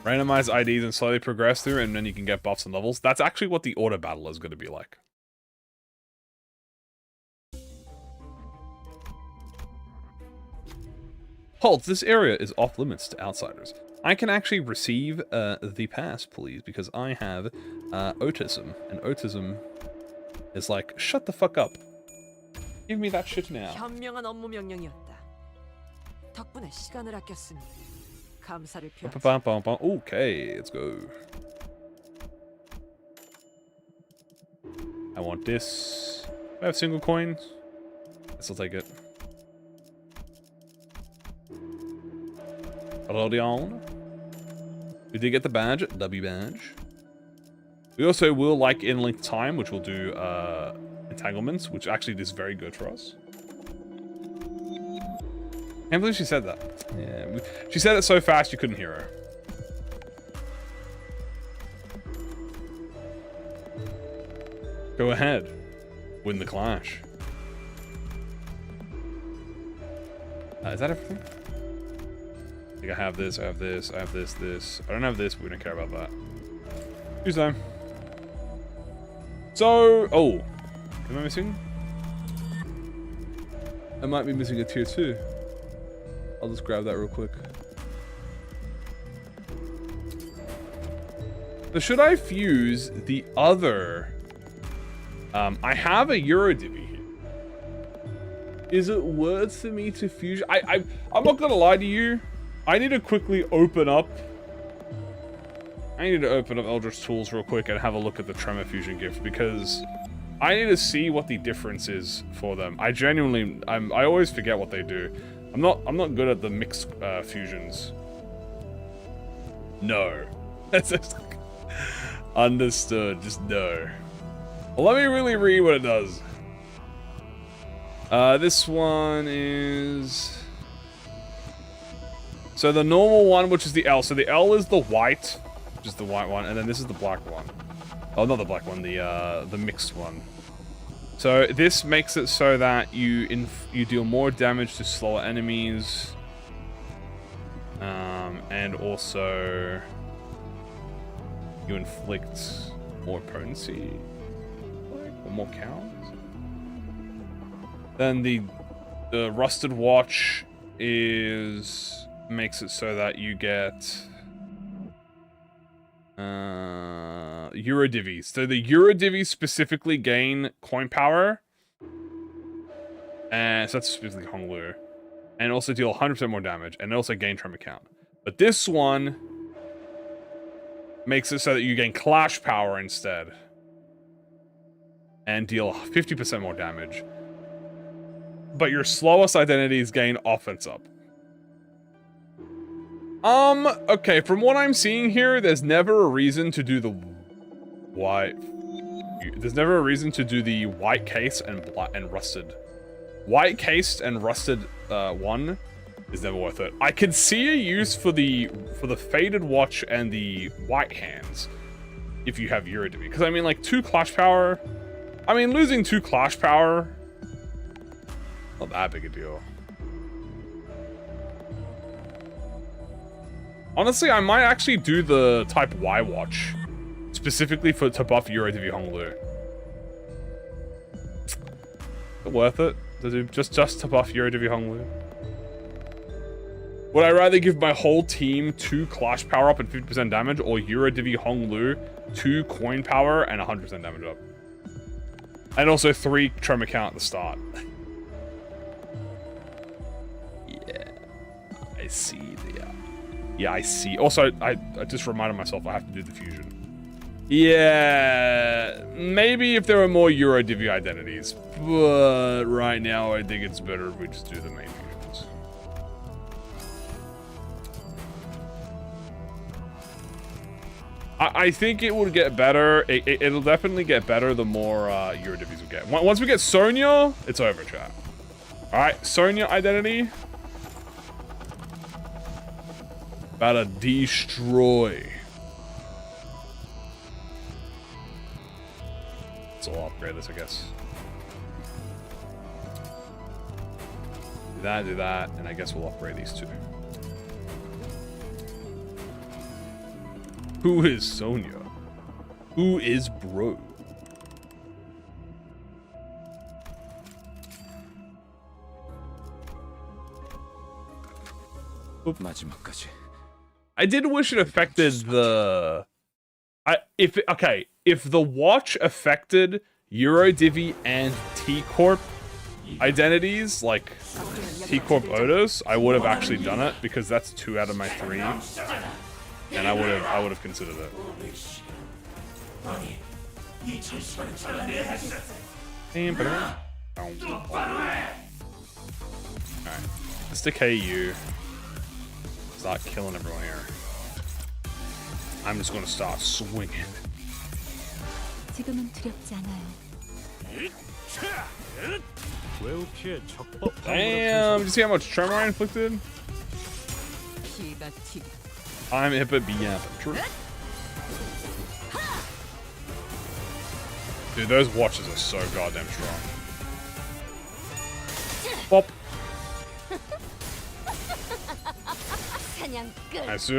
Randomize IDs and slowly progress through, and then you can get buffs and levels. That's actually what the auto battle is going to be like. Halt, this area is off limits to outsiders. I can actually receive the pass, please, because I have autism. And autism is like, shut the fuck up. Give me that shit now. 현명한 업무 명령이었다. 덕분에 시간을 아꼈으니 감사를 표하지. Okay, let's go. I want this. I have single coins. Guess I'll take it. Rodion. We did get the badge, W badge. We also will like in link time, which will do entanglements, which actually is very good for us. Can't believe she said that. Yeah, she said it so fast you couldn't hear her. Go ahead, win the clash. Is that everything? I think I have this, I have this, I have this. I don't have this, but we don't care about that. Tuesday. So, oh, am I missing? I might be missing a tier 2. I'll just grab that real quick. So should I fuse the other? I have a Eurodivvy here. Is it worth for me to fuse? I'm not gonna lie to you. I need to quickly open up. I need to open up Eldritch Tools real quick and have a look at the Tremor Fusion gift, because I need to see what the difference is for them. I genuinely, I always forget what they do. I'm not good at the mixed fusions. No. That's just understood. Just no. Well, let me really read what it does. This one is. So the normal one, which is the L. So the L is the white, which is the white one, and then this is the black one. Oh, not the black one, the mixed one. So this makes it so that you deal more damage to slower enemies, and also you inflict more potency or more count. Then the Rusted Watch makes it so that you get Eurodivvies. So the Eurodivvies specifically gain coin power, and so that's specifically Honglu, and also deal 100% more damage, and also gain Tremor count. But this one makes it so that you gain Clash power instead, and deal 50% more damage. But your slowest identities gain offense up. Okay, from what I'm seeing here, there's never a reason to do the white. There's never a reason to do the white case and rusted. White cased and rusted one is never worth it. I could see a use for the faded watch and the white hands if you have Eurodivvy, because I mean, like 2 clash power I mean, losing 2 clash power, not that big a deal. Honestly, I might actually do the type Y watch specifically to buff Euro TV Honglu. Worth it to do just to buff Euro TV Honglu? Would I rather give my whole team 2 clash power up and 50% damage, or Euro Divi Honglu 2 coin power and 100% damage up? And also 3 Tremor count at the start. Yeah, I see the. Yeah, I see. Also, I just reminded myself I have to do the fusion. Yeah, maybe if there were more Euro Divi identities, but right now I think it's better if we just do the main fusions. I think it will get better. It'll definitely get better the more Euro Divis we get. Once we get Sonya, it's over, chat. All right, Sonya identity. About to destroy. So I'll upgrade this, I guess. Do that, and I guess we'll upgrade these 2. Who is Sonya? Who is bro? 마지막까지. I did wish it affected the... if the watch affected Euro Divi and T Corp identities, like T Corp Otis, I would have actually done it because that's 2 out of my 3, and I would have considered it. Alright, let's decay you. Start killing everyone here. I'm just gonna start swinging. 지금은 두렵지 않아요. Damn, did you see how much Tremor I inflicted? 기가 튀기. I'm hip at beyond true. Dude, those watches are so goddamn strong. Bop. Nice.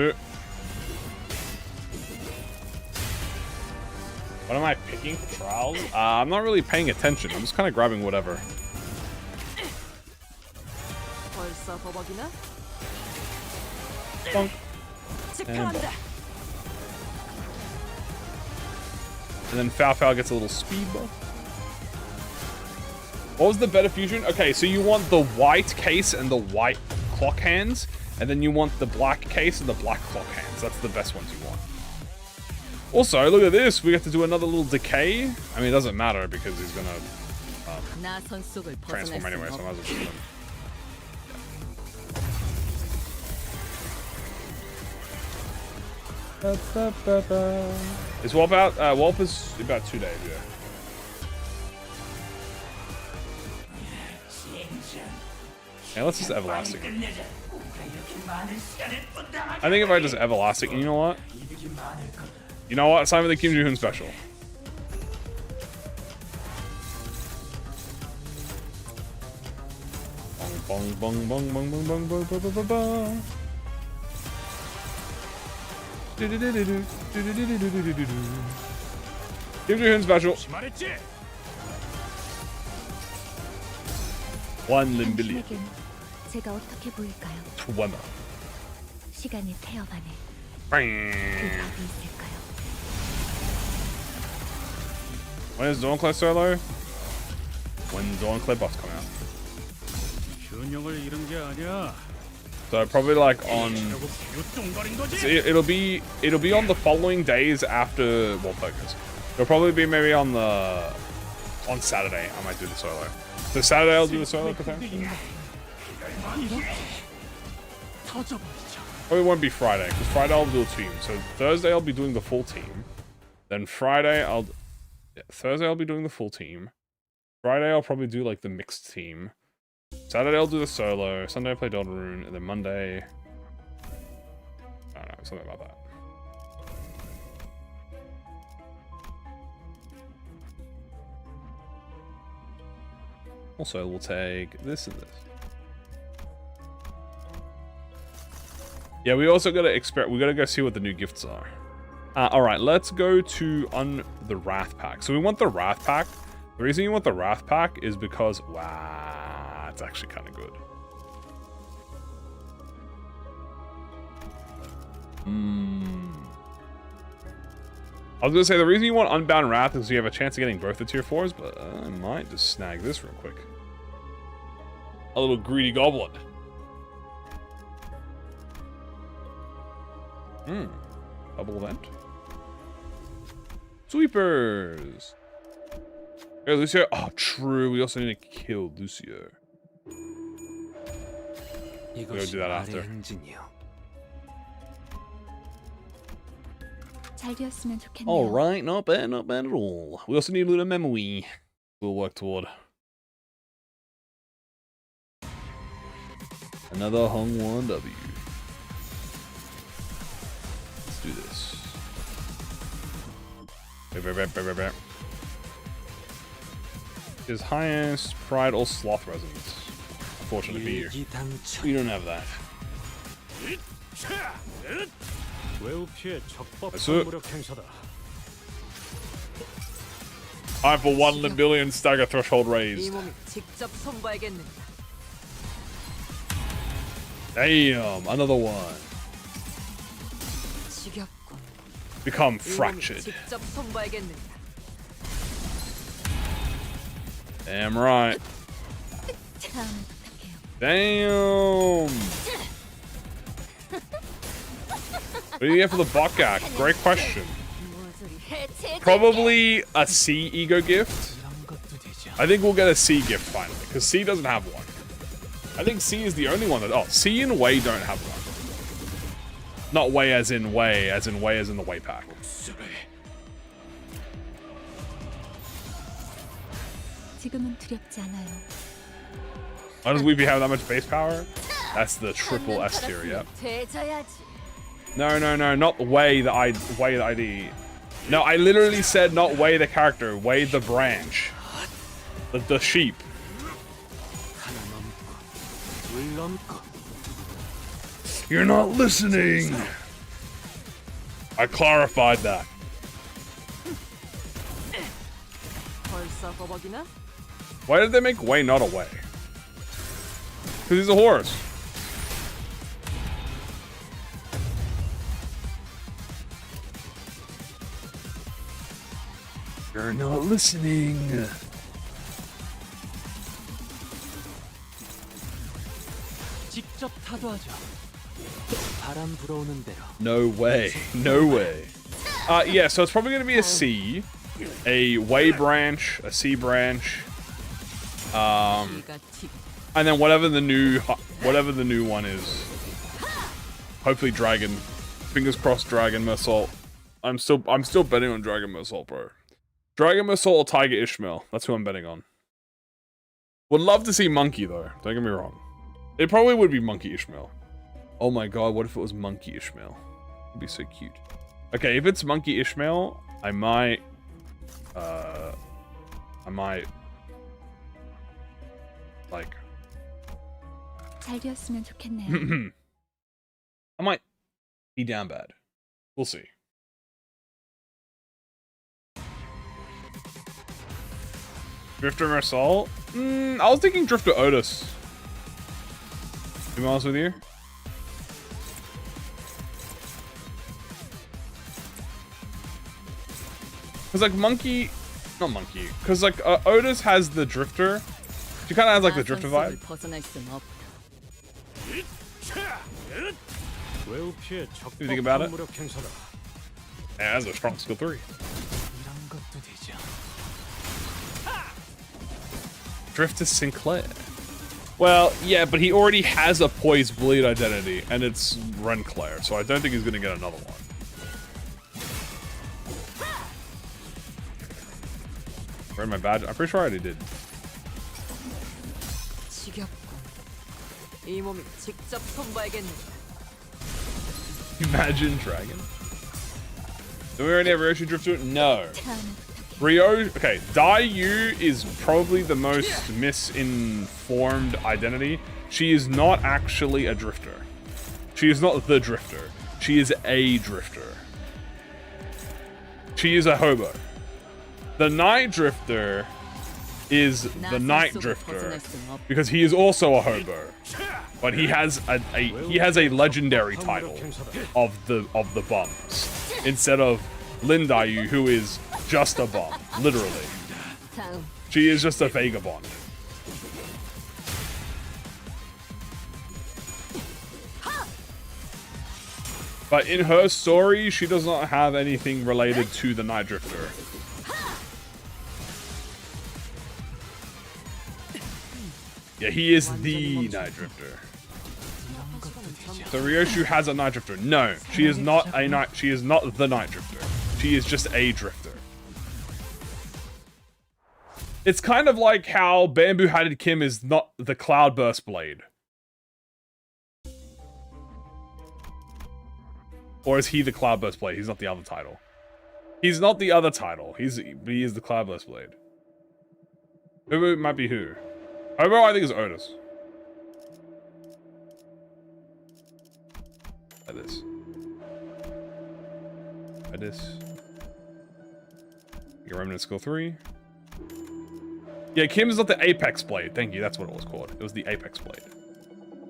What am I picking for trials? I'm not really paying attention. I'm just kind of grabbing whatever. 벌써 버벅이나? Bonk. And then Foul gets a little speed buff. What was the better fusion? Okay, so you want the white case and the white clock hands, and then you want the black case and the black clock hands. That's the best ones you want. Also, look at this. We get to do another little decay. I mean, it doesn't matter because he's gonna transform anyway, so I might as well just do them. Is Warp out? Warp is about 2 days, yeah. Yeah, let's just Everlasting. I think if I just Everlasting, you know what? You know what? It's time for the Kim Ji-hoon special. Bong bong bong bong bong bong bong bong bong bong bong. Kim Ji-hoon special. One Limbillion. 당신에겐 제가 어떻게 보일까요? Tremor. 시간의 태엽 안에 그 When 답이 있을까요? is Dawn solo? When Dawn buffs come out. 균형을 잃은 게 아니야. So probably like on. So it'll be on the following days after Warpokers. It'll probably be maybe on Saturday. I might do the solo. So Saturday I'll do the solo potentially. Probably won't be Friday because Friday I'll do a team. So Thursday I'll be doing the full team. Then Friday Thursday I'll be doing the full team. Friday I'll probably do like the mixed team. Saturday I'll do the solo. Sunday I'll play Deltarune, and then Monday, I don't know, something about that. Also, we'll take this and this. Yeah, we also gotta we gotta go see what the new gifts are. Alright, let's go to the Wrath Pack. So we want the Wrath Pack. The reason you want the Wrath Pack is because, wow, it's actually kind of good. I was gonna say the reason you want Unbound Wrath is you have a chance of getting both the tier 4s, but I might just snag this real quick. A little greedy goblin. Double event. Sweepers. Hey, Lucio. Oh, true. We also need to kill Lucio. We'll do that after. 잘 되었으면 좋겠네요. All right, not bad at all. We also need a little memory. We'll work toward. Another Hung 1W. Let's do this. His highest pride or sloth resonance. Unfortunately for you. We don't have that. Time for 1 Limbillion stagger threshold raised. Damn, another one. Become fractured. Damn right. Damn. What do you get for the Buckak? Great question. Probably a C ego gift. I think we'll get a C gift finally, because C doesn't have one. I think C is the only one that... Oh, C and Wei don't have one. Not Wei as in Wei, as in Wei as in the Wei pack. 지금은 두렵지 않아요. Why does Weepy have that much base power? That's the triple S tier, yep. No, not Wei the ID. No, I literally said not Wei the character, Wei the branch. The sheep. You're not listening! I clarified that. Why did they make Wei not a Wei? Because he's a horse. You're not listening. No way. No way. Yeah, so it's probably going to be a C, a Wei branch, a C branch, and then whatever the new one is. Hopefully Dragon. Fingers crossed Dragon Mersault. I'm still betting on Dragon Mersault, bro. Dragon Mersault or Tiger Ishmael. That's who I'm betting on. Would love to see Monkey though. Don't get me wrong. It probably would be Monkey Ishmael. Oh my god, what if it was Monkey Ishmael? It'd be so cute. Okay, if it's Monkey Ishmael, I might like 잘 되었으면 좋겠네요. I might be down bad. We'll see. Drifter Mersault? I was thinking Drifter Otis. To be honest with you. Because like Monkey... Not Monkey. Because like Otis has the Drifter. She kind of has like the Drifter vibe. What do you think about it? Yeah, that's a strong skill 3. Drifter Sinclair. Well, yeah, but he already has a Poised Bleed identity, and it's Renclair, so I don't think he's going to get another one. Where's my badge? I'm pretty sure I already did. Imagine Dragon. Do we already have Roshi Drifter? No. Okay, Dai Yu is probably the most misinformed identity. She is not actually a drifter. She is not the drifter. She is a drifter. She is a hobo. The night drifter is the night drifter because he is also a hobo, but he has a legendary title of the bums instead of Lin Daiyu, who is just a bum, literally. She is just a vagabond. But in her story, she does not have anything related to the Night Drifter. Yeah, he is the Night Drifter. So Ryoshu has a Night Drifter. No, she is not a night. She is not the Night Drifter. She is just a drifter. It's kind of like how Bamboo-Hatted Kim is not the Cloudburst Blade. Or is he the Cloudburst Blade? He's not the other title. He's not the other title. He is the Cloudburst Blade. Who might be who? Hobo, I think, is Otis. Like this. Like this. Your Remnant Skill 3. Yeah, Kim is not the Apex Blade. Thank you, that's what it was called. It was the Apex Blade.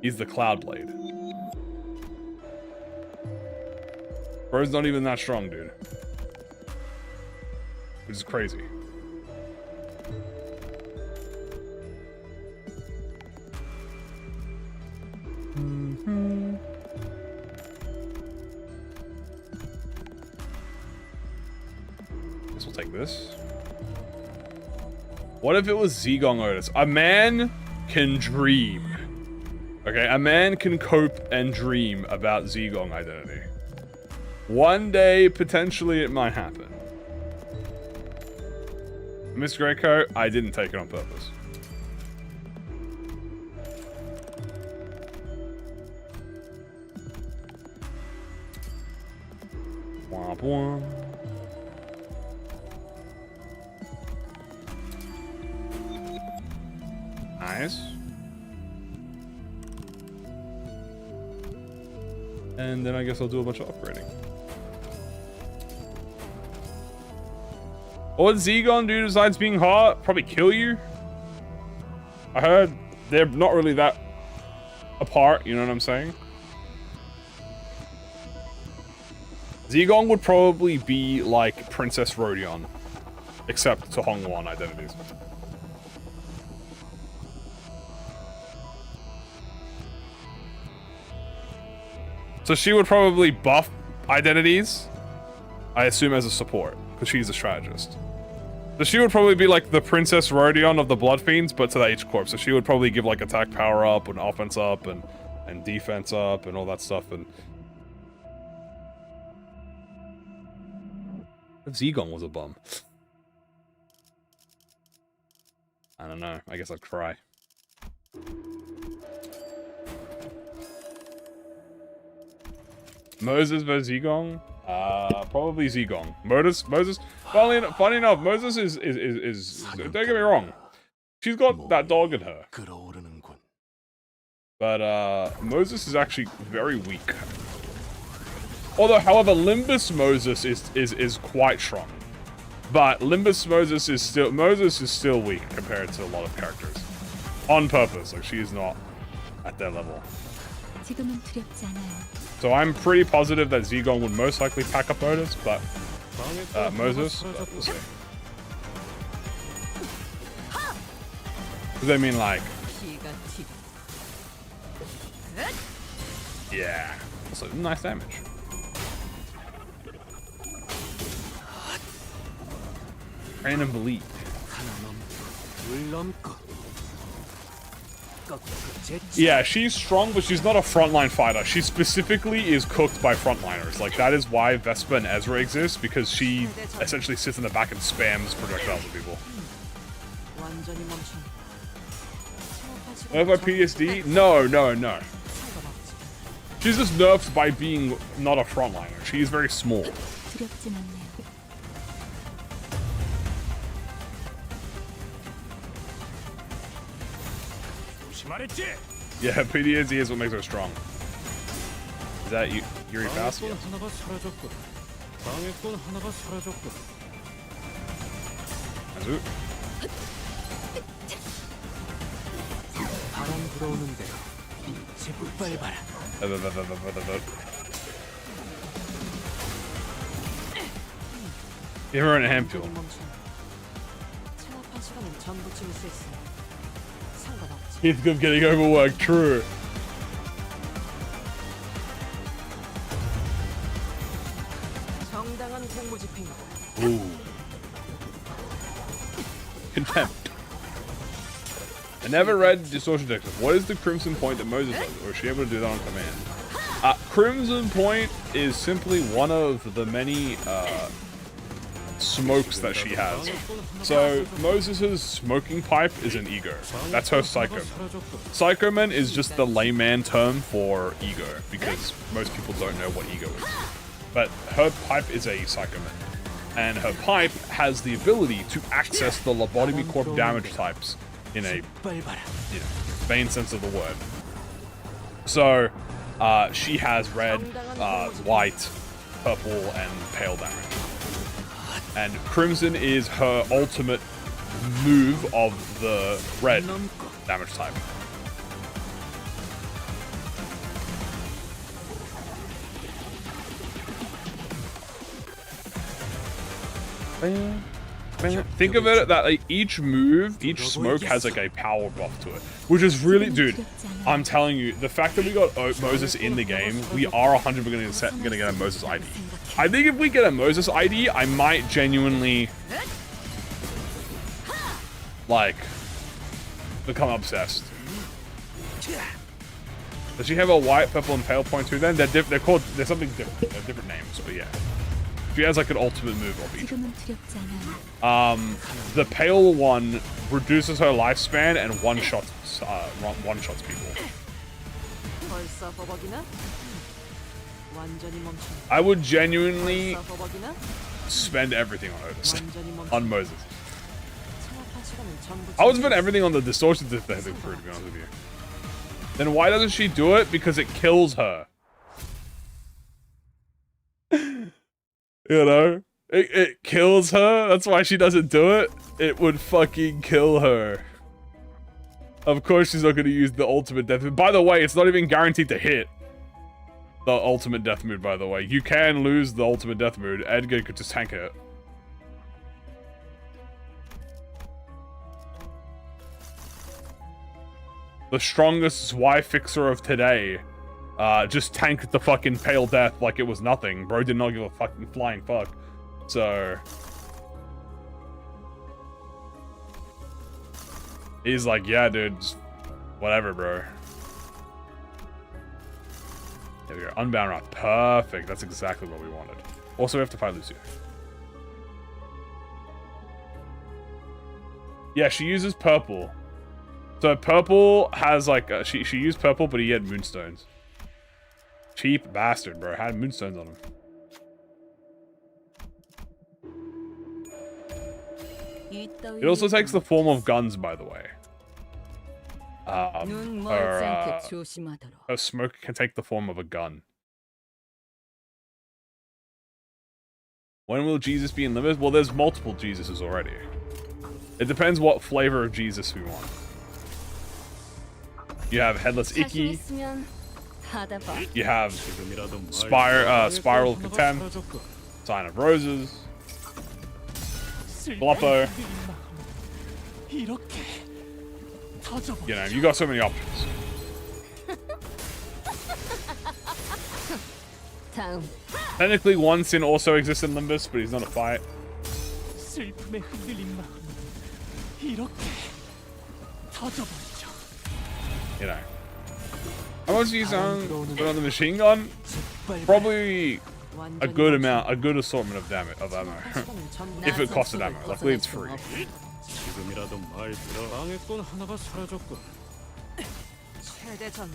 He's the Cloud Blade. Bro's not even that strong, dude. Which is crazy. Guess we'll take this. What if it was Zigong Otis? A man can dream. Okay, a man can cope and dream about Zigong identity. One day, potentially, it might happen. Miss Greco, I didn't take it on purpose. Womp womp. Nice. And then I guess I'll do a bunch of upgrading. What would Zigong do besides being hot? Probably kill you. I heard they're not really that apart, you know what I'm saying? Zigong would probably be like Princess Rodion, except to Hongwon identities. So she would probably buff identities, I assume as a support, because she's a strategist. So she would probably be like the Princess Rodion of the Blood Fiends, but to the H-Corp. So she would probably give like attack power up and offense up and defense up and all that stuff. And if Zigong was a bum, I don't know. I guess I'd cry. Moses versus Zigong? Probably Zigong. Moses, funny enough, Moses is don't get me wrong. She's got that dog in her. But, Moses is actually very weak. Although, however, Limbus Moses is quite strong. But Limbus Moses is still weak compared to a lot of characters. On purpose, like she is not at their level. So I'm pretty positive that Zigong would most likely pack up Otis, but Moses, we'll see. Does that mean like? Yeah. Also, nice damage. Random bleed. Yeah, she's strong, but she's not a frontline fighter. She specifically is cooked by frontliners. Like, that is why Vespa and Ezra exist, because she essentially sits in the back and spams projectiles at people. Nerfed by PTSD? No. She's just nerfed by being not a frontliner. She is very small. 말했지. Yeah, PTSD is what makes her strong. Is that Yuri Fast? 방해꾼 하나가 사라졌고, 방해꾼 하나가 사라졌고. Azu. 바람 불어오는 대로 짓밟아라. Give her an hand fuel. 체납한 시간은 전부쯤 있었으니 상관없지. He's good getting overworked, true. 정당한 공무 집행이다. Ooh. Contempt. I never read Distortion Detective. What is the Crimson Point that Moses does? Or is she able to do that on command? Crimson Point is simply one of the many smokes that she has. So Moses' smoking pipe is an ego. That's her psychoman. Psychoman is just the layman term for ego, because most people don't know what ego is. But her pipe is a psychoman. And her pipe has the ability to access the lobotomy corp damage types in a vain sense of the word. So she has red, white, purple, and pale damage. And Crimson is her ultimate move of the red damage type. Think of it that like, each move, each smoke has like a power buff to it, which is really, dude. I'm telling you, the fact that we got Moses in the game, we are 100% gonna get a Moses ID. I think if we get a Moses ID, I might genuinely like become obsessed. Does she have a white, purple, and pale point too? Then they're something different. They're different names, but yeah. She has like an ultimate move of each. The pale one reduces her lifespan and one-shots people. 벌써 버벅이나? 완전히 멈춘다. I would genuinely 벌써 버벅이나? spend everything on Otis. 완전히 멈춘다. On Moses. 체납한 시간은 전부쯤 I would spend everything on the distortion detective crew, to be honest with you. Then why doesn't she do it? Because it kills her. You know? It kills her. That's why she doesn't do it. It would fucking kill her. Of course she's not going to use the ultimate death mood. By the way, it's not even guaranteed to hit. The ultimate death mood, by the way. You can lose the ultimate death mood. Edgar could just tank it. The strongest Y fixer of today just tanked the fucking pale death like it was nothing. Bro did not give a fucking flying fuck. So he's like, yeah, dude, just whatever, bro. There we go. Unbound Wrath. Perfect. That's exactly what we wanted. Also, we have to fight Lucio. Yeah, she uses purple. So purple has like she used purple, but he had moonstones. Cheap bastard, bro. Had moonstones on him. It also takes the form of guns, by the way. Her smoke can take the form of a gun. When will Jesus be in Limbus? Well, there's multiple Jesuses already. It depends what flavor of Jesus we want. You have Headless Icky. You have Spiral of Contempt. Sign of Roses. Bluffer. You know, you got so many options. Technically, One Sin also exists in Limbus, but he's not a fight. 슬픔에 흔들린 마음이 이렇게 터져버리죠. You know. How much do you put on the machine gun? Probably a good amount, a good assortment of ammo. If it costed ammo. Luckily it's free. 지금이라도 말 들어. 방해꾼 하나가 사라졌고. 최대 전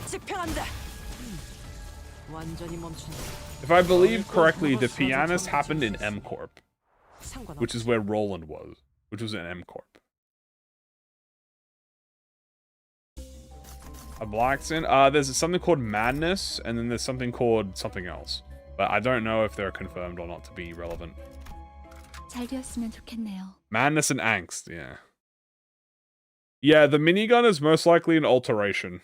집행한다. 완전히 멈춘다. If I believe correctly, the pianist happened in M Corp, which is where Roland was, which was in M Corp. A Blackson? There's something called Madness, and then there's something called something else. But I don't know if they're confirmed or not to be relevant. 잘 되었으면 좋겠네요. Madness and Angst, yeah. Yeah, the minigun is most likely an alteration.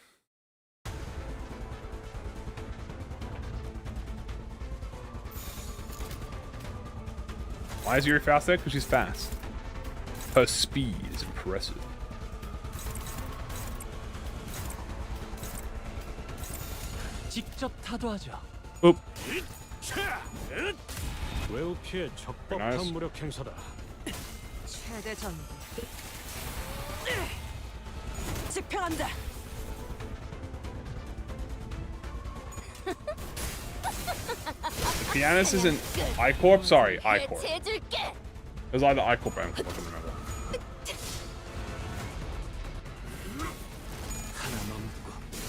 Why is Yuri fast there? Because she's fast. Her speed is impressive. 직접 타도하죠. Oop. 웨우피의 적법한 Nice. 무력 행사다. 최대 전개. 집행한다. The pianist isn't I-Corp? Sorry, I-Corp. It was either I-Corp or M-Corp, I can remember.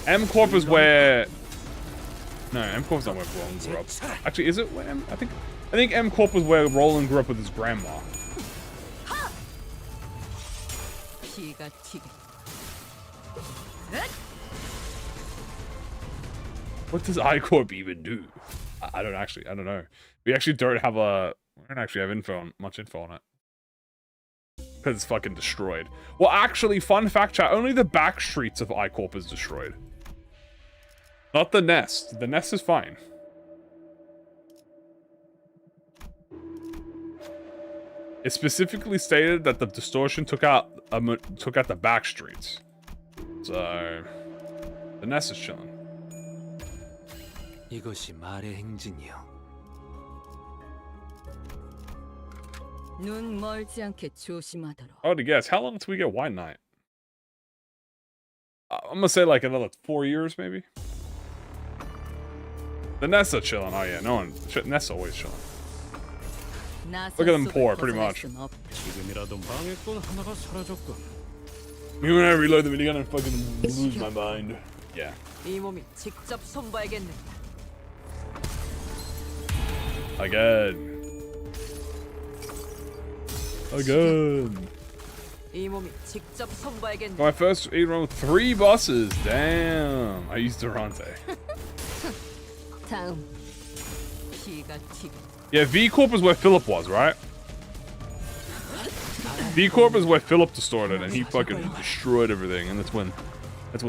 M-Corp is where... No, M-Corp's not where Roland grew up. Actually, is it where I think M-Corp was where Roland grew up with his grandma. 피가 튀게. What does I-Corp even do? I don't know. We actually don't have much info on it. Because it's fucking destroyed. Well, actually, fun fact chat, only the back streets of I-Corp is destroyed. Not the nest. The nest is fine. It specifically stated that the distortion took out the back streets. So the nest is chilling. 이것이 말의 행진이요. 눈 멀지 않게 조심하도록. I would guess. How long until we get White Knight? I'm gonna say like another 4 years, maybe. The nests are chilling. Oh yeah, no one. Nests are always chilling. Look at them pour, pretty much. 지금이라도 망했군 하나가 사라졌군. Me when I reload the minigun and fucking lose my mind. Yeah. 이 몸이 직접 손봐야겠네. Again. 이 몸이 직접 손봐야겠네. My first 8 run with 3 buses. Damn. I used Durante. 다음. 피가 튀게. Yeah, V Corp is where Philip was, right? V Corp is where Philip distorted and he fucking destroyed everything, and that's when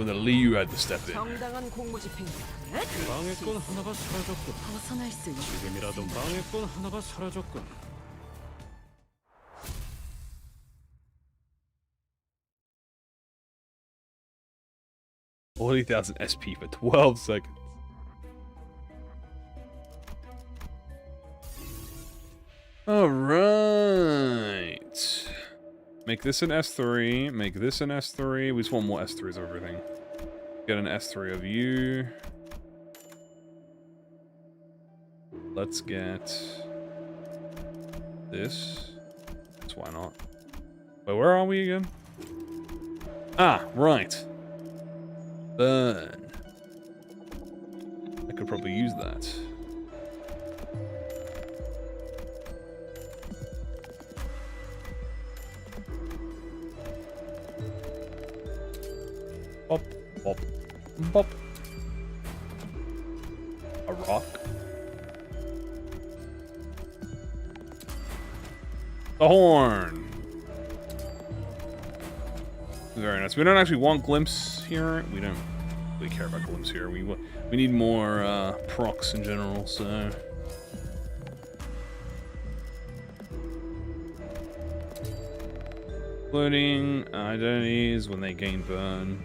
the Liu had to step in. 정당한 공무 집행. 망했군 하나가 사라졌군. 벗어날 수 있는. 지금이라도 망했군 하나가 사라졌군. 40,000 SP for 12 seconds. Alright. Make this an S3. Make this an S3. We just want more S3s of everything. Get an S3 of you. Let's get this. That's why not. Wait, where are we again? Ah, right. Burn. I could probably use that. Bop, bop, bop. A rock. The horn. Very nice. We don't actually want glimpse here. We don't really care about glimpse here. We need more procs in general. So. Including identities when they gain burn.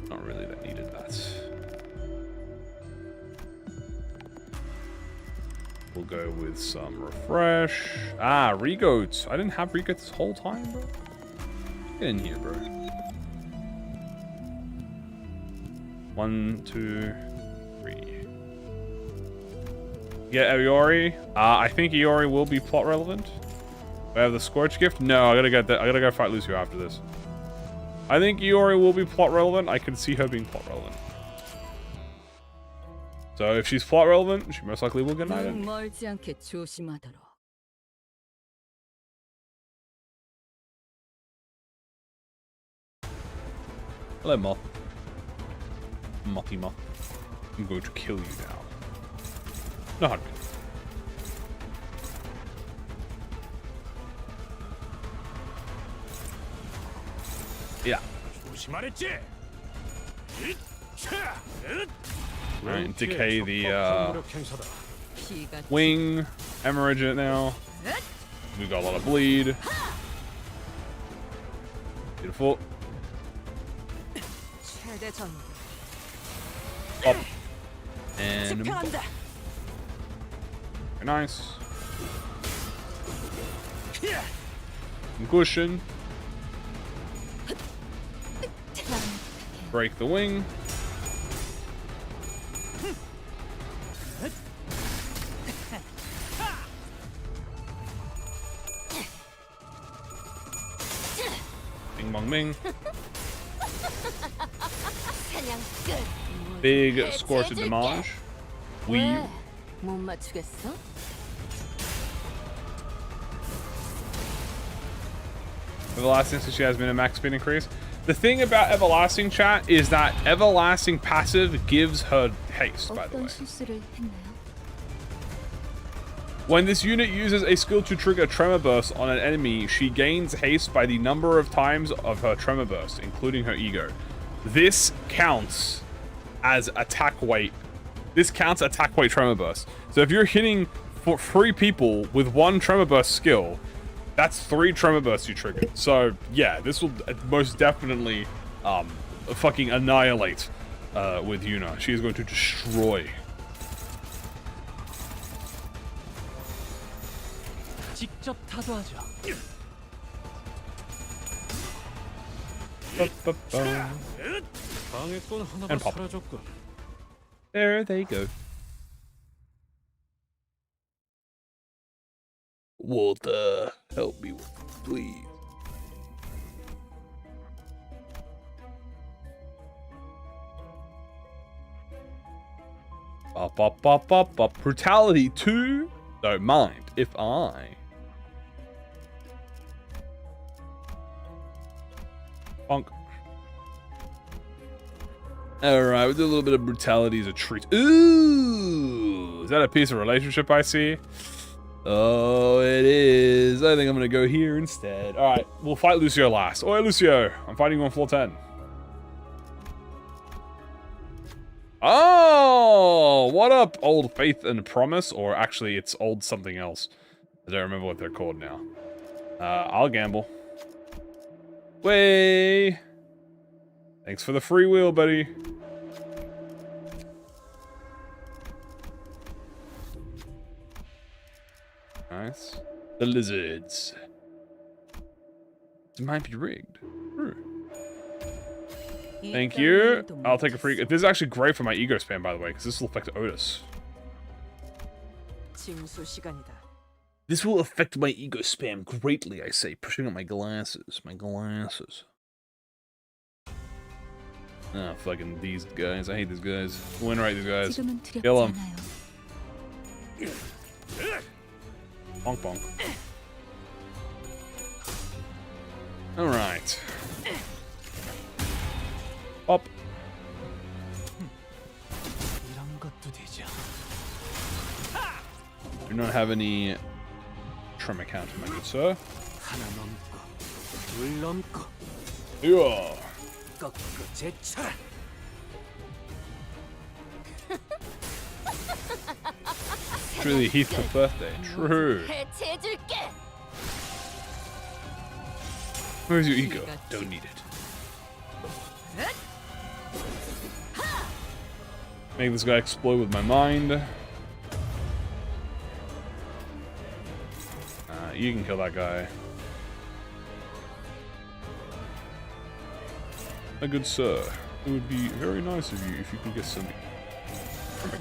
Not really that needed that. We'll go with some refresh. Ah, regoat. I didn't have regoat this whole time, bro. Get in here, bro. 1, 2, 3. Get Iori. I think Iori will be plot relevant. I have the Scorch Gift? No, I gotta get that. I gotta go fight Lucio after this. I think Iori will be plot relevant. I can see her being plot relevant. So if she's plot relevant, she most likely will get 눈 knighted. 멀지 않게 조심하도록. Hello, Moth. Mothy Moth. I'm going to kill you now. No hug. Yeah. 조심하랬지. Alright, decay the 무력 행사다. 피가 wing. Hemorrhage it now. We got a lot of bleed. Beautiful. 최대 전. Up. And 집행한다. very nice. Cushion. Break the wing. Bing bong bing. Big scorch of damage. Weave. 못 맞추겠어? Everlasting, so she has been a max speed increase. The thing about Everlasting, chat, is that Everlasting passive gives her haste, by the way. 어떤 실수를 했나요? When this unit uses a skill to trigger Tremor Burst on an enemy, she gains haste by the number of times of her Tremor Burst, including her ego. This counts as attack weight. This counts attack weight Tremor Burst. So if you're hitting for 3 people with 1 Tremor Burst skill, that's 3 Tremor Bursts you triggered. So yeah, this will most definitely fucking annihilate with Yuna. She is going to destroy. 직접 타도하죠. 방해꾼 하나가 And pop. 사라졌군. There they go. Walter, help me, please. Up. Brutality 2. Don't mind if I. Bonk. Alright, we'll do a little bit of brutality as a treat. Ooh! Is that a piece of relationship I see? Oh, it is. I think I'm gonna go here instead. Alright, we'll fight Lucio last. Oi, Lucio! I'm fighting you on floor 10. Oh! What up, Old Faith and Promise? Or actually, it's Old something else. I don't remember what they're called now. I'll gamble. Way! Thanks for the free wheel, buddy. Nice. The lizards. It might be rigged. Thank you. I'll take a free. This is actually great for my ego spam, by the way, because this will affect Otis. 징수 시간이다. This will affect my ego spam greatly, I say, pushing up my glasses. My glasses. Oh, fucking these guys. I hate these guys. Win right, these guys. 지금은 두렵지 Kill 'em. 않아요. Bonk bonk. Alright. Up. 이런 것도 되죠. Do not have any tremor counter, my good sir. 하나 넘고, 둘 넘고, Yeah. 꺾고 제쳐라. It's really Heathcliff's birthday. True. 해체해줄게. Where's your ego? Don't need it. Make this guy explode with my mind. You can kill that guy. My good sir, it would be very nice of you if you could get some.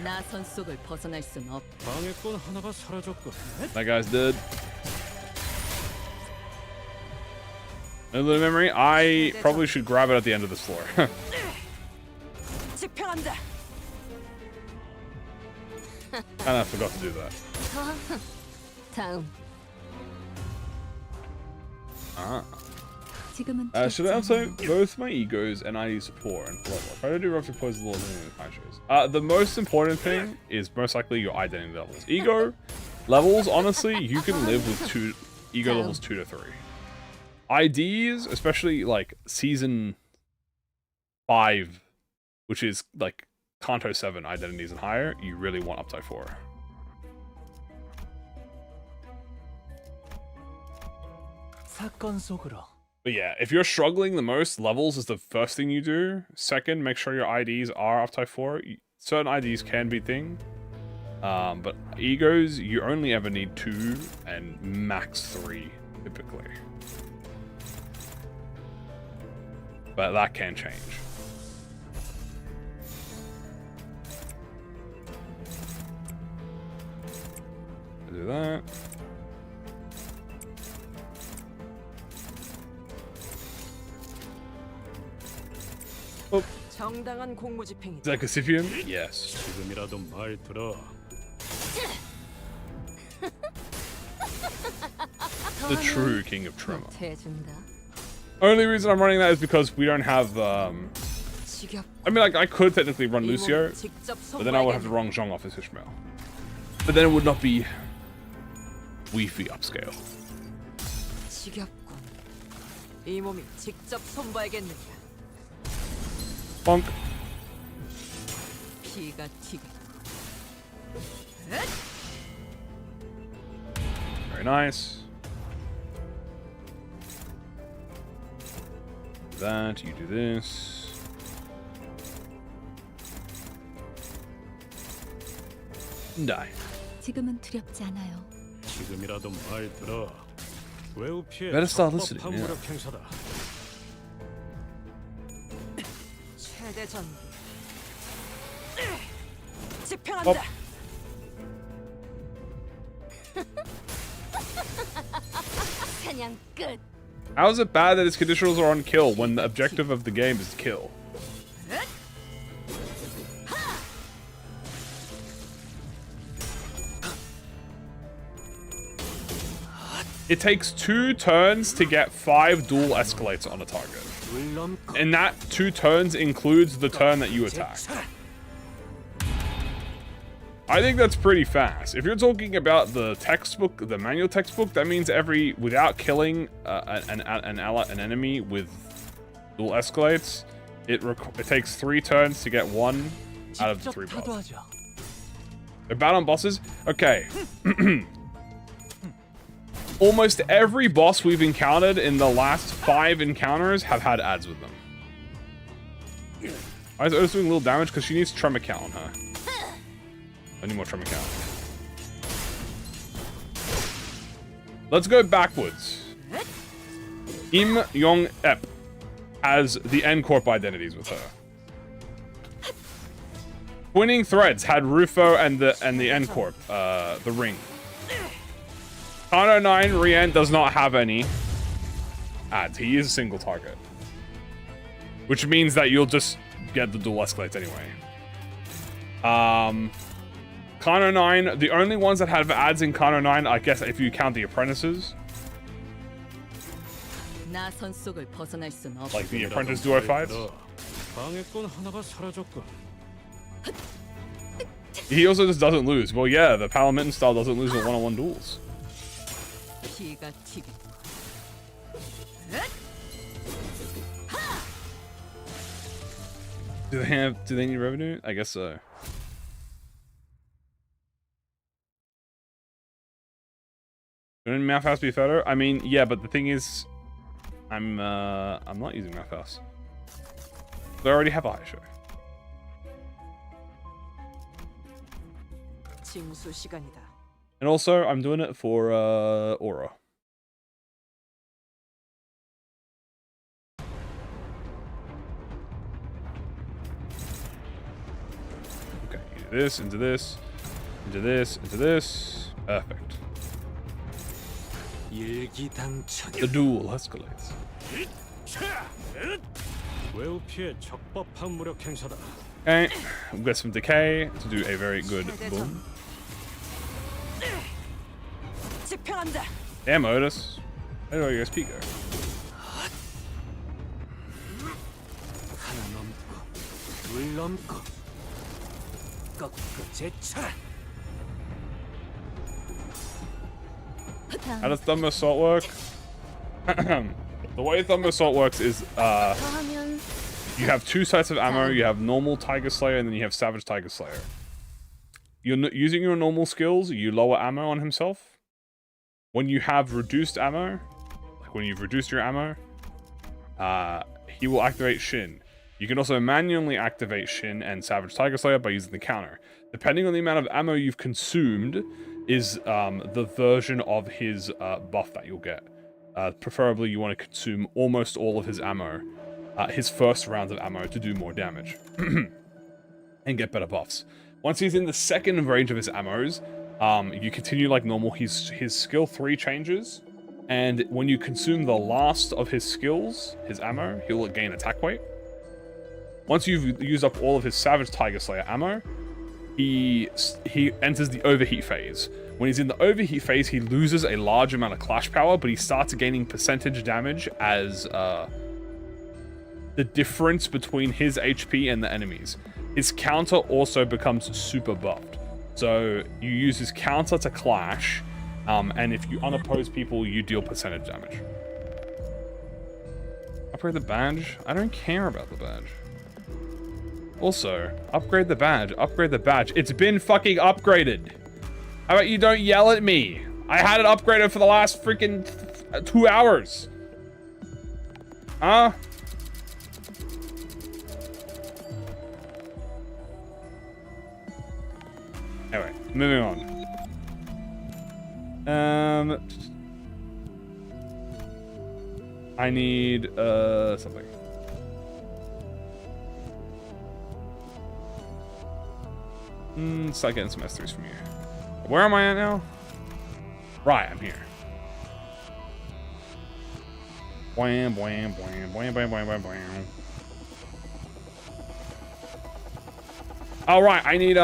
나선 속을 벗어날 순 없. 방해꾼 하나가 사라졌군. That guy's dead. A little memory. I probably should grab it at the end of this floor. 집행한다. And I forgot to do that. 다음. Ah. 지금은 Should I also both my egos and ID support and level up? Try to do roughly pose the laws in the shows. The most important thing is most likely your identity levels. Ego levels, honestly, you can live with ego levels 2 to 3. IDs, especially like season 5, which is like Kanto 7 identities and higher, you really want up to 4. 사건 속으로. But yeah, if you're struggling the most, levels is the first thing you do. Second, make sure your IDs are up to 4. Certain IDs can be thing. But egos, you only ever need 2 and max 3, typically. But that can change. Do that. 정당한 공무 집행이다. Is that Cassifian? Yes. 지금이라도 말 들어. The true king of Tremor. 해준다. Only reason I'm running that is because we don't have, I mean, like, I could technically run Lucio, but then I would have to run Zhong off as Ishmael. But then it would not be Wi-Fi upscale. 지겹군. 이 몸이 직접 손봐야겠느냐. Bonk. 피가 튀게. Very nice. That, you do this. Die. 지금은 두렵지 않아요. 지금이라도 말 들어. 웨우피의 Better start listening, 적법한 yeah. 무력 행사다. 최대 전기. 집행한다. 사냥 끝. How is it bad that its conditionals are on kill when the objective of the game is kill? It takes 2 turns to get 5 dual escalates on a target. And that 2 turns includes the turn that you attack. I think that's pretty fast. If you're talking about the textbook, the manual textbook, that means without killing an enemy with dual escalates, it takes 3 turns to get 1 out of the 3 bosses. They're bad on bosses? Okay. Almost every boss we've encountered in the last 5 encounters have had ads with them. Why is Otis doing little damage? Because she needs Tremor count on her. I need more Tremor count. Let's go backwards. Im Yong Ep has the N-Corp identities with her. Twinning Threads had Rufo and the N-Corp, the ring. Kano 9 Rien does not have any ads. He is a single target. Which means that you'll just get the dual escalates anyway. Kano 9, the only ones that have ads in Kano 9, I guess if you count the apprentices. Like the apprentice duo fights. 방해꾼 하나가 사라졌군. He also just doesn't lose. Well, yeah, the Palamitten style doesn't lose in one-on-one duels. 피가 튀게. Do they need revenue? I guess so. Shouldn't Mathhouse be better? I mean, yeah, but the thing is, I'm not using Mathhouse. I already have a high show. 징수 시간이다. And also, I'm doing it for Aura. Okay, you do this, into this, into this, into this. Perfect. The duel escalates. 웨우피의 적법한 무력 행사다. Okay, we've got some decay to do a very good boom. 집행한다. Damn, Otis. Where did your USP go? 물 넘고 꺾고 제쳐라. How does Thunder Assault work? The way Thunder Assault works is 하면 you have two sets of ammo. You have normal Tiger Slayer and then you have Savage Tiger Slayer. You're using your normal skills, you lower ammo on himself. When you have reduced ammo, like when you've reduced your ammo, he will activate Shin. You can also manually activate Shin and Savage Tiger Slayer by using the counter. Depending on the amount of ammo you've consumed is the version of his buff that you'll get. Preferably you want to consume almost all of his ammo, his first round of ammo, to do more damage. And get better buffs. Once he's in the second range of his ammos, you continue like normal. His skill 3 changes, and when you consume the last of his skills, his ammo, he'll gain attack weight. Once you've used up all of his Savage Tiger Slayer ammo, he enters the overheat phase. When he's in the overheat phase, he loses a large amount of clash power, but he starts gaining percentage damage as the difference between his HP and the enemies. His counter also becomes super buffed. So you use his counter to clash, and if you unoppose people, you deal percentage damage. Upgrade the badge? I don't care about the badge. Also, upgrade the badge. Upgrade the badge. It's been fucking upgraded. How about you don't yell at me? I had it upgraded for the last freaking 2 hours. Huh? Anyway, moving on. I need something. Start getting some S3s from you. Where am I at now? Right, I'm here. Wham, wham, wham, wham, wham, wham, wham, wham. All right, I need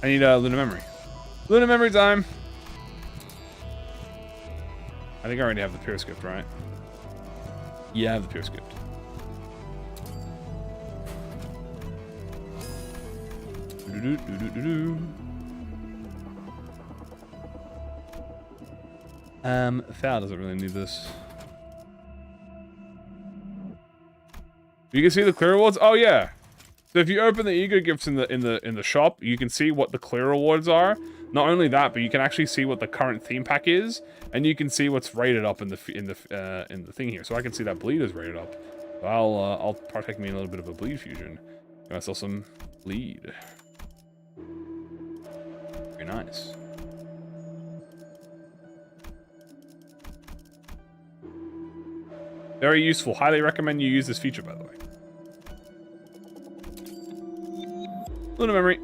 Luna Memory. Luna Memory time. I think I already have the Pure Script, right? Yeah, I have the Pure Script. Foul doesn't really need this. You can see the clear rewards. Oh yeah. So if you open the ego gifts in the shop, you can see what the clear rewards are. Not only that, but you can actually see what the current theme pack is, and you can see what's rated up in the thing here. So I can see that bleed is rated up. So I'll partake me in a little bit of a bleed fusion. Get myself some bleed. Very nice. Very useful. Highly recommend you use this feature, by the way. Luna Memory.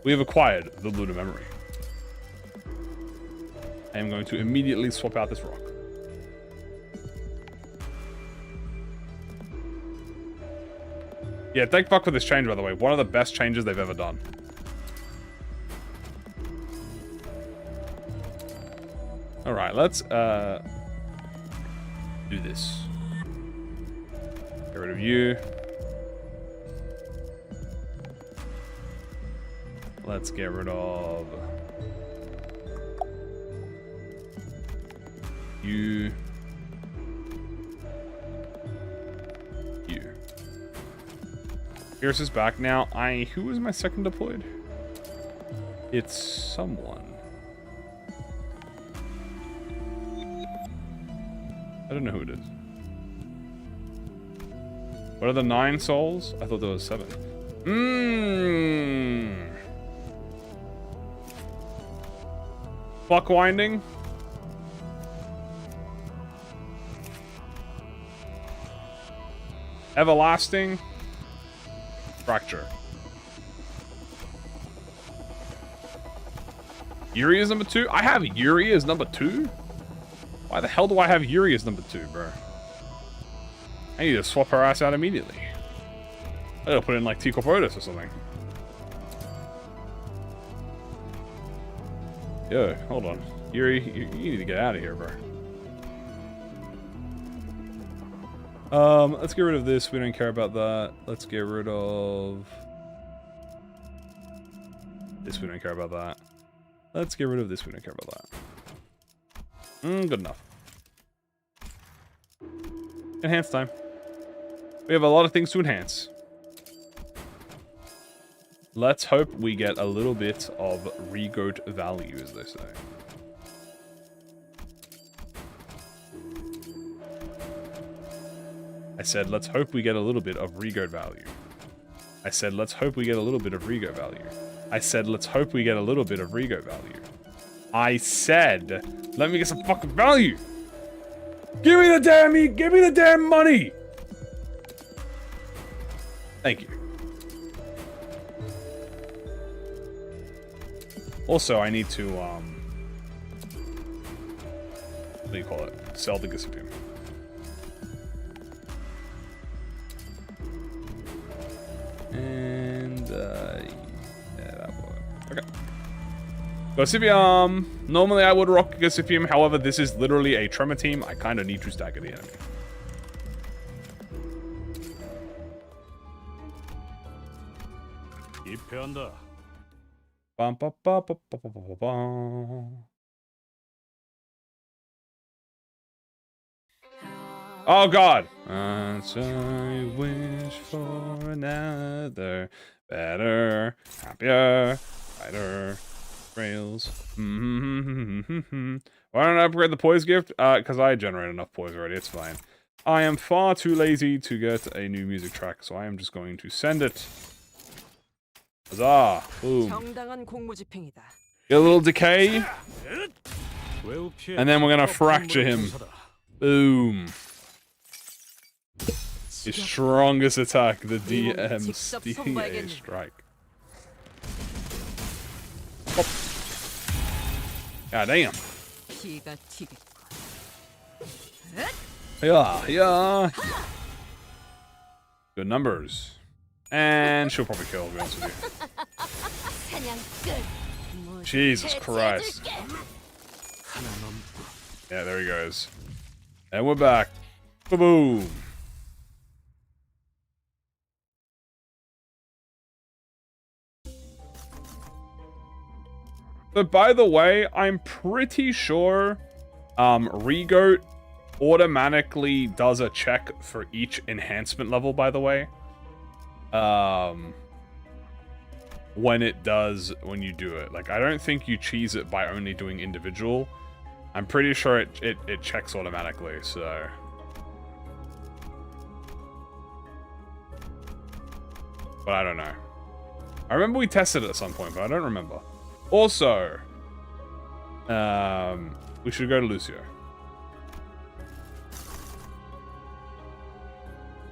We have acquired the Luna Memory. I am going to immediately swap out this rock. Yeah, thank fuck for this change, by the way. One of the best changes they've ever done. Alright, let's do this. Get rid of you. Let's get rid of you. You. Pierce is back now. Who was my second deployed? It's someone. I don't know who it is. What are the 9 souls? I thought there was 7. Fuck winding. Everlasting. Fracture. Yuri is number 2? I have Yuri as number 2? Why the hell do I have Yuri as number 2, bro? I need to swap her ass out immediately. I gotta put in like T Corporatus or something. Yo, hold on. Yuri, you need to get out of here, bro. Let's get rid of this. We don't care about that. Let's get rid of this. We don't care about that. Let's get rid of this. We don't care about that. Good enough. Enhance time. We have a lot of things to enhance. Let's hope we get a little bit of regoat value, as they say. I said, let's hope we get a little bit of regoat value. I said, let's hope we get a little bit of regoat value. I said, let's hope we get a little bit of regoat value. I said, let me get some fucking value. Give me the damn money. Thank you. Also, I need to, what do you call it? Sell the Gisapium. And, yeah, that worked. Okay. Gisapium. Normally I would rock Gisapium, however, this is literally a Tremor team. I kind of need to stagger the enemy. 입회한다. Bum, ba, ba, ba, ba, ba, ba, ba. Oh God! So I wish for another, better, happier, brighter rails. Why don't I upgrade the poise gift? Because I generate enough poise already. It's fine. I am far too lazy to get a new music track, so I am just going to send it. Huzzah! Boom. 정당한 공무집행이다. Get a little decay, and then we're gonna fracture him. Boom. His strongest attack, the DMCA strike. Oh. God damn. 피가 튀겠군. Yeah. Good numbers. And she'll probably kill, to be honest with you. Jesus Christ. Yeah, there he goes. And we're back. Boom. But by the way, I'm pretty sure Regoat automatically does a check for each enhancement level, by the way. When you do it. Like, I don't think you cheese it by only doing individual. I'm pretty sure it checks automatically, so. But I don't know. I remember we tested it at some point, but I don't remember. Also, we should go to Lucio.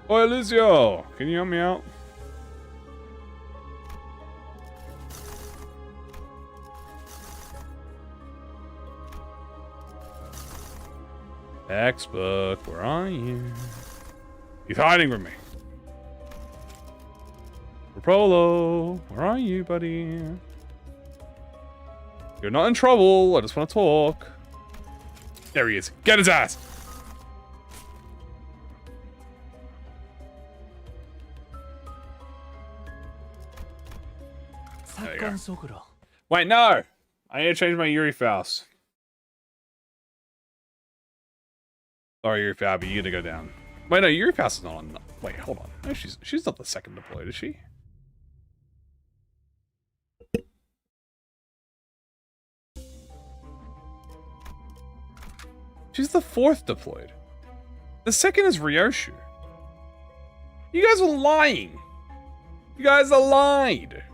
Oi, Lucio! Can you help me out? Textbook, where are you? He's hiding from me. Rapolo, where are you, buddy? You're not in trouble. I just want to talk. There he is. Get his ass. There you go. Wait, no. I need to change my Yuri Faust. Sorry, Yuri Faust, but you gotta go down. Wait, no, Yuri Faust is not on. Wait, hold on. No, she's not the second deployed, is she? She's the fourth deployed. The second is Ryoshu. You guys are lying. You guys are lied.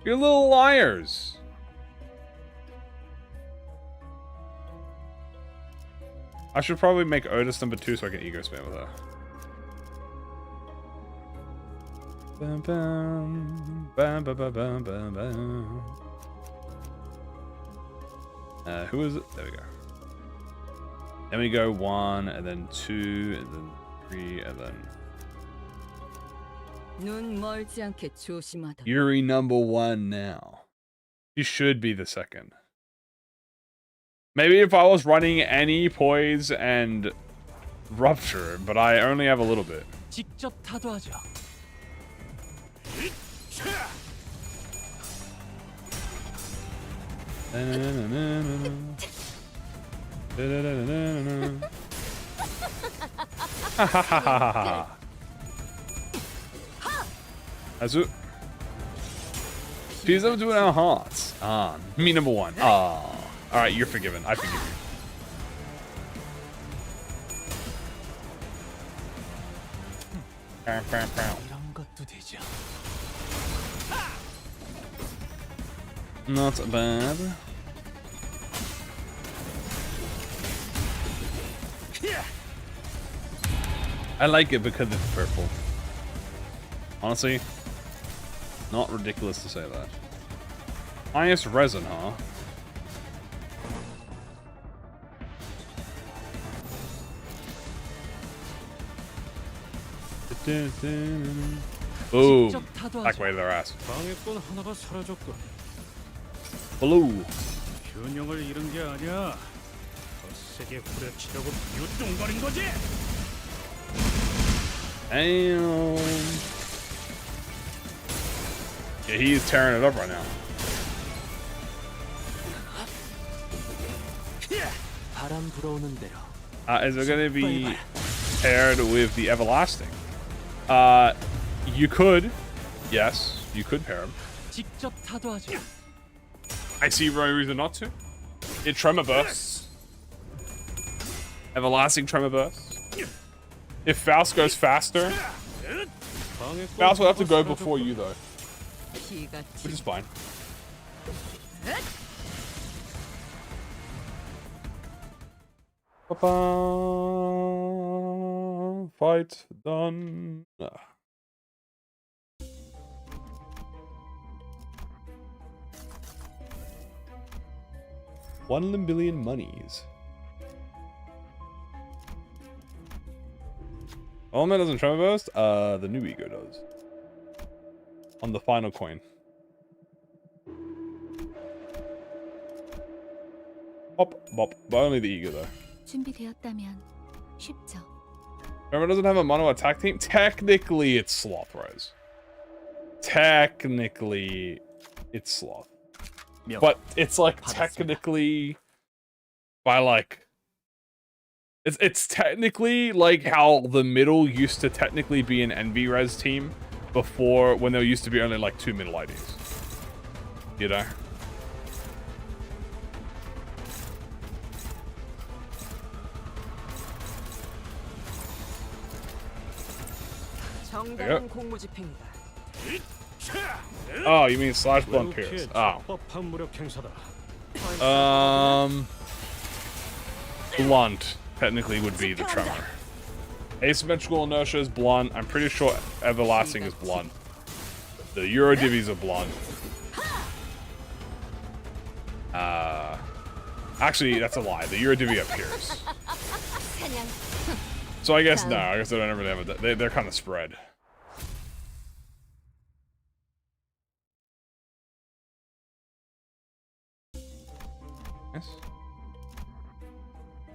You're little liars. I should probably make Otis number 2 so I can ego spam with her. Bam, bam, bam, bam, bam, bam, bam, bam. Who is it? There we go. Then we go 1, and then 2, and then 3, and then... 눈 멀지 않게 조심하다. Yuri number 1 now. She should be the second. Maybe if I was running any poise and Rupture, but I only have a little bit. 직접 타도하죠. Azu. She's up to our hearts. Me number one. Alright, you're forgiven. I forgive you. 이런 것도 되죠. Not bad. I like it because it's purple. Honestly, not ridiculous to say that. Highest resin, huh? Boom. Back way to their ass. 방해꾼 하나가 사라졌군. Blue. 균형을 잃은 게 아니야. 더 세게 후려치려고 유뚱거린 거지. Damn. Yeah, he's tearing it up right now. 바람 불어오는 대로. Is it going to be paired with the Everlasting? You could. Yes, you could pair them. 직접 타도하죠. I see no reason not to. It Tremor bursts. Everlasting Tremor bursts. If Faust goes faster, Faust will have to go before you though, 피가 which is fine. Ba-ba. Fight done. One limbillion monies. Element doesn't Tremor burst? The new ego does. On the final coin. Bop, bop. But only the ego though. 준비되었다면 쉽죠. Tremor doesn't have a mono attack team? Technically, it's Sloth Rise. Technically, it's Sloth. But it's like technically by like it's technically like how the middle used to technically be an NV res team before, when there used to be only like 2 middle IDs. You know? 정당한 공무집행이다. Oh, you mean slash blunt pierce? Oh. 적법한 무력 행사다. Blunt technically would be the Tremor. Asymmetrical inertia is blunt. I'm pretty sure Everlasting is blunt. The Euro divvies are blunt. Actually, that's a lie. The Euro divvy are pierce. So I guess no. I guess they don't really have a. They're kind of spread. Yes.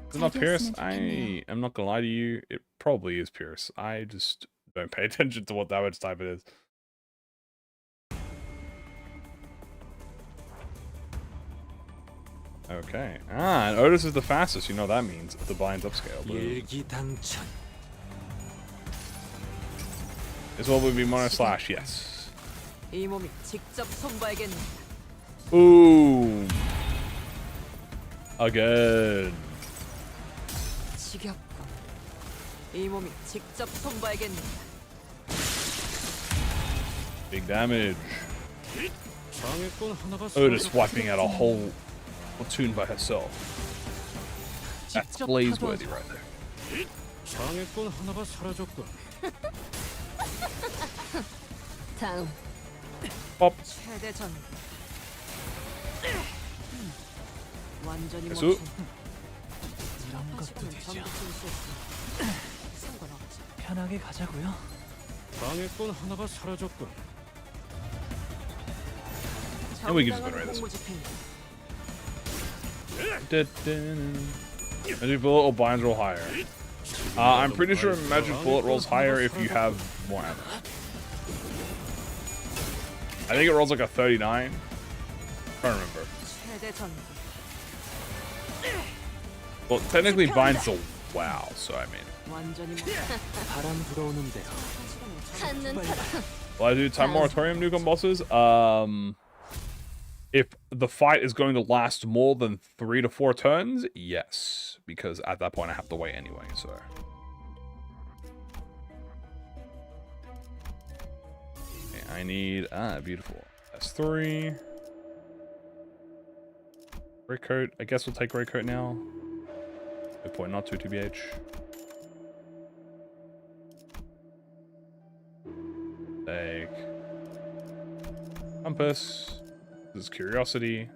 Is it not Pierce? I am not gonna lie to you. It probably is Pierce. I just don't pay attention to what damage type it is. Okay. And Otis is the fastest. You know what that means. The blinds upscale. 일기당천. This one would be mono slash. Yes. 이 몸이 직접 손봐야겠네. Boom. Again. 지겹군. 이 몸이 직접 손봐야겠네. Big damage. 방해꾼 하나가 Otis wiping out a whole platoon by herself. That's blazeworthy right there. 방해꾼 하나가 사라졌군. 다음. Pop. 최대전. 완전히 개수. 멈춘. 이런 것도 되죠. 상관없지. 편하게 가자고요. 방해꾼 하나가 사라졌군. And we can just go right this way. As we put a little binds roll higher. I'm pretty sure magic bullet rolls higher if you have more ammo. I think it rolls like a 39. I can't remember. 최대 전기. Well, technically binds the WoW, so I mean. 완전히 바람 불어오는 대로. Will I do time moratorium nuke on bosses? If the fight is going to last more than 3 to 4 turns, yes. Because at that point I have to wait anyway, so. Okay, I need, beautiful. S3. Gray coat. I guess we'll take gray coat now. Good point, not 2 TBH. Take compass. This is curiosity.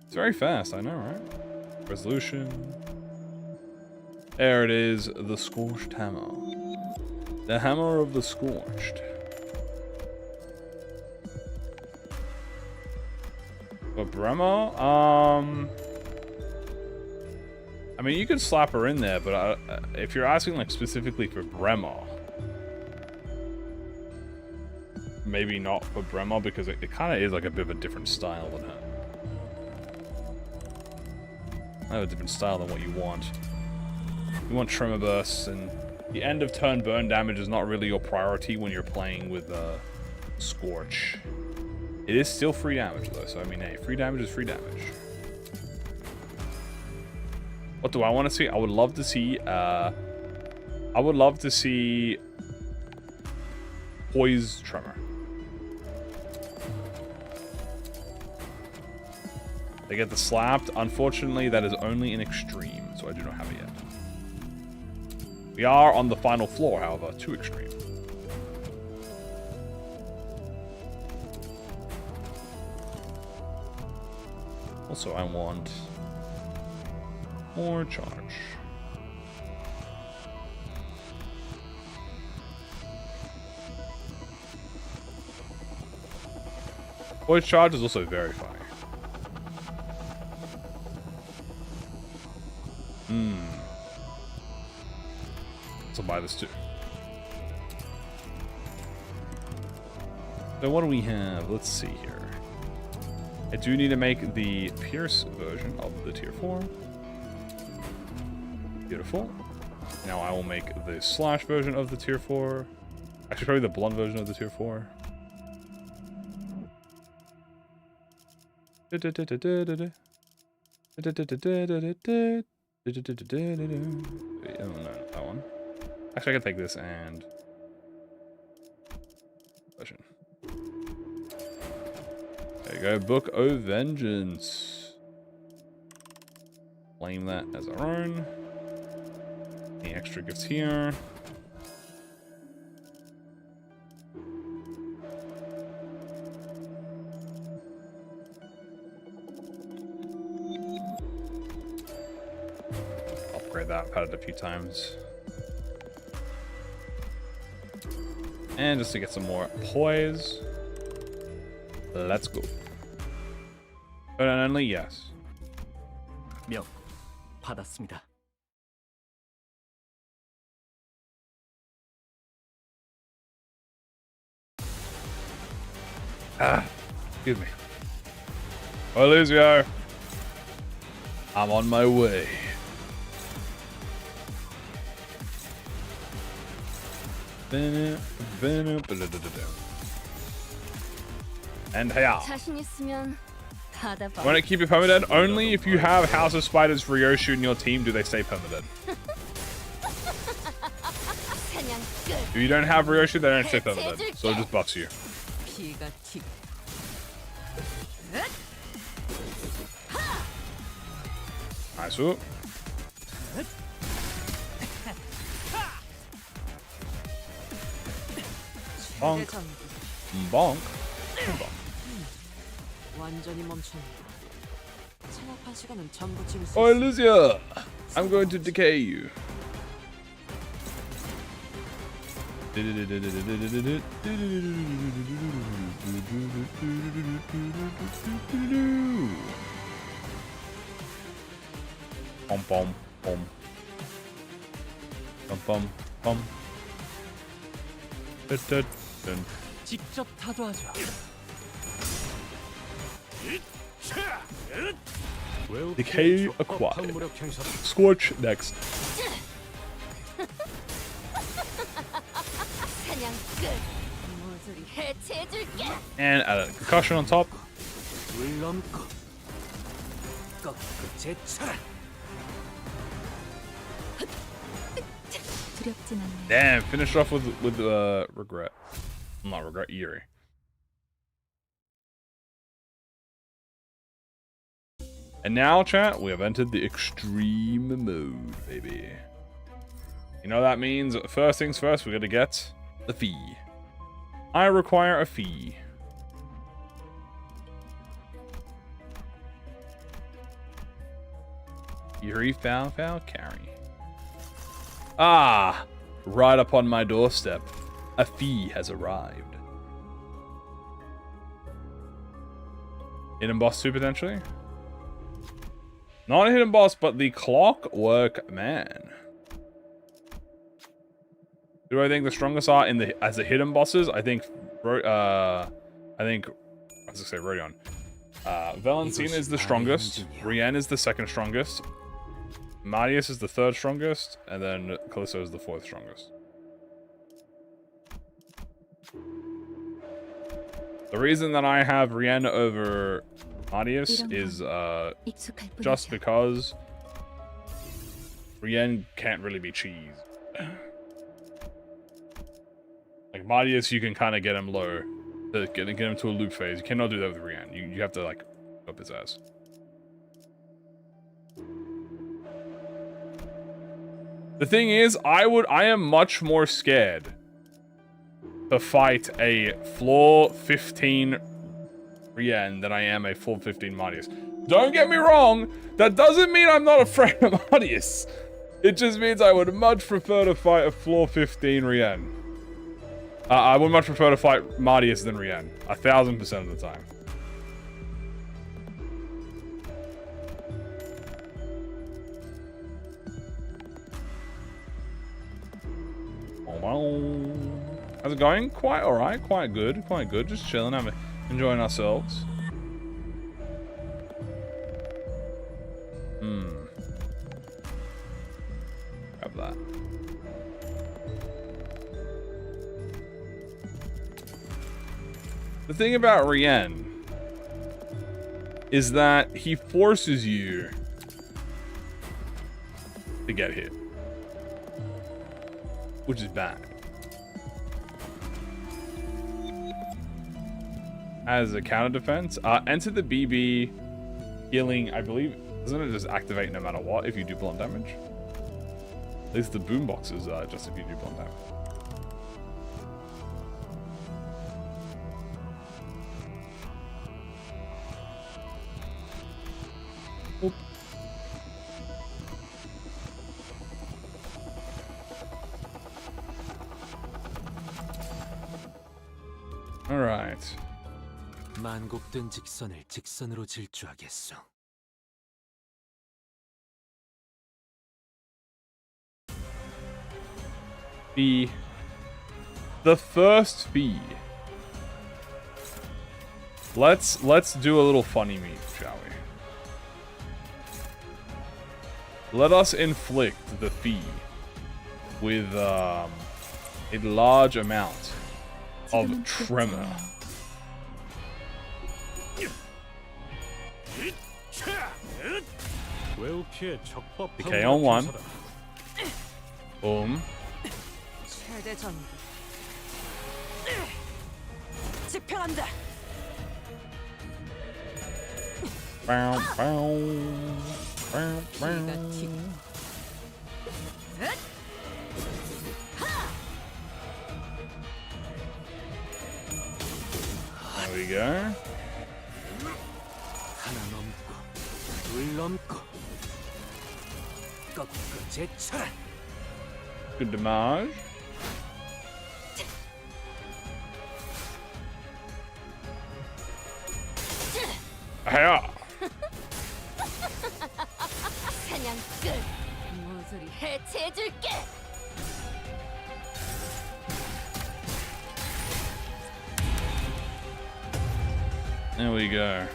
It's very fast, I know, right? Resolution. There it is, the Scorched Hammer. The Hammer of the Scorched. For Bremer? I mean, you could slap her in there, but if you're asking like specifically for Bremer, maybe not for Bremer, because it kind of is like a bit of a different style than her. I have a different style than what you want. You want Tremor bursts, and the end of turn burn damage is not really your priority when you're playing with Scorch. It is still free damage though, so I mean, hey, free damage is free damage. What do I want to see? I would love to see Poise Tremor. They get the slapped. Unfortunately, that is only in extreme, so I do not have it yet. We are on the final floor, however, to extreme. Also, I want more charge. Voice charge is also very funny. So buy this too. So what do we have? Let's see here. I do need to make the Pierce version of the tier 4. Beautiful. Now I will make the Slash version of the tier 4. Actually, probably the Blunt version of the tier 4. Oh, no, that one. Actually, I can take this and version. There you go, Book of Vengeance. Claim that as our own. Any extra gifts here? Upgrade that. I've had it a few times. And just to get some more poise. Let's go. But only yes. 명 받았습니다. Excuse me. Elysia, I'm on my way. And hey, 자신 있으면 받아봐. want to keep it permadead? Only if you have House of Spiders Ryoshu in your team do they stay permadead. 사냥 끝. If you don't have Ryoshu, they don't stay permadead. So it just buffs you. 피가 튀. Nice. Ooh. Bonk. Bonk. Bonk. 완전히 멈춘다. 체력한 시간은 전부 찍을 수 Oh, 있어. Elysia! I'm going to decay you. Pom pom pom. Bum bum bum. Dun, dun, dun. 직접 타도하죠. Decay acquired. Scorch next. 사냥 끝. 모조리 해체해줄게. And add a concussion on top. 물 넘고 꺾고 제쳐라. 두렵진 않네. Damn, finished off with regret. Not regret, eerie. And now, chat, we have entered the extreme mode, baby. You know what that means? First things first, we're gonna get the fee. I require a fee. Eerie foul carry. Ah! Right upon my doorstep. A fee has arrived. Hidden boss 2 potentially? Not a hidden boss, but the Clockwork Man. Who do I think the strongest are in the as the hidden bosses? I think I was gonna say Rodion. Valencina is the strongest. Rienne is the second strongest. Marius is the third strongest, and then Callisto is the fourth strongest. The reason that I have Rienne over Marius is just because Rienne can't really be cheese. Like Marius, you can kind of get him low, to get him to a loop phase. You cannot do that with Rienne. You have to like up his ass. The thing is, I am much more scared to fight a floor 15 Rienne than I am a floor 15 Marius. Don't get me wrong, that doesn't mean I'm not afraid of Marius. It just means I would much prefer to fight a floor 15 Rienne. I would much prefer to fight Marius than Rienne, 1000% of the time. How's it going? Quite alright, quite good, just chilling, enjoying ourselves. Grab that. The thing about Rienne is that he forces you to get hit, which is bad. As a counter defense, enter the BB healing, I believe, doesn't it just activate no matter what if you do blunt damage? At least the boomboxes are just if you do blunt damage. Oop. All right. 만곡된 직선을 직선으로 질주하겠소. The first fee. Let's do a little funny meat, shall we? Let us inflict the fee with a large amount of tremor. Decay on one. Boom. 최대 전기. 집결한다. Bow, bow, bow, bow. There we go. 하나 넘고 둘 넘고 꺾고 제쳐라. Good damage. Hiya. 사냥 끝. 모조리 해체해줄게. There we go.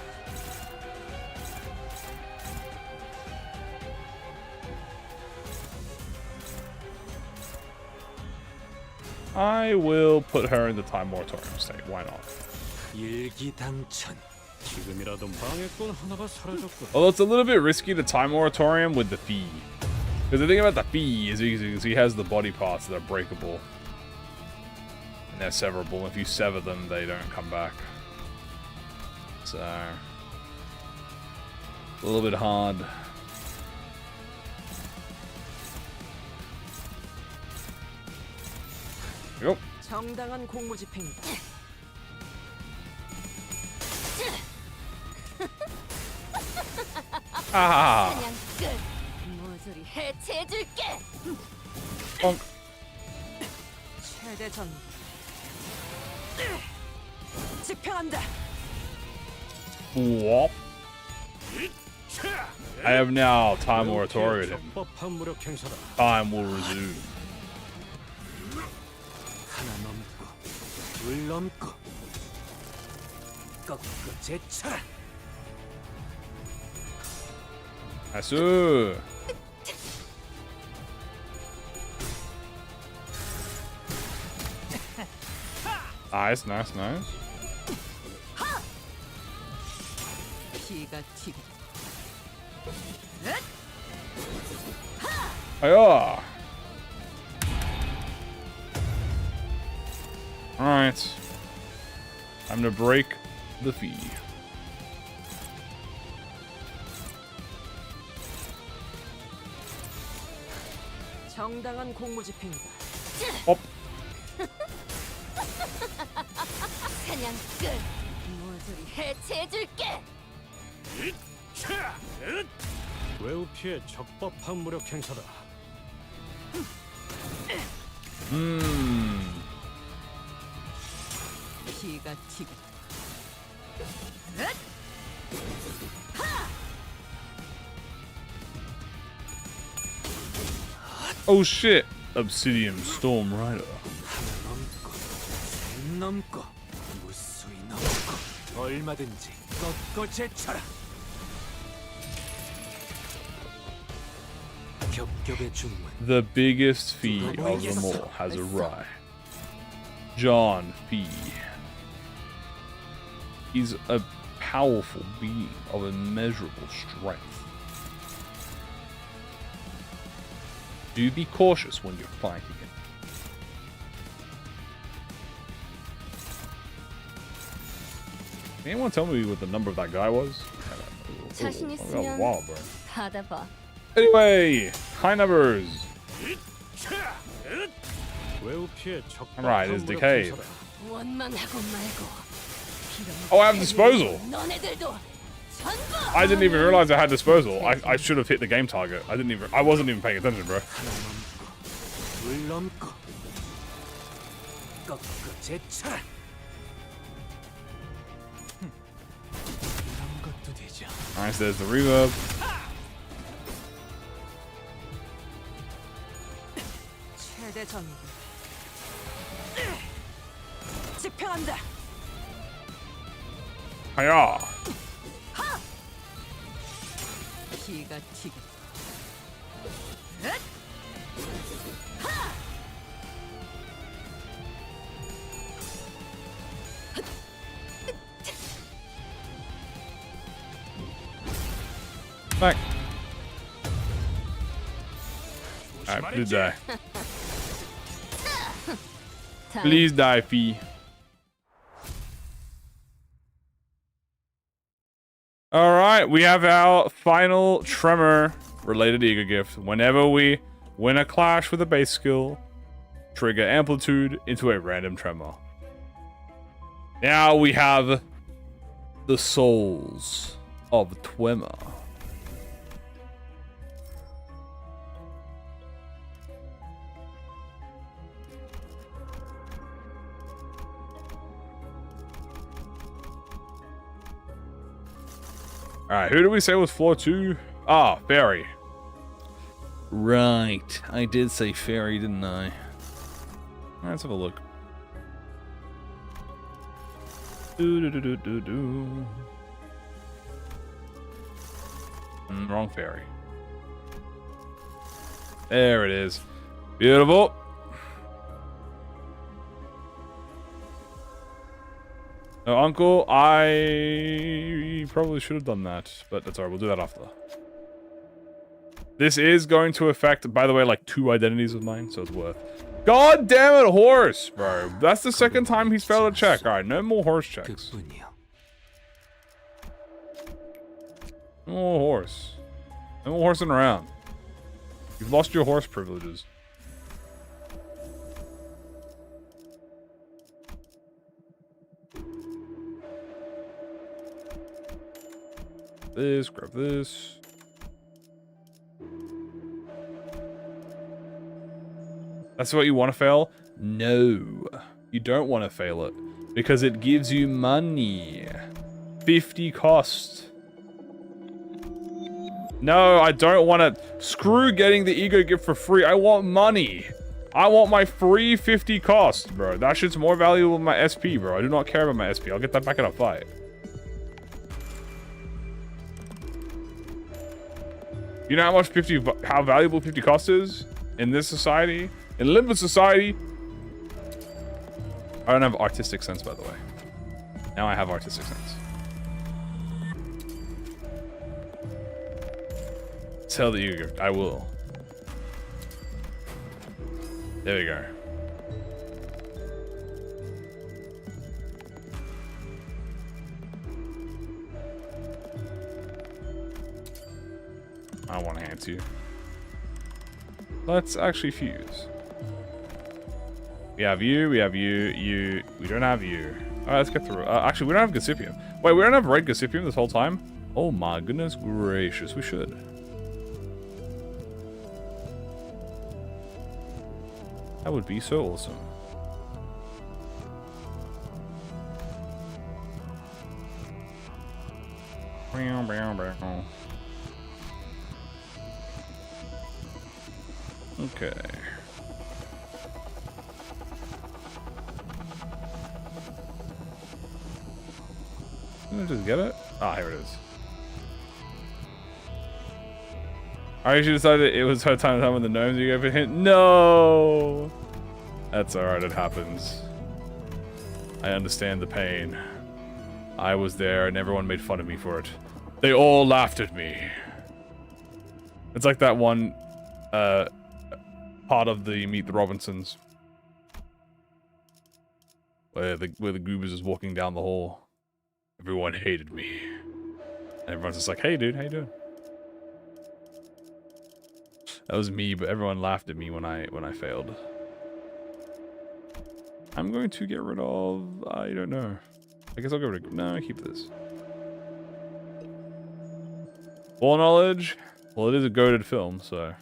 I will put her in the time moratorium state. Why not? 일기당천. 지금이라도 방해꾼 하나가 사라졌군. Although it's a little bit risky to time moratorium with the fee. Because the thing about the fee is he has the body parts that are breakable. And they're severable. If you sever them, they don't come back. So... a little bit hard. Yep. 정당한 공무집행이다. Ah. 그냥 끝. 모조리 해체해줄게. Bonk. 최대 전. 집행한다. Whoop. I have now time moratorium. 적법한 무력 행사다. Time will resume. 하나 넘고 둘 넘고 꺾고 제쳐라. Asu. Nice, nice, nice. 피가 튀고 Hiya. Alright. Time to break the fee. 정당한 공무집행이다. Hop. 그냥 끝. 모조리 해체해줄게. 외우 피해 적법한 무력 행사다. 피가 튀고 Oh shit. Obsidian Storm Rider. 하나 넘고 셋 넘고 무수히 넘고 얼마든지 꺾고 제쳐라. 겹겹의 중문. The biggest fee of them all has arrived. John Fee. He's a powerful being of immeasurable strength. Do be cautious when you're fighting him. Can anyone tell me what the number of that guy was? 자신 I got 있으면 wild, bro. 받아봐. Anyway, high numbers. 외우 피해 적법한 Alright, it's 무력 decayed. 행사다. 원망하고 말고. Oh, I have disposal. 너네들도 전부. I didn't even realize I had disposal. I should have hit the game target. I wasn't even paying attention, bro. 둘 넘고 꺾고 제쳐라. 이런 것도 되죠. Nice, there's the reverb. 최대 전. 집행한다. Hiya. 피가 튀고 Back. Alright, please die. Please die, Fee. Alright, we have our final Tremor related Eager gift. Whenever we win a clash with a base skill, trigger Amplitude into a random Tremor. Now we have the Souls of Tremor. Alright, who did we say was floor 2? Ah, Fairy. Right, I did say Fairy, didn't I? Let's have a look. Do. Wrong fairy. There it is. Beautiful. No, Uncle, I probably should have done that, but that's alright, we'll do that after. This is going to affect, by the way, like 2 identities of mine, so it's worth. God damn it, horse, bro. That's the second time he's failed a check. Alright, no more horse checks. 그뿐이야. No more horse. No more horsing around. You've lost your horse privileges. This, grab this. That's what you want to fail? No. You don't want to fail it. Because it gives you money. 50 cost. No, I don't want to. Screw getting the ego gift for free. I want money. I want my free 50 cost, bro. That shit's more valuable than my SP, bro. I do not care about my SP. I'll get that back in a fight. You know how valuable 50 cost is in this society? In Limbus society? I don't have artistic sense, by the way. Now I have artistic sense. Sell the ego gift. I will. There we go. I want to hand to you. Let's actually fuse. We have you, we have you, we don't have you. Alright, let's get through. Actually, we don't have Gossipium. Wait, we don't have red Gossipium this whole time? Oh my goodness gracious, we should. That would be so awesome. Okay. Didn't I just get it? Ah, here it is. I actually decided it was her time when the gnomes you gave a hint. No! That's alright, it happens. I understand the pain. I was there and everyone made fun of me for it. They all laughed at me. It's like that one part of the Meet the Robinsons. Where the Goobers is walking down the hall. Everyone hated me. And everyone's just like, hey dude, how you doing? That was me, but everyone laughed at me when I failed. I'm going to get rid of... I don't know. I guess I'll get rid of... No, keep this. Full knowledge? Well, it is a goated film, so...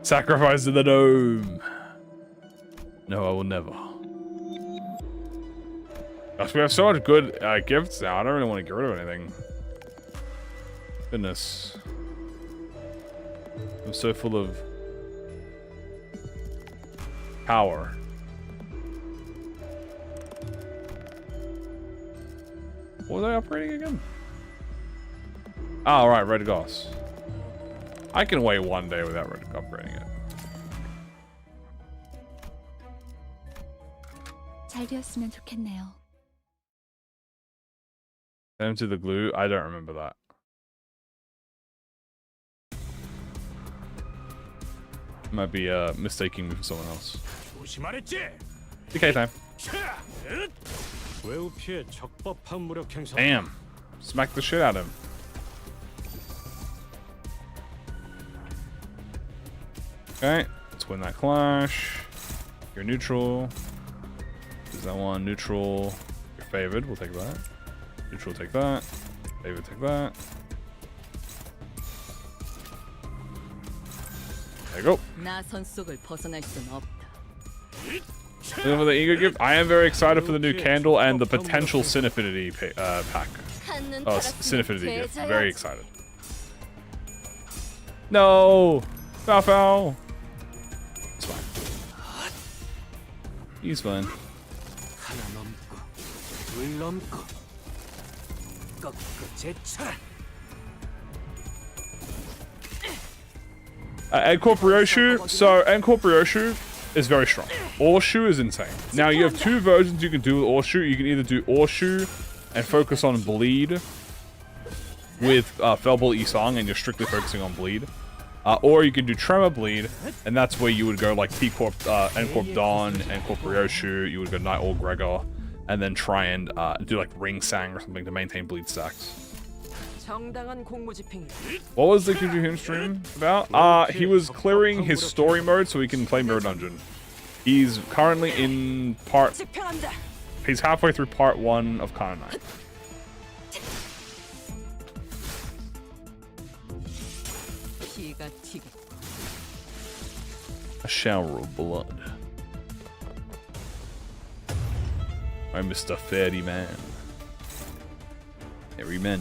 Sacrifice to the gnome! No, I will never. Gosh, we have so much good gifts now. I don't really want to get rid of anything. Goodness. I'm so full of power. What was I upgrading again? Oh, right, red goss. I can wait one day without upgrading it. 잘 되었으면 좋겠네요. Send him to the glue. I don't remember that. Might be mistaking me for someone else. DK time. Damn. Smack the shit out of him. Okay, let's win that clash. You're neutral. Is that one neutral? You're favored. We'll take that. Neutral, take that. Favored, take that. There you go. 나선 속을 벗어날 순 없다. Looking for the ego gift. I am very excited for the new candle and the potential Sin Affinity pack. Oh, Sin Affinity gift. Very excited. No! Foul foul! It's fine. He's fine. 물 넘고 꺾고 제쳐라. Encorporeoshu. So Encorporeoshu is very strong. Orshu is insane. Now you have two versions you can do with Orshu. You can either do Orshu and focus on bleed with Felball Isang and you're strictly focusing on bleed. Or you can do Tremor bleed, and that's where you would go like T-Corp, N-Corp Dawn, N-Corp Ryoshu, you would go Night Owl Gregor, and then try and do like Ring Sang or something to maintain bleed stacks. 정당한 공무 집행이다. What was the Kimji Hoon stream about? He was clearing his story mode so he can play Mirror Dungeon. He's currently in 집행한다. he's halfway through part 1 of Kana 9. 피가 튀겠. A shower of blood. I'm Mr. Fairy Man. Fairy men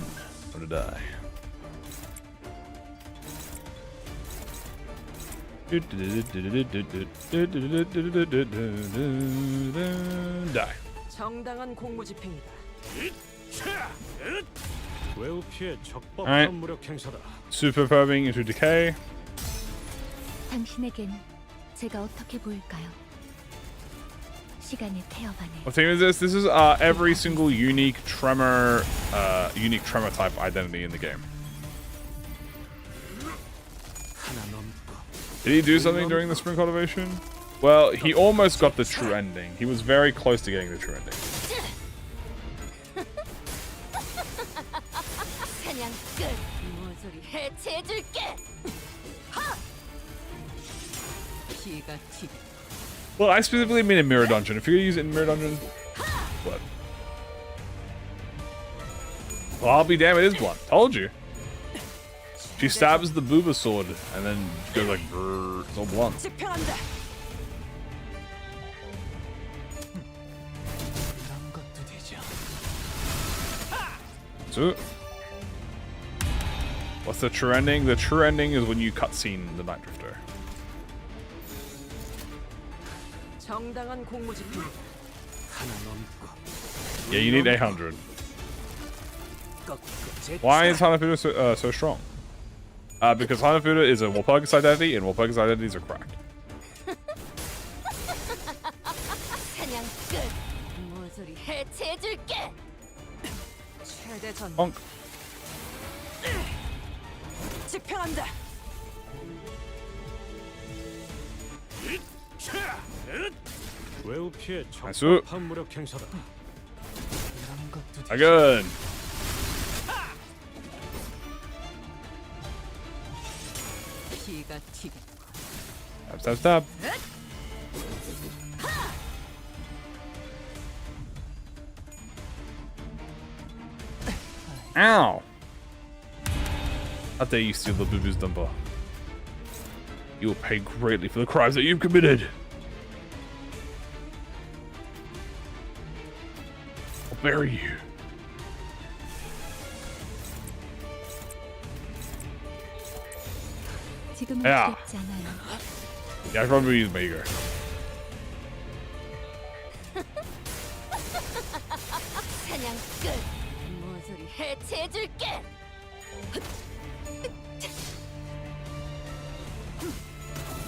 gonna die. Die. 정당한 공무 집행이다. 외우피의 적법한 Alright. 무력 행사다. Super probing into decay. 당신에겐 제가 어떻게 보일까요? 시간의 태어반에 What team is this? This is every single unique tremor type identity in the game. 하나 넘고 Did he do something during the spring cultivation? Well, he almost got the true ending. He was very close to getting the true ending. 사냥 끝. 모조리 해체해줄게. 피가 튀겠. Well, I specifically mean in Mirror Dungeon. If you're gonna use it in Mirror Dungeon, what? Well, I'll be damned, it is blunt. Told you. She stabs the booba sword and then goes like, brrr, it's all blunt. 집행한다. 이런 것도 되죠. So, what's the true ending? The true ending is when you cutscene the Night Drifter. 정당한 공무 집행이다. 하나 넘고 Yeah, you need 800. 꺾고 제쳐라. Why is Hanafuda so strong? Because Hanafuda is a Walpurgis identity, and Walpurgis identities are cracked. 사냥 끝. 모조리 해체해줄게. 최대 전. Bonk. 집행한다. 외우피의 나이스. 적법한 무력 행사다. 이런 것도 되죠. Good. 피가 튀겠. Stab, stab, stab. Ow! How dare you steal the boo-boo's dumper? You will pay greatly for the crimes that you've committed. I'll bury you. 지금은 야. 두렵지 않아요. Yeah, I probably use Mager. 사냥 끝. 모조리 해체해줄게.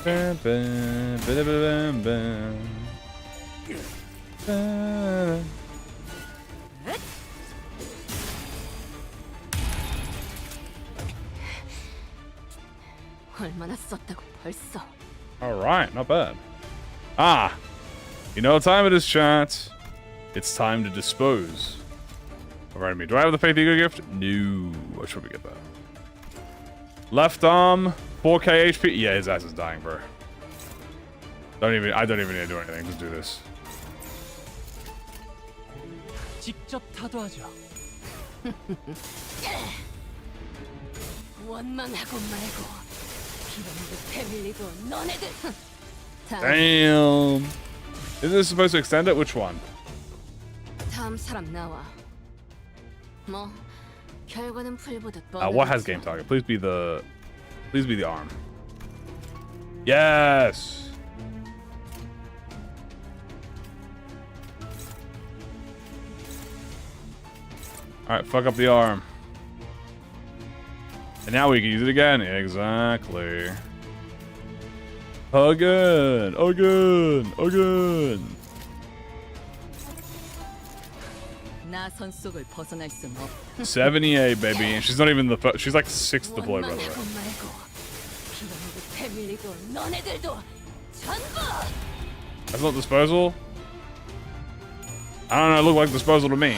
Bam, bam, bam, bam, bam. Bam. 얼마나 썼다고 벌써. Alright, not bad. Ah! You know what time it is, chat. It's time to dispose of our enemy. Do I have the Faith Ego gift? No. I should we get that? Left arm, 4k HP. Yeah, his ass is dying, bro. I don't even need to do anything. Just do this. 직접 타도하죠. 원망하고 말고 비명도 패밀리고 너네들. Damn. Isn't this supposed to extend it? Which one? 다음 사람 나와. 뭐 결과는 풀보듯 What has game target? Please be the arm. Yes. Alright, fuck up the arm. And now we can use it again. Exactly. Again. Again. Again. 나선 속을 벗어날 순 없. 78, baby. And she's not even the first. She's like 6th deployed, by the way. 원만 하고 말고 피로미드 패밀리도 너네들도 전부. That's not disposal? I don't know, it looked like disposal to me.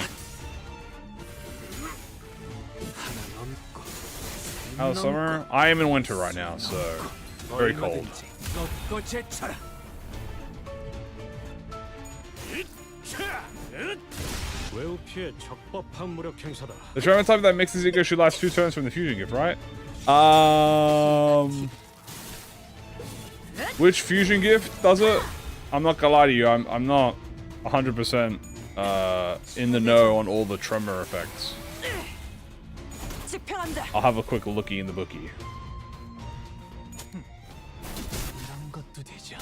How's summer? I am in winter right now, so very cold. The Tremor type that mixes eco should last 2 turns from the fusion gift, right? Which fusion gift does it? I'm not gonna lie to you, I'm not 100% in the know on all the Tremor effects. I'll have a quick looky in the bookie. 이런 것도 되죠.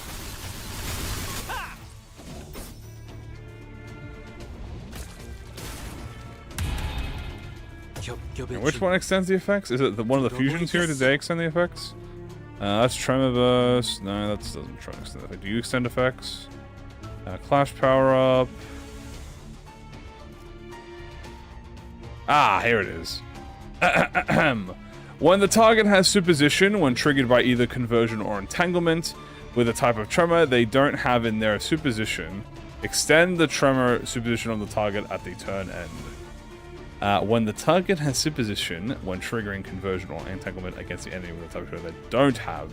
And which one extends the effects? Is it one of the fusions here? Did they extend the effects? That's Tremor burst. No, that doesn't try to extend the effect. Do you extend effects? Clash power up. Ah, here it is. When the target has superposition, when triggered by either conversion or entanglement with a type of tremor they don't have in their superposition, extend the tremor superposition on the target at the turn end. When the target has superposition, when triggering conversion or entanglement against the enemy with a type of tremor they don't have,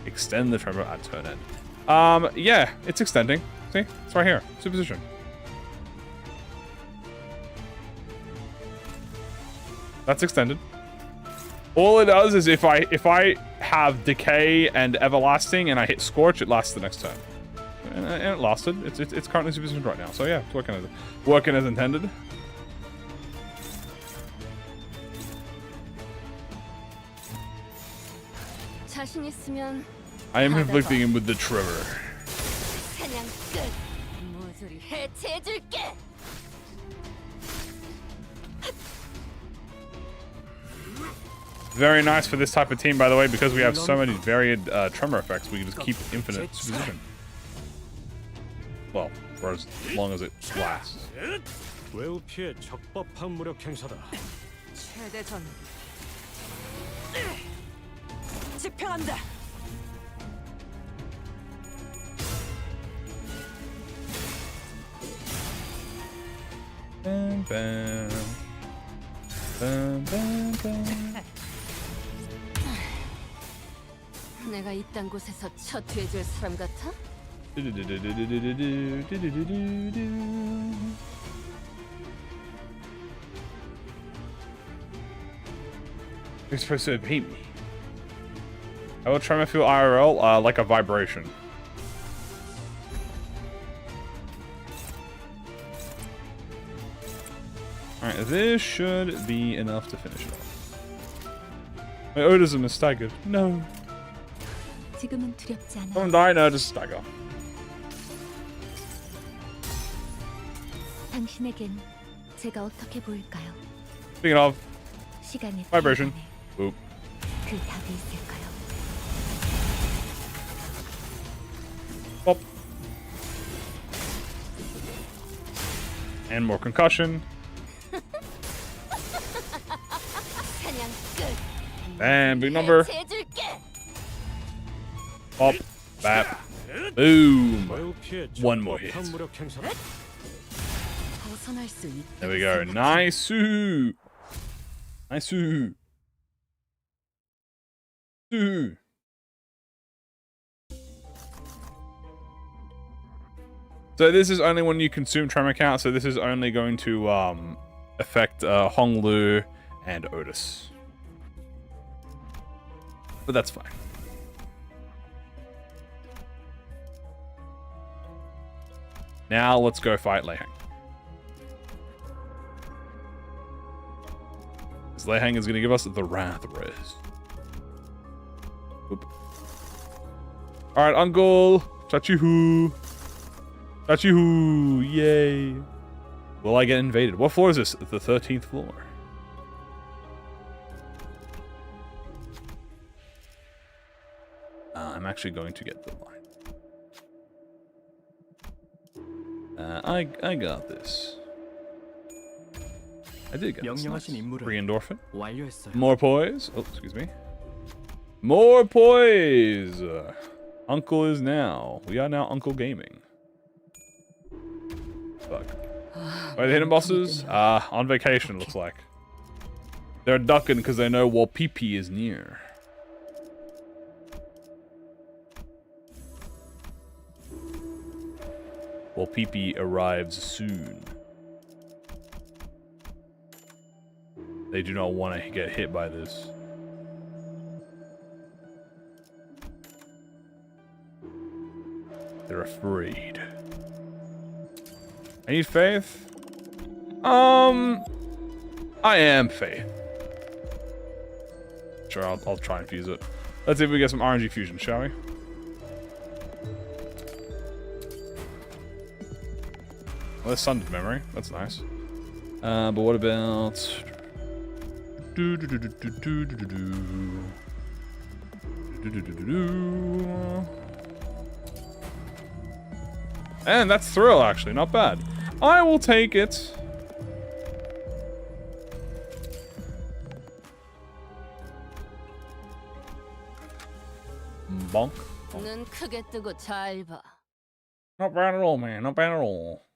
extend the tremor at turn end. Yeah, it's extending. See? It's right here. Superposition. That's extended. All it does is if I have decay and everlasting and I hit scorch, it lasts the next turn. And it lasted. It's currently superpositioned right now. So yeah, it's working as intended. 자신 있으면 I am conflicting him with the Tremor. 사냥 끝. 모조리 해체해줄게. Very nice for this type of team, by the way, because we have so many varied Tremor effects, we can just keep infinite superposition. Well, for as long as it lasts. 외우피의 적법한 무력 행사다. 최대전. 집행한다. Bam, bam. Bam, bam, bam. 내가 이딴 곳에서 처투해줄 사람 같아? You're supposed to beat me. I will try to feel IRL like a vibration. Alright, this should be enough to finish it off. My Odism is staggered. No. 지금은 두렵지 않아. Don't die, no, just stagger. 당신에겐 제가 어떻게 보일까요? Speaking of, 시간의 vibration. 태양에 Boop. 그 답이 있을까요? Pop. And more concussion. 사냥 끝. And big number. 해체해줄게. Pop. Bap. Boom. 외우피의 One more hit. 적법한 무력 행사다. 벗어날 수 있다. There we go. Nice. Nice. So this is only when you consume Tremor count, so this is only going to affect Honglu and Otis. But that's fine. Now let's go fight Lei Hang. Because Lei Hang is going to give us the Wrath Res. Oop. Alright, Uncle! Chachihu! Chachihu! Yay! Will I get invaded? What floor is this? The 13th floor. I'm actually going to get the line. I got this. I did get this. Nice. Free endorphin. 완료했어요. More poise. Oh, excuse me. More poise. Uncle is now. We are now Uncle Gaming. Fuck. Are the hidden bosses? On vacation, looks like. They're ducking because they know Walpipi is near. Walpipi arrives soon. They do not want to get hit by this. They're afraid. I need faith? I am faith. Sure, I'll try and fuse it. Let's see if we get some RNG fusion, shall we? Well, there's Sundered Memory. That's nice. But what about... And that's Thrill, actually. Not bad. I will take it. Bonk. 눈 크게 뜨고 잘 봐. Not bad at all, man. Not bad at all.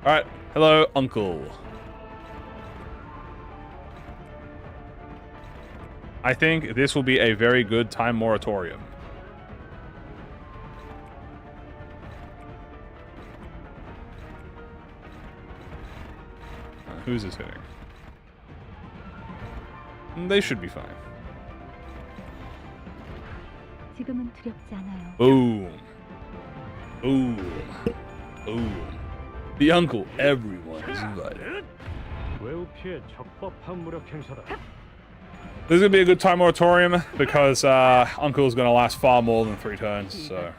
Alright, hello, Uncle. I think this will be a very good time moratorium. Who's this hitting? They should be fine. 지금은 두렵지 않아요. Boom. Boom. Boom. The uncle. Everyone is invited. This is going to be a good time moratorium because Uncle's going to last far more than 3 turns, so...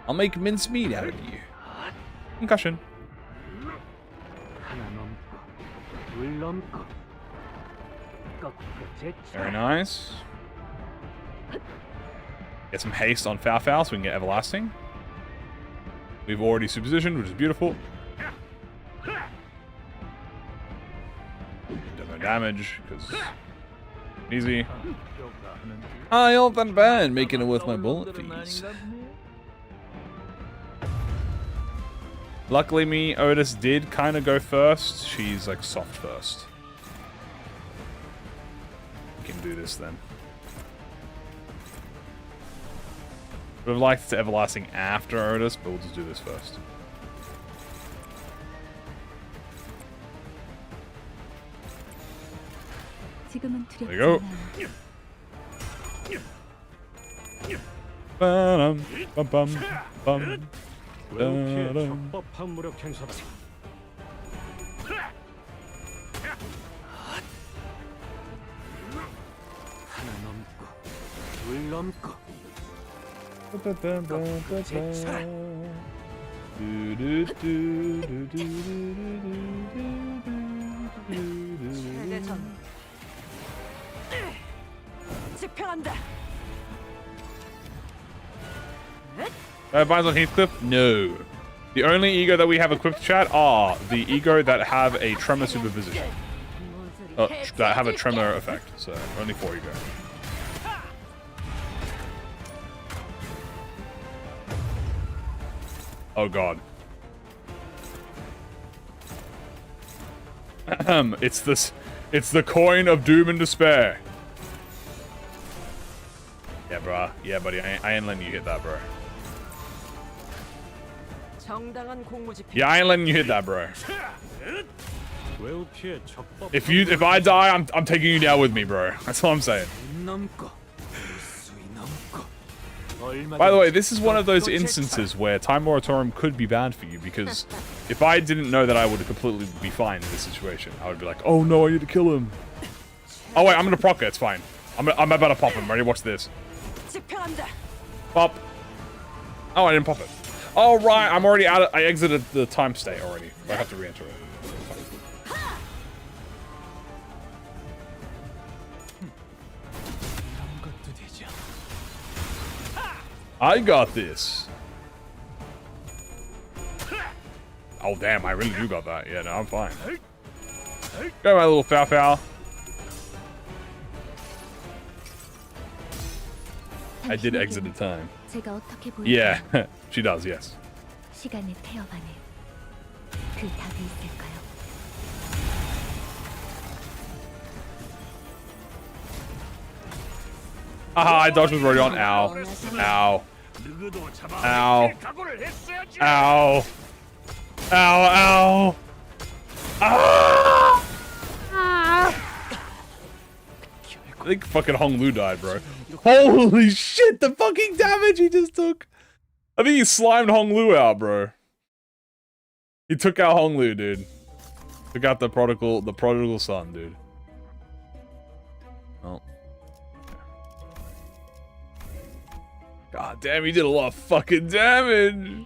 I'll make mincemeat out of you. Concussion. Very nice. Get some haste on Foul so we can get Everlasting. We've already superpositioned, which is beautiful. Does no damage, because easy. I hope that bad, making it worth my bullet fees. Luckily me, Otis did kind of go first. She's like soft first. We can do this then. Would have liked to Everlasting after Otis, but we'll just do this first. There you go. Bum, bum, bum, bum. Binds on Heathcliff? No. The only ego that we have equipped, chat, are the ego that have a Tremor superposition. That have a Tremor effect. So, only 4 ego. Oh god. It's the coin of doom and despair. Yeah, bro. Yeah, buddy. I ain't letting you hit that, bro. 정당한 공무 집행. Yeah, I ain't letting you hit that, bro. 외우 피해 적법. If I die, I'm taking you down with me, bro. That's all I'm saying. 넘고 무수히 넘고 By the way, this is one of those instances where time moratorium could be bad for you, because if I didn't know that, I would completely be fine in this situation. I would be like, oh no, I need to kill him. Oh wait, I'm gonna proc it. It's fine. I'm about to pop him. Ready? Watch this. 집행한다. Pop. Oh, I didn't pop it. Oh right, I'm already out. I exited the time state already. I have to re-enter it. 이런 것도 되죠. I got this. Oh damn, I really do got that. Yeah, no, I'm fine. Go my little foul foul. I did exit the time. 제가 어떻게 보일까요? Yeah, she does, yes. 시간의 태엽 안에 그 답이 있을까요? Haha, I dodged with Rodion. Ow. Ow. Ow. Ow. Ow, ow. Ah! I think fucking Hong Lu died, bro. Holy shit, the fucking damage he just took. I think he slimed Hong Lu out, bro. He took out Hong Lu, dude. Took out the prodigal son, dude. Oh. God damn, he did a lot of fucking damage.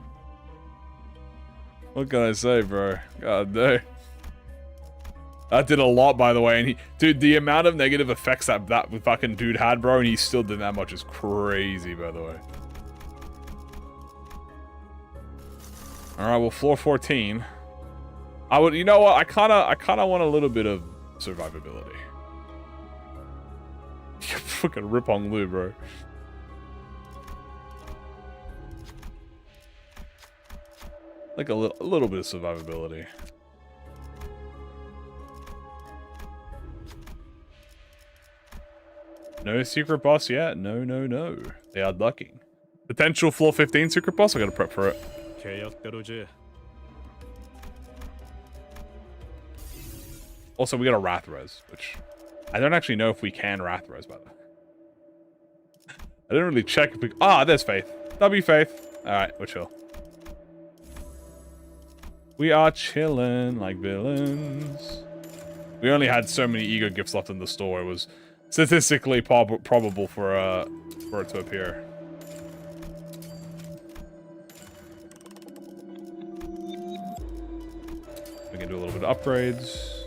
What can I say, bro? God damn. That did a lot, by the way, and dude, the amount of negative effects that fucking dude had, bro, and he still did that much is crazy, by the way. All right, well, floor 14. You know what? I kind of want a little bit of survivability. Fucking rip Hong Lu, bro. Like a little bit of survivability. No secret boss yet? No, no, no. They are ducking. Potential floor 15 secret boss? I gotta prep for it. 계약대로지. Also, we got a Wrath Res, which I don't actually know if we can Wrath Res, by the way. I didn't really check if we... Ah, there's Faith. W Faith. Alright, we're chill. We are chilling like villains. We only had so many ego gifts left in the store. It was statistically probable for it to appear. We can do a little bit of upgrades.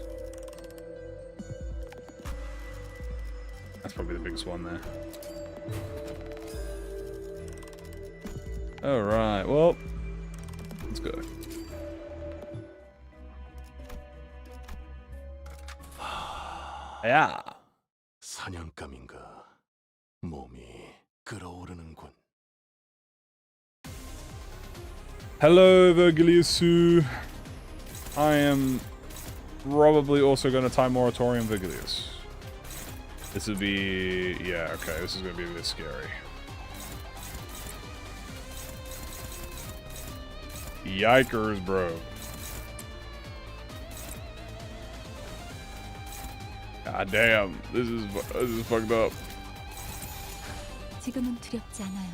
That's probably the biggest one there. Alright, well, let's go. Yeah. 사냥감인가 몸이 끓어오르는군. Hello, Virgilius. I am probably also going to time moratorium Virgilius. This would be... Yeah, okay, this is going to be a bit scary. Yikers, bro. God damn, this is fucked up. 지금은 두렵지 않아요.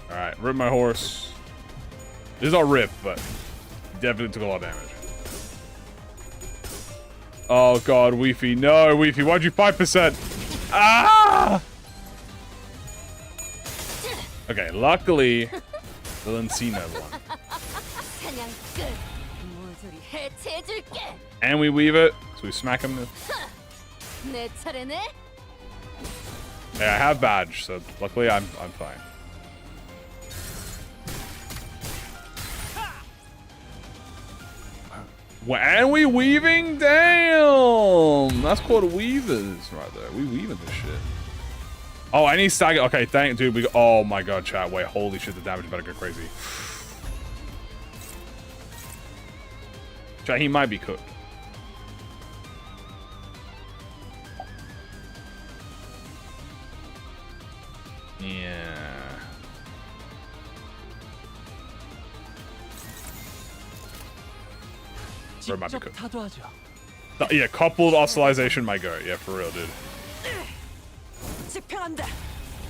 Alright, rip my horse. This is not rip, but definitely took a lot of damage. Oh god, Weefy. No, Weefy, why'd you 5%? Ah! Okay, luckily, the Lencina won. 사냥 끝. 모조리 해체해줄게. And we weave it, so we smack him. 내 차례네. Yeah, I have badge, so luckily I'm fine. And we weaving? Damn! That's called weavers right there. We weaving this shit. Oh, I need stagger. Okay, dude, oh my god, chat. Wait, holy shit, the damage better go crazy. Chat, he might be cooked. Yeah. Where might be yeah, coupled oscillation might go. Yeah, for real, dude. 집행한다.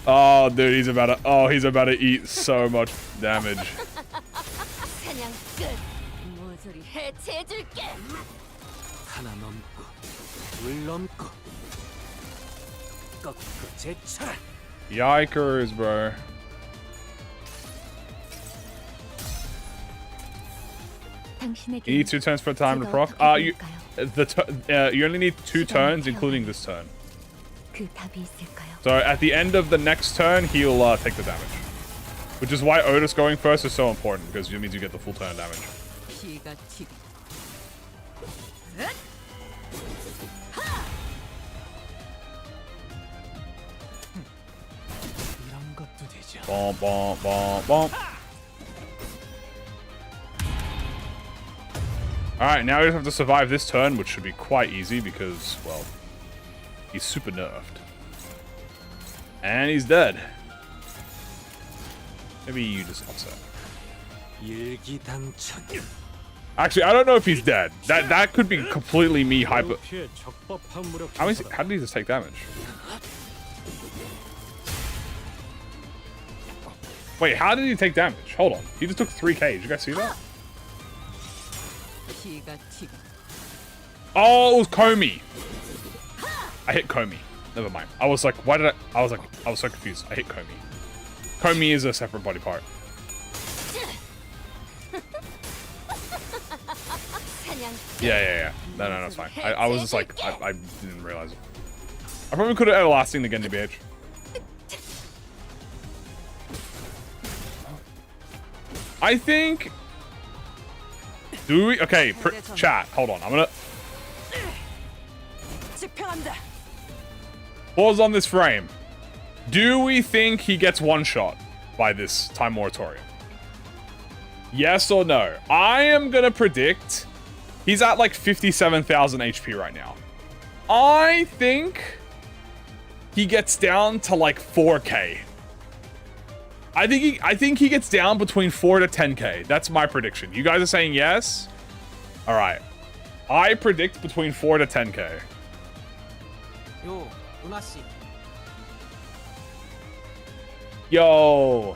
Oh, dude, he's about to eat so much damage. 사냥 끝. 모조리 해체해줄게. 하나 넘고 둘 넘고 꺾고 제쳐라. Yikers, bro. 당신에게 You need 2 turns per time to 제가 proc. 어떻게 You only need 2 시간이 turns, 필요하네. including this turn. 그 답이 있을까요? So at the end of the next turn, he'll take the damage. Which is why Otis going first is so important, because it means you get the full turn damage. 피가 튀고 이런 것도 되죠. Bomb, bomb, bomb, bomb. Alright, now we just have to survive this turn, which should be quite easy because, well, he's super nerfed. And he's dead. Maybe you just offset. 일기당천. Actually, I don't know if he's dead. That could be completely me hyper. 피해 적법한 무력. How did he just take damage? Wait, how did he take damage? Hold on. He just took 3k. Did you guys see that? 피가 튀고 Oh, it was Kamui. I hit Kamui. Never mind. I was like, why did I was so confused. I hit Kamui. Kamui is a separate body part. 사냥 Yeah. No, it's fine. I was just like, I didn't realize it. I probably could have everlasting again to BH. I think... Do we? Okay, chat. Hold on. I'm gonna 집행한다. pause on this frame. Do we think he gets one shot by this time moratorium? Yes or no? I am gonna predict he's at like 57,000 HP right now. I think he gets down to like 4k. I think he gets down between 4 to 10k. That's my prediction. You guys are saying yes? All right. I predict between 4 to 10k. 요, 누나 씨. Yo.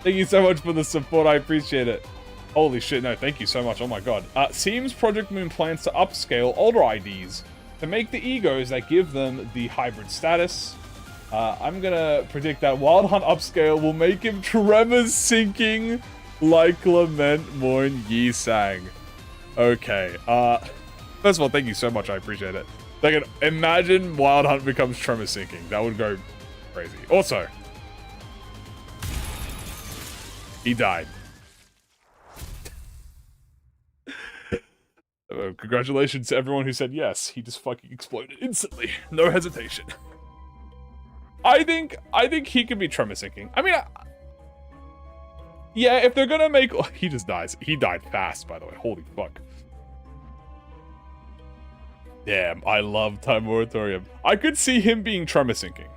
Thank you so much for the support. I appreciate it. Holy shit. No, thank you so much. Oh my god. Seems ProjectMoon plans to upscale older IDs to make the egos that give them the hybrid status. I'm gonna predict that Wild Hunt upscale will make him Tremor sinking like Lament Mourn Yi-Sang. Okay. First of all, thank you so much. I appreciate it. Second, imagine Wild Hunt becomes Tremor sinking. That would go crazy. Also, he died. Congratulations to everyone who said yes. He just fucking exploded instantly. No hesitation. I think he could be Tremor sinking. I mean, yeah, if they're gonna make... Oh, he just dies. He died fast, by the way. Holy fuck. Damn, I love Time Moratorium. I could see him being Tremor sinking.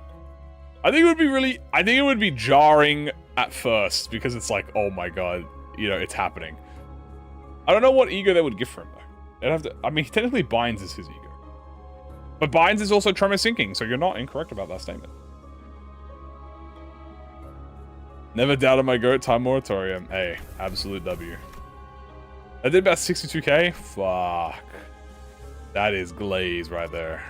I think it would be jarring at first, because it's like, oh my god, you know, it's happening. I don't know what ego they would give for him, though. They'd have to... I mean, technically Binds is his ego. But Binds is also Tremor sinking, so you're not incorrect about that statement. Never doubted my goat, Time Moratorium. Hey, absolute W. I did about 62k? Fuck. That is glaze right there.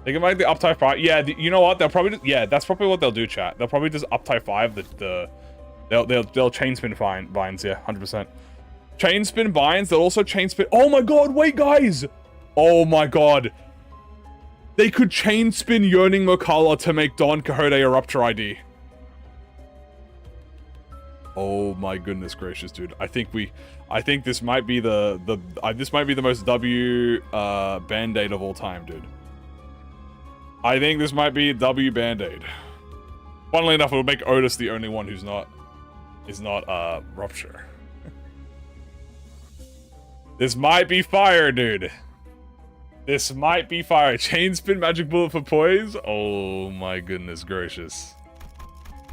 They can make the up type 5. Yeah, you know what? They'll probably just, yeah, that's probably what they'll do, chat. They'll probably just up type 5 they'll chain spin binds, yeah, 100%. Chain spin binds, they'll also chain spin. Oh my god, wait guys! Oh my god. They could chain spin Yearning Mokala to make Don Quixote a Rupture ID. Oh my goodness gracious, dude. I think this might be this might be the most W band-aid of all time, dude. I think this might be W band-aid. Funnily enough, it'll make Otis the only one who's not Rupture. This might be fire, dude. This might be fire. Chain spin magic bullet for poise. Oh my goodness gracious.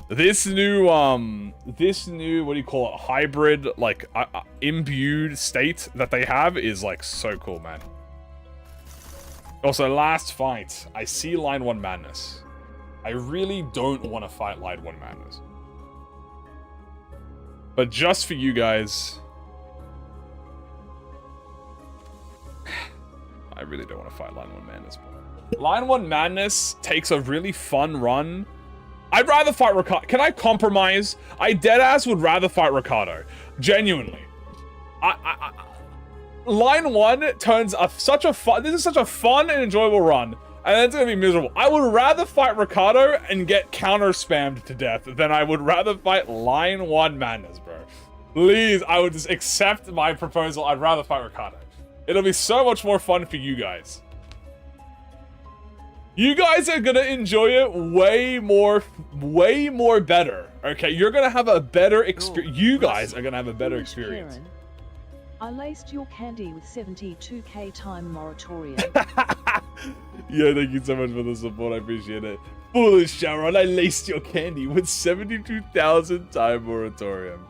This new, what do you call it? Hybrid, like, imbued state that they have is, like, so cool, man. Also, last fight. I see Line 1 Madness. I really don't want to fight Line 1 Madness. But just for you guys... I really don't want to fight Line 1 Madness. Line 1 Madness takes a really fun run. I'd rather fight Ricardo. Can I compromise? I deadass would rather fight Ricardo. Genuinely. Line 1 turns such a fun... This is such a fun and enjoyable run. And then it's going to be miserable. I would rather fight Ricardo and get counter-spammed to death than I would rather fight Line 1 Madness, bro. Please, I would just accept my proposal. I'd rather fight Ricardo. It'll be so much more fun for you guys. You guys are gonna enjoy it way more better. Okay, you're gonna have a better experience. You guys are gonna have a better experience. Karen, I laced your candy with 72k time moratorium. Yeah, thank you so much for the support. I appreciate it. Foolish Sharon, I laced your candy with 72,000 time moratorium.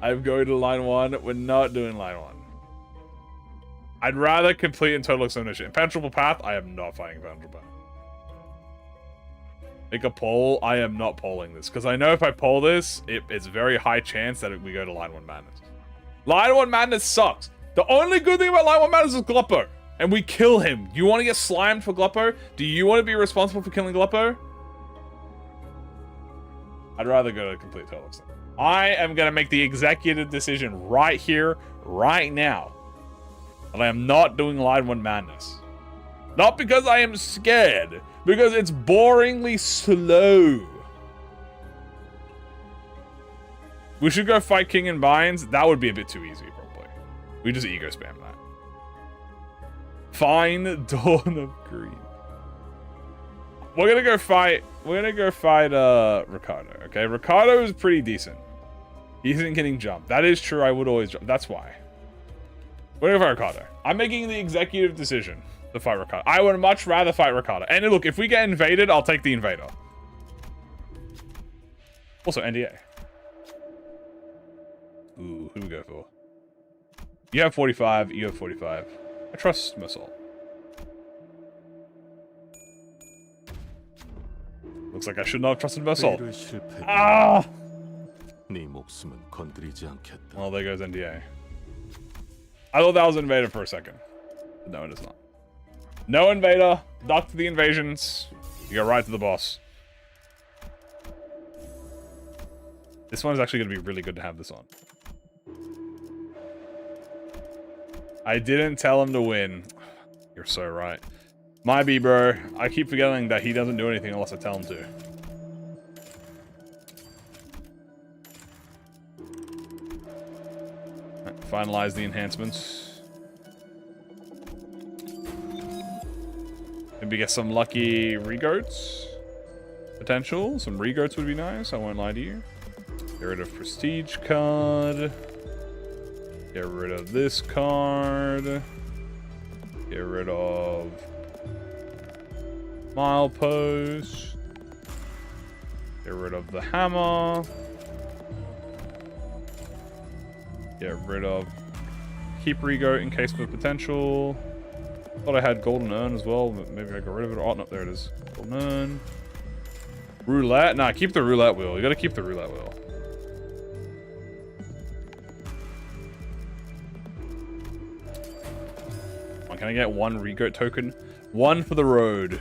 I'm going to line 1. We're not doing line 1. I'd rather complete and total extermination. Impenetrable path, I am not fighting impenetrable path. Make a poll, I am not polling this. Because I know if I poll this, it's very high chance that we go to line 1 madness. Line 1 madness sucks. The only good thing about line 1 madness is Gluppo. And we kill him. Do you want to get slimed for Gluppo? Do you want to be responsible for killing Gluppo? I'd rather go to complete total extermination. I am going to make the executive decision right here, right now. And I am not doing line 1 madness. Not because I am scared, because it's boringly slow. We should go fight King and Binds. That would be a bit too easy, probably. We just ego spam that. Fine, Dawn of Green. We're gonna go fight Ricardo, okay? Ricardo is pretty decent. He isn't getting jumped. That is true, I would always jump. That's why. We're gonna fight Ricardo. I'm making the executive decision to fight Ricardo. I would much rather fight Ricardo. And look, if we get invaded, I'll take the invader. Also, NDA. Ooh, who do we go for? You have 45, you have 45. I trust Muscle. Looks like I should not have trusted Muscle. Ah! Well, there goes NDA. I thought that was Invader for a second. But no, it is not. No Invader. Duck to the invasions. You go right to the boss. This one's actually going to be really good to have this on. I didn't tell him to win. You're so right. My B, bro. I keep forgetting that he doesn't do anything unless I tell him to. Finalize the enhancements. Maybe get some lucky regoats. Potential. Some regoats would be nice. I won't lie to you. Get rid of prestige card. Get rid of this card. Get rid of milepost. Get rid of the hammer. Get rid of keep regoat in case of potential. Thought I had golden urn as well, but maybe I got rid of it. Oh no, there it is. Golden urn. Roulette? Nah, keep the roulette wheel. You gotta keep the roulette wheel. Can I get one regoat token? One for the road.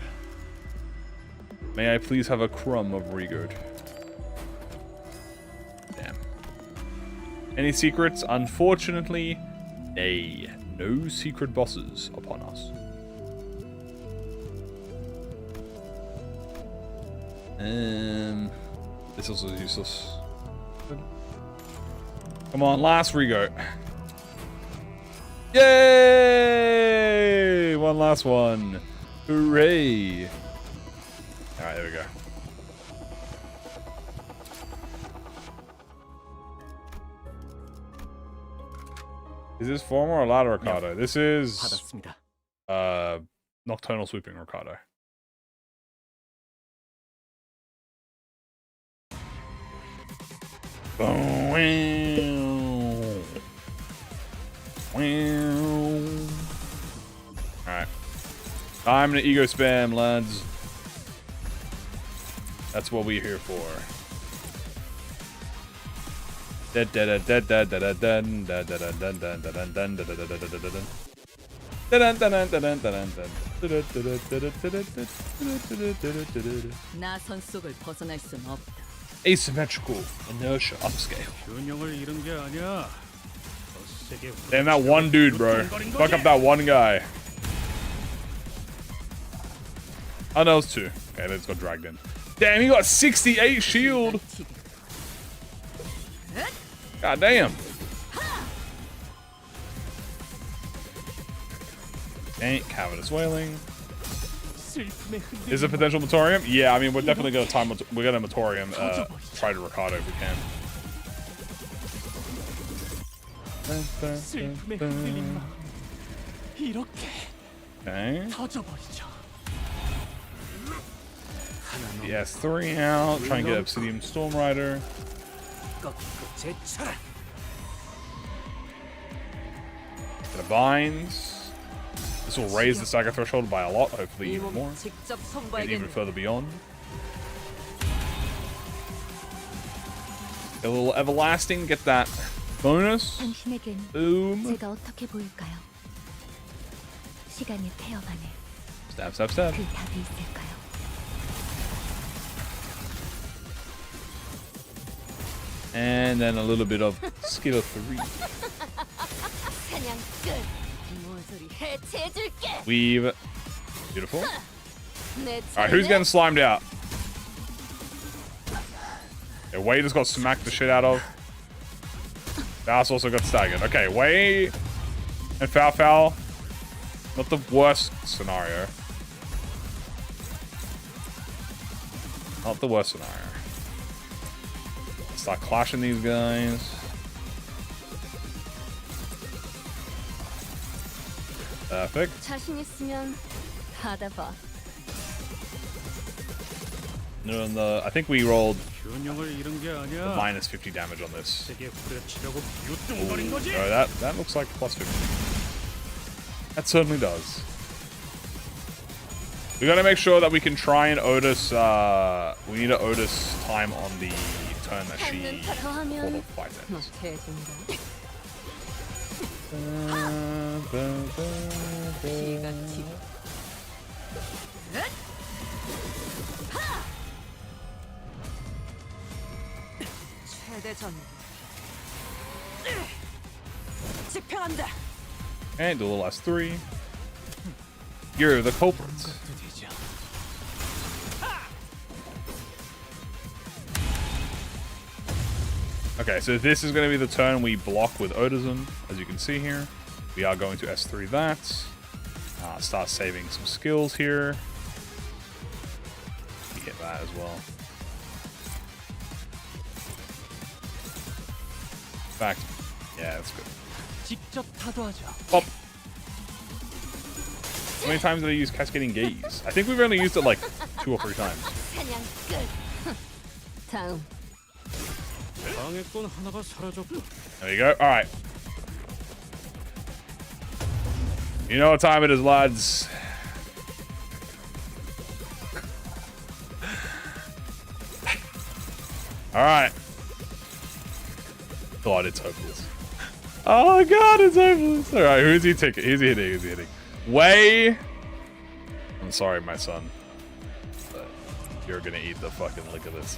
May I please have a crumb of regoat? Damn. Any secrets? Unfortunately, nay. No secret bosses upon us. This also is useless. Come on, last regoat. Yay! One last one. Hooray! Alright, there we go. Is this former or latter Ricardo? This is 받았습니다. nocturnal sweeping Ricardo. Alright. Time to ego spam, lads. That's what we're here for. 나선 속을 벗어날 순 없다. Asymmetrical inertia upscale. 균형을 잃은 게 아니야. 더 세게 Damn that one dude, bro. Fuck up that one guy. Oh no, it's two. Okay, let's go dragged in. Damn, he got 68 shield. God damn. Ain't cavernous wailing. Is it potential Motorium? Yeah, I mean we're definitely gonna we're gonna Motorium try to Ricardo if we can. 슬픔의 흔들림 마음 이렇게 Okay. 터져버리죠. Yes, 3 out. Try and get Obsidian Storm Rider. 꺾고 제쳐라. Get a binds. This will raise the stagger threshold by a lot, hopefully even more. 직접 Get even 선보이겠네. further beyond. A little everlasting, get that bonus. 당신에겐 Boom. 제가 어떻게 보일까요? 시간의 태엽 안에 Stab, stab, stab. 그 답이 있을까요? And then a little bit of skill 3. 사냥 끝. 모조리 해체해줄게. Weave. Beautiful. 내 Alright, who's getting slimed out? Yeah, Wade just got smacked the shit out of. Dallas also got staggered. Okay, Wade and Foul Foul. Not the worst scenario. Not the worst scenario. Start clashing these guys. Perfect. 자신 있으면 받아봐. No, on the, I think we rolled 균형을 잃은 게 아니야. minus 50 damage on this. 세게 후려치려고 유뚱거린 거지. Oh, that looks like plus 50. That certainly does. We gotta make sure that we can try and Otis, we need to Otis time on the turn that she portal fight ends. 못해준다. 피가 튀어. 최대 전. 집행한다. And do a little S3. You're the culprit. 것도 되죠. Okay, so this is going to be the turn we block with Otism, as you can see here. We are going to S3 that. Start saving some skills here. We hit that as well. In fact, yeah, that's good. 직접 타도하죠. Pop. How many times did I use Cascading Gaze? I think we've only used it like 2 or 3 times. 사냥 끝. 다음. 방해꾼 하나가 사라졌고. There you go. Alright. You know what time it is, lads. Alright. God, it's hopeless. Oh god, it's hopeless. Alright, who's he taking? Who's he hitting? Who's he hitting? Way. I'm sorry, my son. But you're gonna eat the fucking lick of this.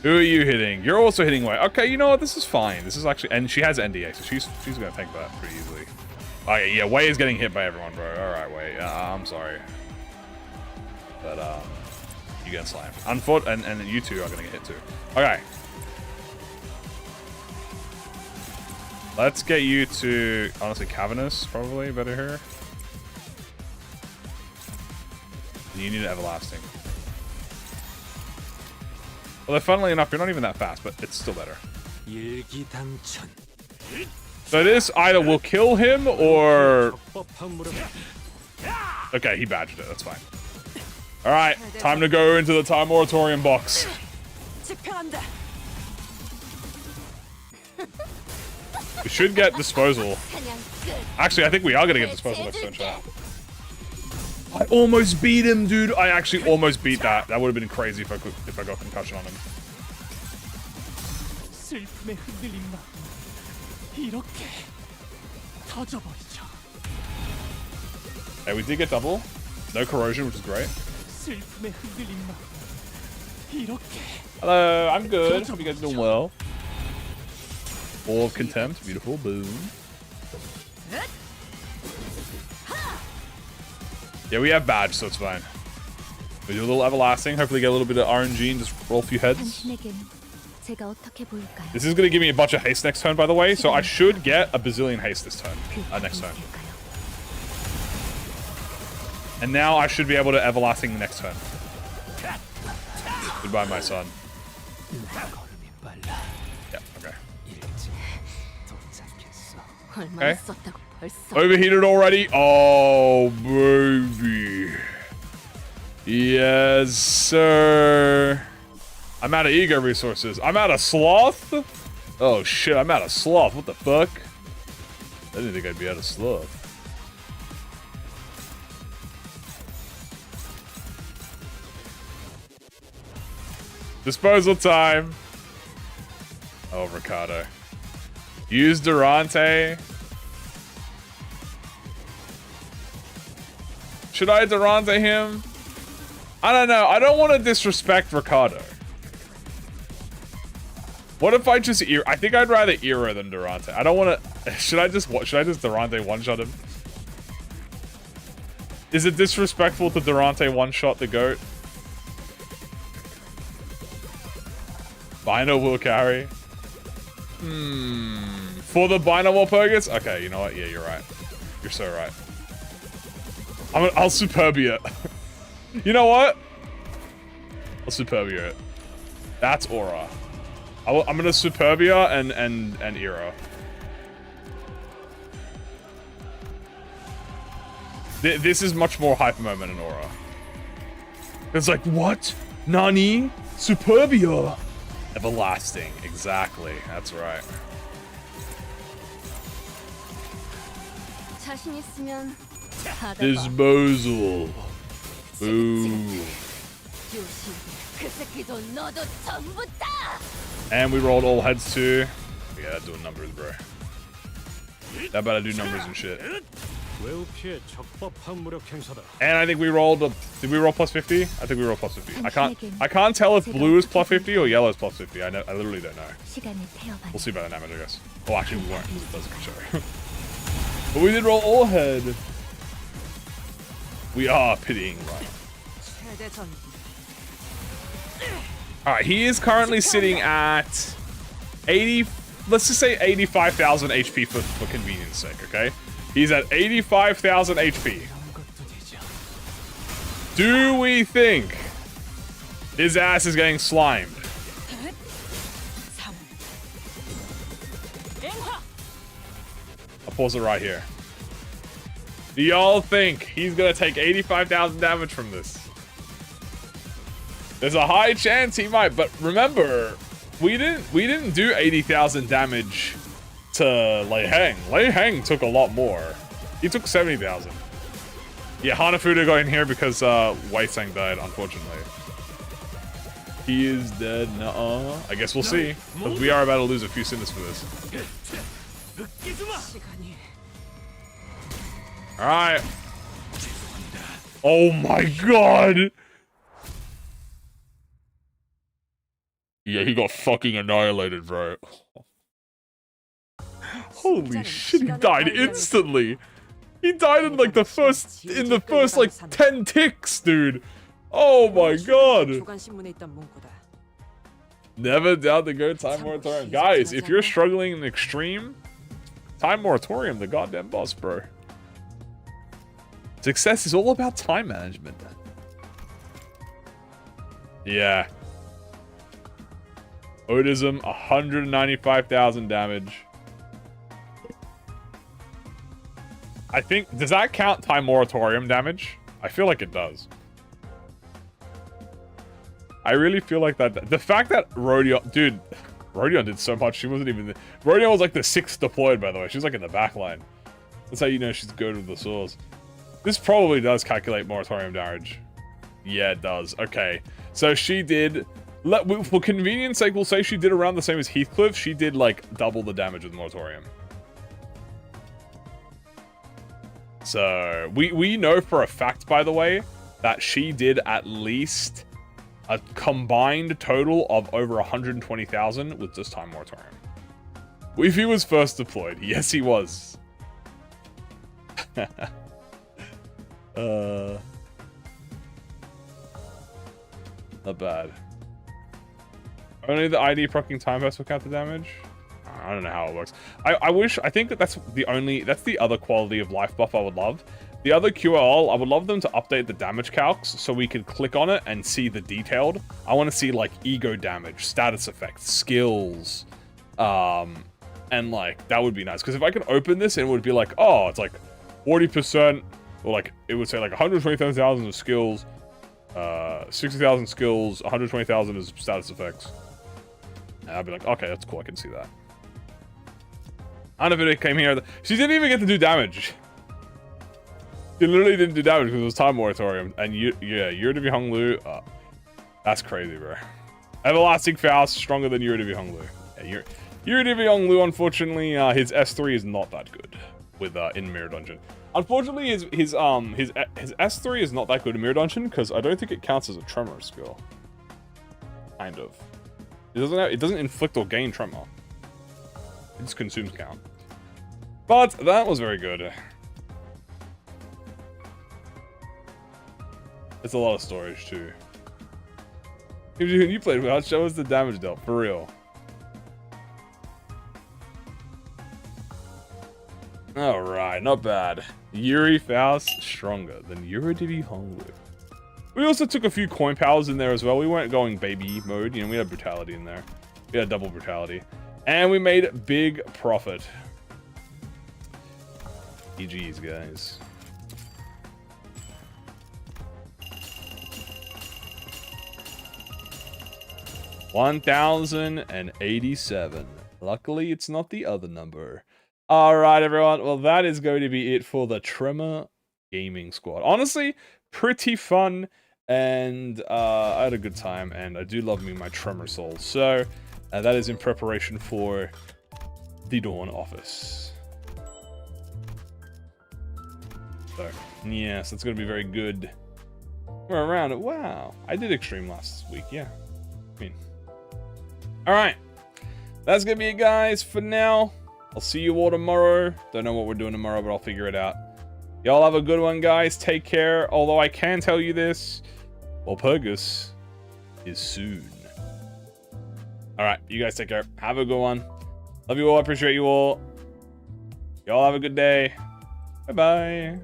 Who are you hitting? You're also hitting Way. Okay, you know what? This is fine. This is actually, and she has NDA, so she's gonna tank that pretty easily. Okay, yeah, Way is getting hit by everyone, bro. All right, Way. I'm sorry, but you get slammed. Unfortunately, and you two are gonna get hit too. Okay, let's get you to honestly Cavernous, probably better here. You need an Everlasting. Although, funnily enough, you're not even that fast, but it's still better. 일기당천. So this either will kill him or... 적법한 무릎. Okay, he badged it. That's fine. Alright, time to go into the time moratorium box. 집행한다. We should get disposal. 사냥 끝. Actually, I think we are going to get disposal next turn, chat. I almost beat him, dude. I actually almost beat that. That would have been crazy if I got concussion on him. 슬픔에 흔들린 마음 이렇게 터져버리죠. Hey, we did get double. No corrosion, which is great. 슬픔에 흔들린 마음 이렇게 Hello, I'm good. Hope you guys are doing well. Ball of Contempt. Beautiful. Boom. Yeah, we have badge, so it's fine. We do a little everlasting. Hopefully get a little bit of RNG and just roll a few heads. 당신에겐 제가 어떻게 보일까요? This is going to give me a bunch of haste next turn, by the way, so I should get a bazillion haste this turn. Next turn. And now I should be able to everlasting the next turn. Goodbye, my son. 걸음이 빨라 Yeah, okay. 일찍 도착했어. 얼마나 Okay. 썼다고 벌써. Overheated already? Oh, baby. Yes, sir. I'm out of ego resources. I'm out of sloth? Oh, shit. I'm out of sloth. What the fuck? I didn't think I'd be out of sloth. Disposal time. Oh, Ricardo. Use Durante. Should I Durante him? I don't know. I don't want to disrespect Ricardo. What if I just I think I'd rather Era than Durante. I don't want to. Should I just Durante one-shot him? Is it disrespectful to Durante one-shot the GOAT? Bino will carry. For the Bino Purgats? Okay, you know what? Yeah, you're right. You're so right. I'll Superbia. You know what? I'll Superbia it. That's Aura. I'm gonna Superbia and Era. This is much more hyper moment in Aura. It's like, what? Nani? Superbia? Everlasting. Exactly. That's right. 자신 있으면 받아봐. Disposal. Boo. 조심. 그 새끼도 너도 전부 다. And we rolled all heads too. Yeah, that's doing numbers, bro. That better do numbers and shit. 외우 피해 적법한 무력 행사다. And I think we rolled did we roll plus 50? I think we rolled plus 50. I can't tell if blue is plus 50 or yellow is plus 50. I literally don't know. 시간을 태워봐요. We'll see by the damage, I guess. Oh, actually we won't. It doesn't show. But we did roll all head. We are pitying right. 최대 전. Alright, he is currently sitting at 80, let's just say 85,000 HP for convenience sake, okay? He's at 85,000 HP. Do we think his ass is getting slimed? I'll pause it right here. Do y'all think he's gonna take 85,000 damage from this? There's a high chance he might, but remember, we didn't do 80,000 damage to Lei Heng. Lei Heng took a lot more. He took 70,000. Yeah, Hanafuda got in here because Wei Sang died, unfortunately. He is dead. Nuh-uh. I guess we'll see. Because we are about to lose a few Cinders for this. 시간이. Alright. Oh my god! Yeah, he got fucking annihilated, bro. Holy shit, he died instantly! He died in like the first like 10 ticks, dude! Oh my god! 조간 신문에 있던 문구다. Never doubt the go time moratorium. Guys, if you're struggling in extreme, time moratorium, the goddamn boss, bro. Success is all about time management. Yeah. Odism, 195,000 damage. I think, does that count time moratorium damage? I feel like it does. I really feel like that. The fact that Rodion, dude, Rodion did so much. She wasn't even, Rodion was like the 6th deployed, by the way. She was like in the back line. That's how you know she's good with the swords. This probably does calculate moratorium damage. Yeah, it does. Okay. So she did, for convenience sake, we'll say she did around the same as Heathcliff. She did like double the damage with moratorium. So we know for a fact, by the way, that she did at least a combined total of over 120,000 with just time moratorium. If he was first deployed, yes, he was. Not bad. Only the ID proccing time burst will count the damage. I don't know how it works. I think that that's the other quality of life buff I would love. The other QL, I would love them to update the damage calcs so we could click on it and see the detailed. I want to see like ego damage, status effects, skills, and like that would be nice. Because if I could open this and it would be like, oh, it's like 40%, or like it would say like 120,000 of skills, 60,000 skills, 120,000 is status effects. And I'd be like, okay, that's cool. I can see that. I don't know if it came here. She didn't even get to do damage. She literally didn't do damage because it was time moratorium. And Yuri Hung Lu, that's crazy, bro. Everlasting Faust, stronger than Yuri Hung Lu. Yeah, Yuri Hung Lu, unfortunately, his S3 is not that good with in Mirror Dungeon. Unfortunately, his S3 is not that good in Mirror Dungeon because I don't think it counts as a Tremor skill. Kind of. It doesn't inflict or gain Tremor. It just consumes count. But that was very good. It's a lot of storage too. You played well, show us the damage dealt, for real. Alright, not bad. Yuri Faust, stronger than Yuri Honglu. We also took a few coin powers in there as well. We weren't going baby mode, you know, we had brutality in there. We had double brutality. And we made big profit. GG's, guys. $1,087. Luckily, it's not the other number. Alright, everyone. Well, that is going to be it for the Tremor Gaming Squad. Honestly, pretty fun. And I had a good time. And I do love me my Tremor Soul. So, that is in preparation for the Dawn Office. So, yes, that's going to be very good. We're around it. Wow. I did Extreme last week. Yeah. I mean... Alright, that's gonna be it, guys, for now. I'll see you all tomorrow. Don't know what we're doing tomorrow, but I'll figure it out. Y'all have a good one, guys. Take care. Although I can tell you this, Walpurgis is soon. Alright, you guys take care. Have a good one. Love you all. I appreciate you all. Y'all have a good day. Bye-bye.